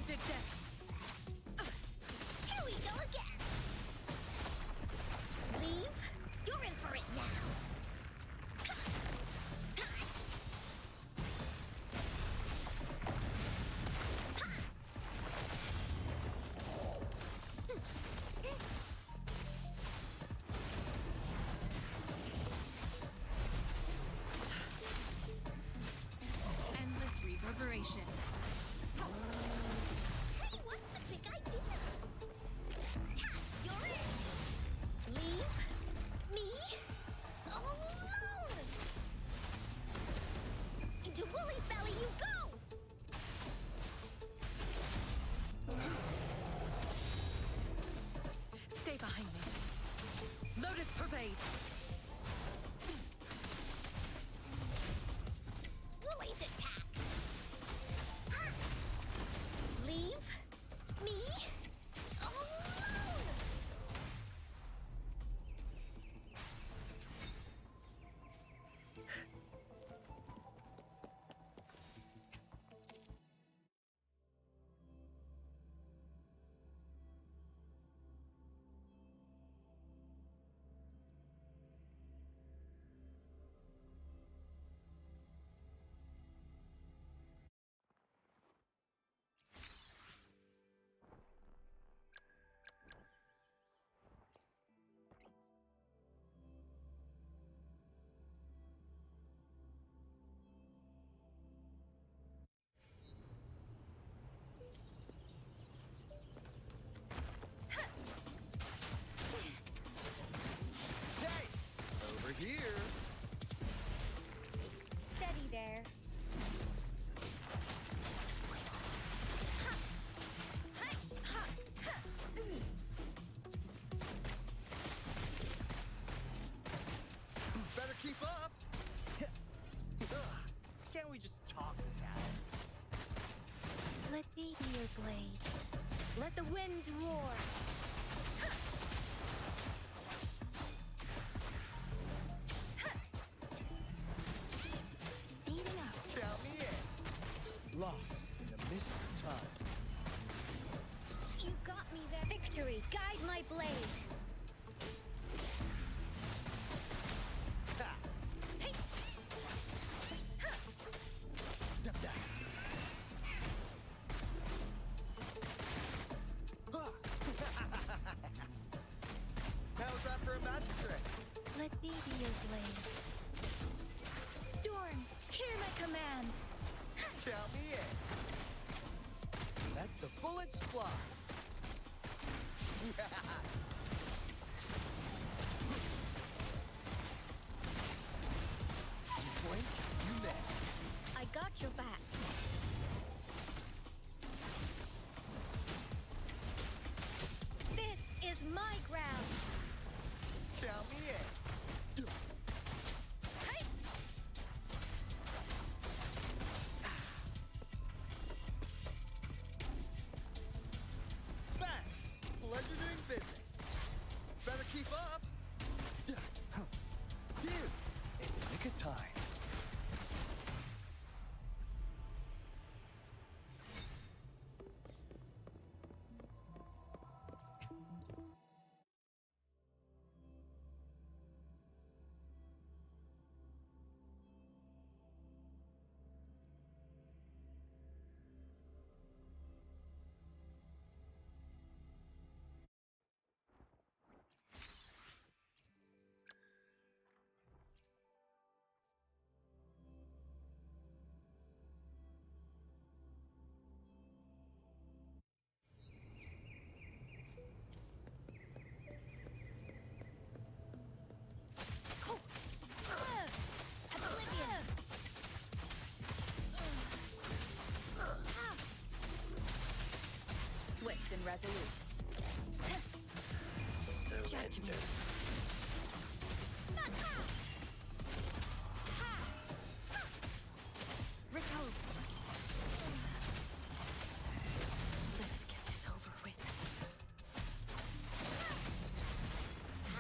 magic dex. Here we go again. Leave? You're in for it now. Endless reverberation. Hey, what's the big idea? You're in. Leave me alone. Into Woolly's belly you go. Stay behind me. Lotus pervade. Woolly's attack. Leave me alone. Hey! Over here! Steady there. Better keep up! Can't we just talk this out? Let me be your blade. Let the winds roar. Speeding up. Count me in. Lost in the mist of time. You got me there. Victory, guide my blade. Ha! Hey. Da, da. How's that for a magic trick? Let me be your blade. Storm, hear my command. Count me in. Let the bullets fly. You blink, you miss. I got your back. This is my ground. Count me in. Hey. Bang! Pleasure doing business. Better keep up. Dude, in the nick of time. Swift and resolute. Judgment. Repose. Let's get this over with.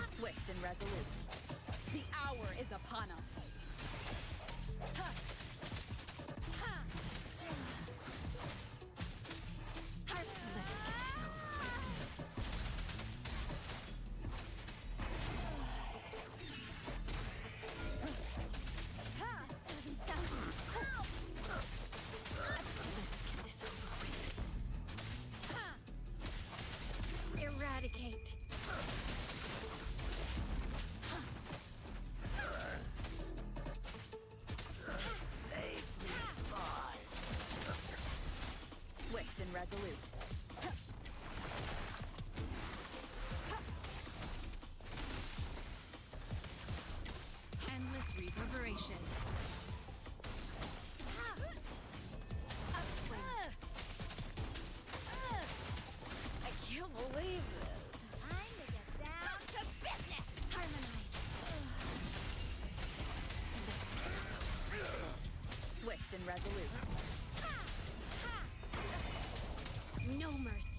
Swift and resolute. The hour is upon us. resolute. Endless reverberation. Upswing. I can't believe this. Time to get down to business! Harmonize! Swift and resolute. No mercy.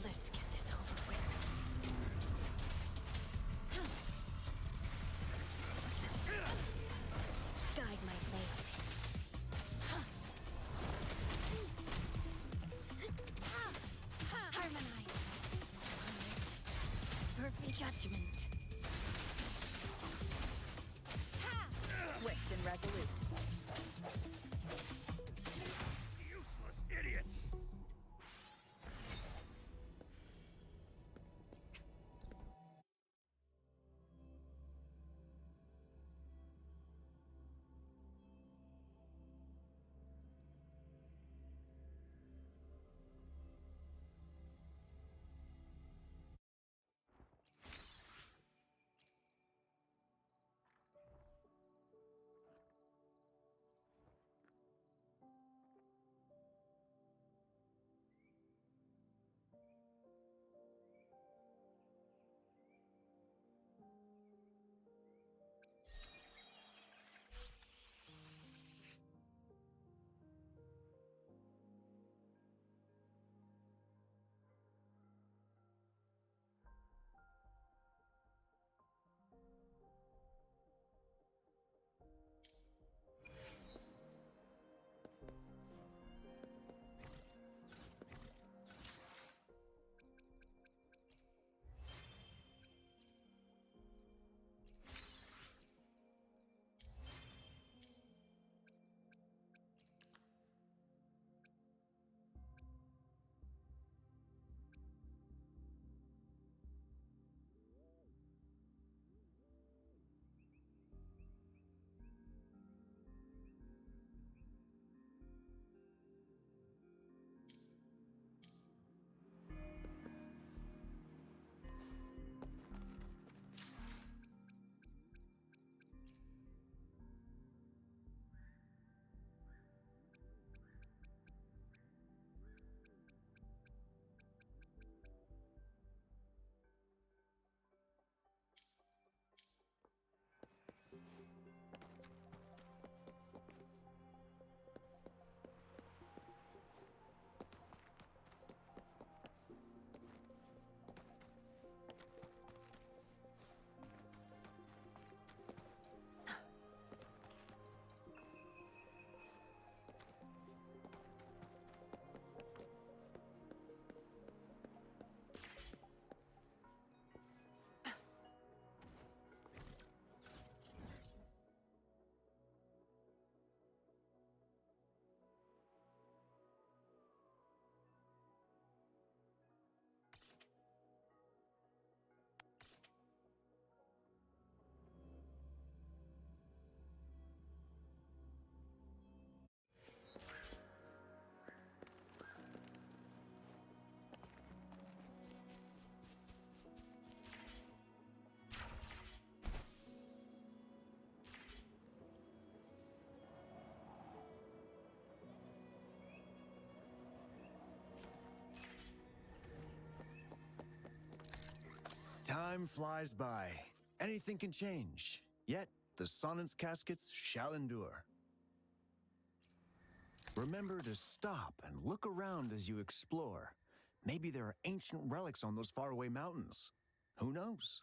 Let's get this over with. Guide my blade. Harmonize! Perfect judgment. Swift and resolute. Useless idiots! Time flies by. Anything can change. Yet, the Sonnet's caskets shall endure. Remember to stop and look around as you explore. Maybe there are ancient relics on those faraway mountains. Who knows?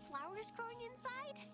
flowers growing inside?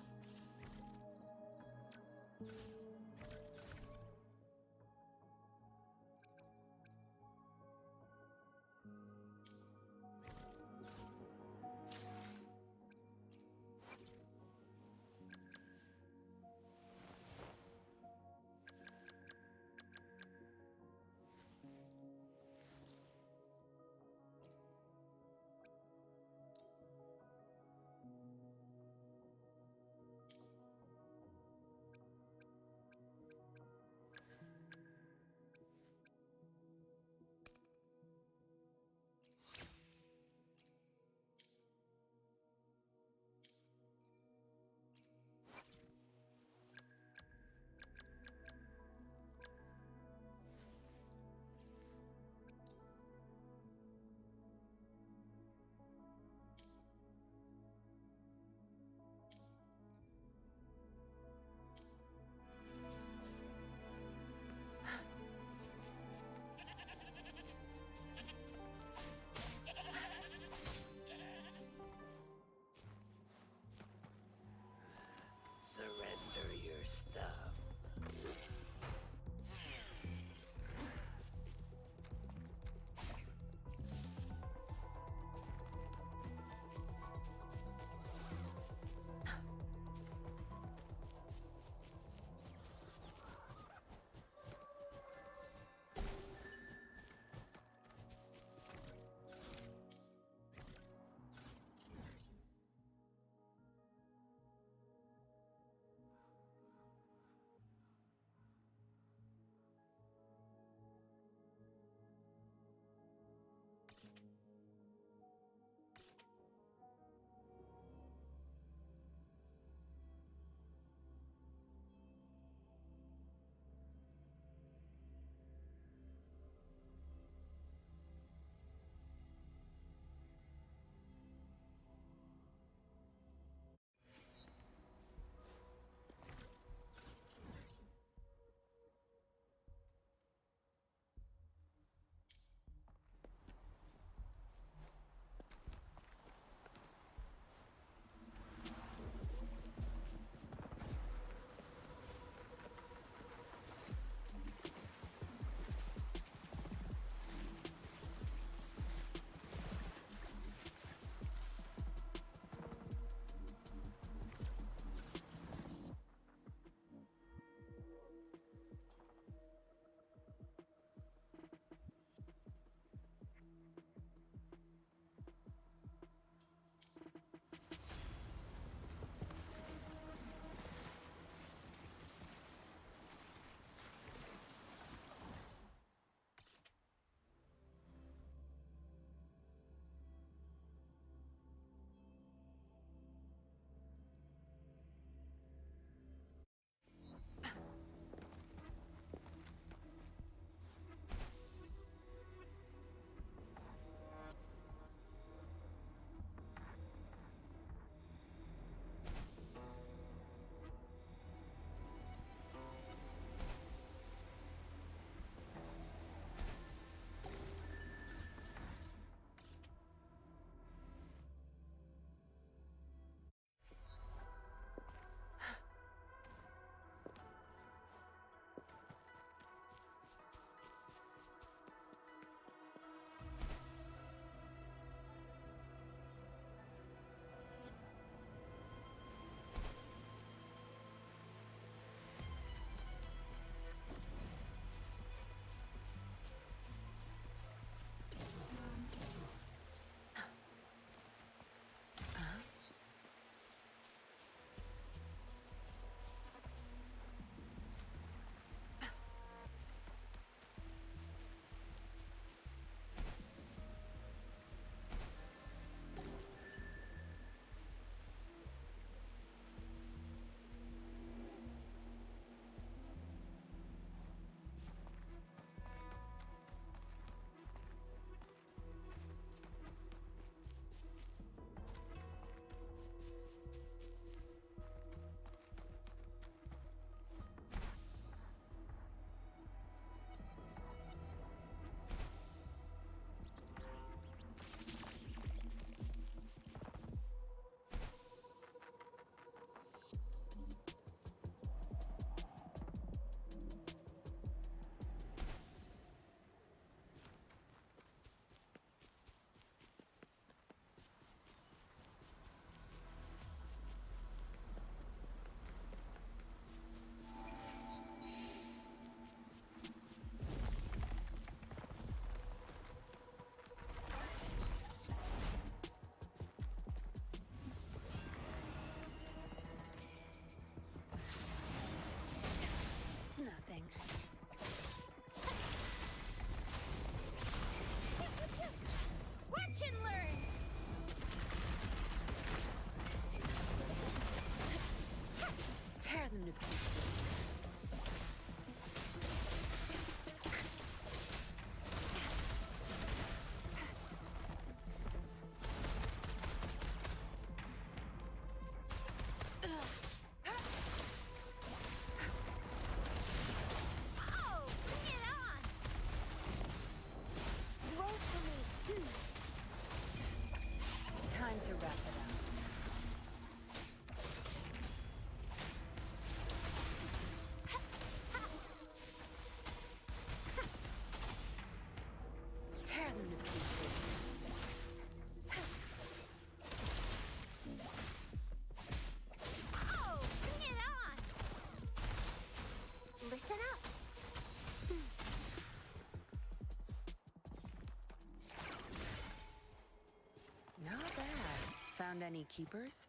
any keepers?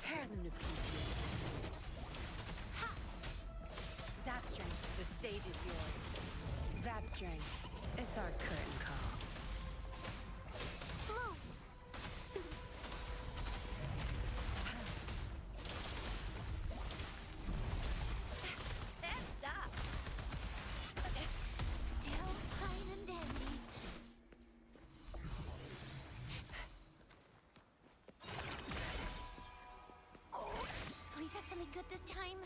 Tear them to pieces. Zapstring, the stage is yours. Zapstring, it's our curtain call. Still fine and dandy. Oh, please have something good this time.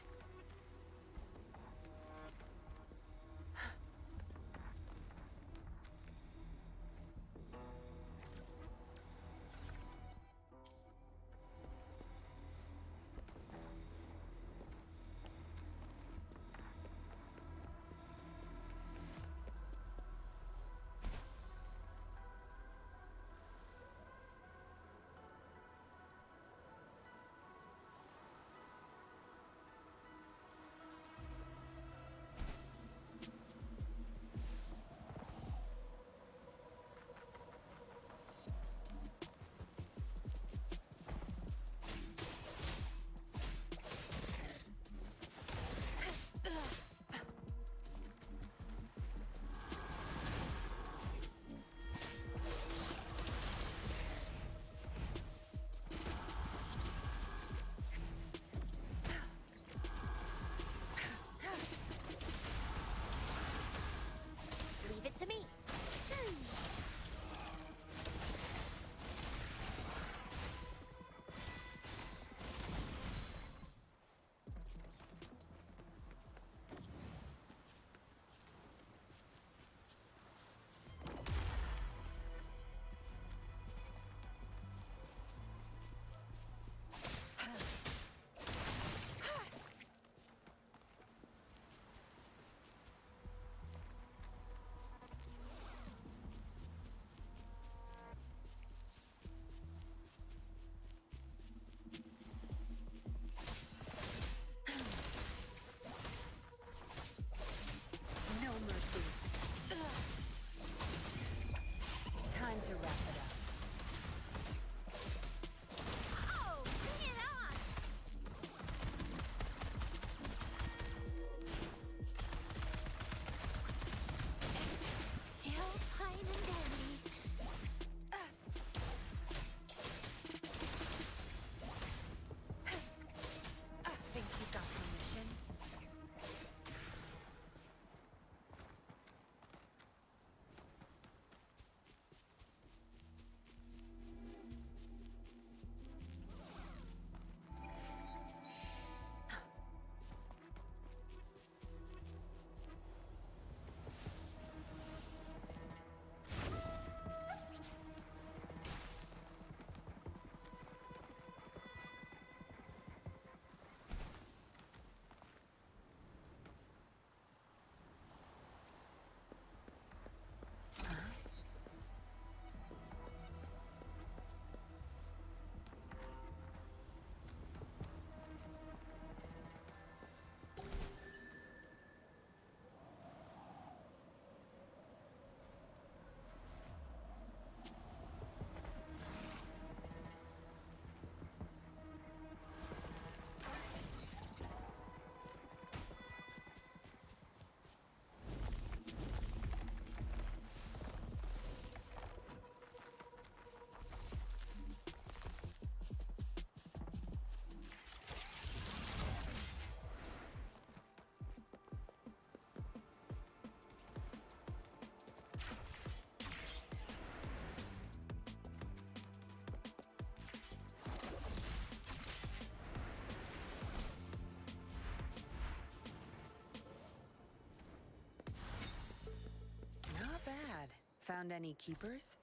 Found any keepers?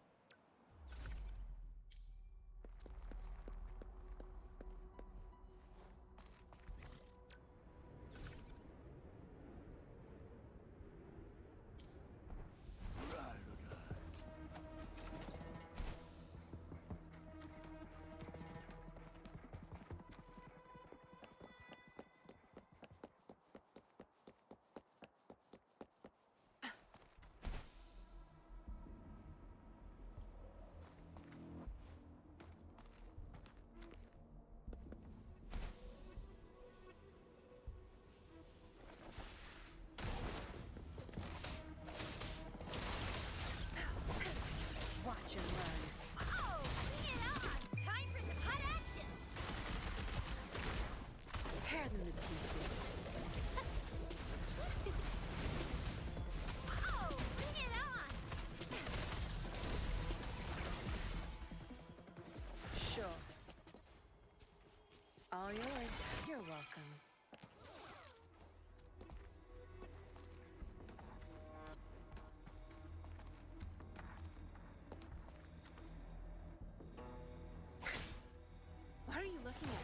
Watch and learn. Oh, bring it on! Time for some hot action! Tear them to pieces. Oh, bring it on! Sure. All yours. You're welcome. What are you looking at?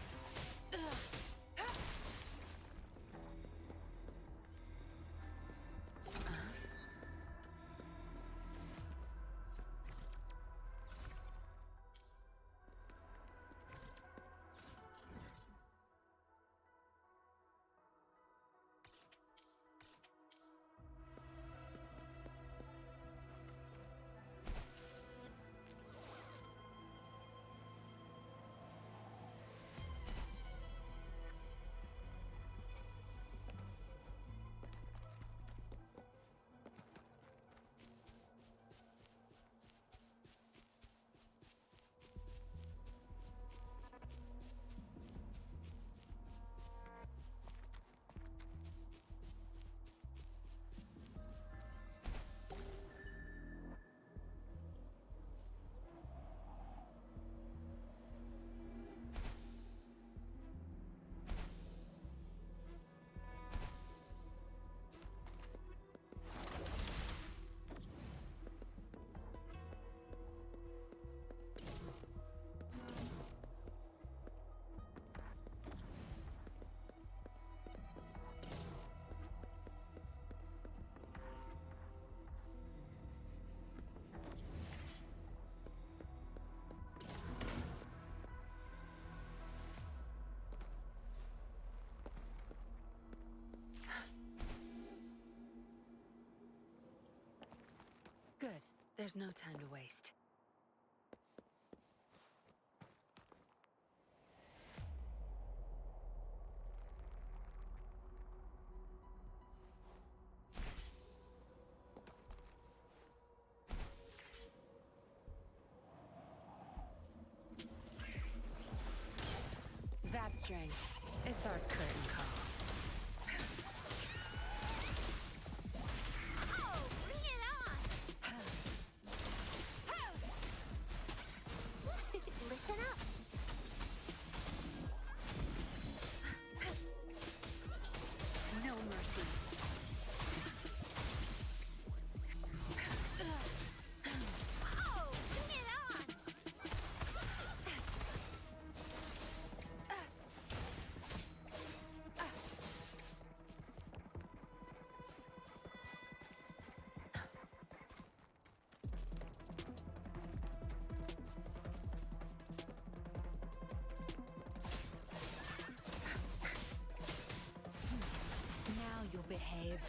Good. There's no time to waste. Zap string. It's our curtain call. Oh, bring it on! Listen up. No mercy. Oh, bring it on! Now you'll behave.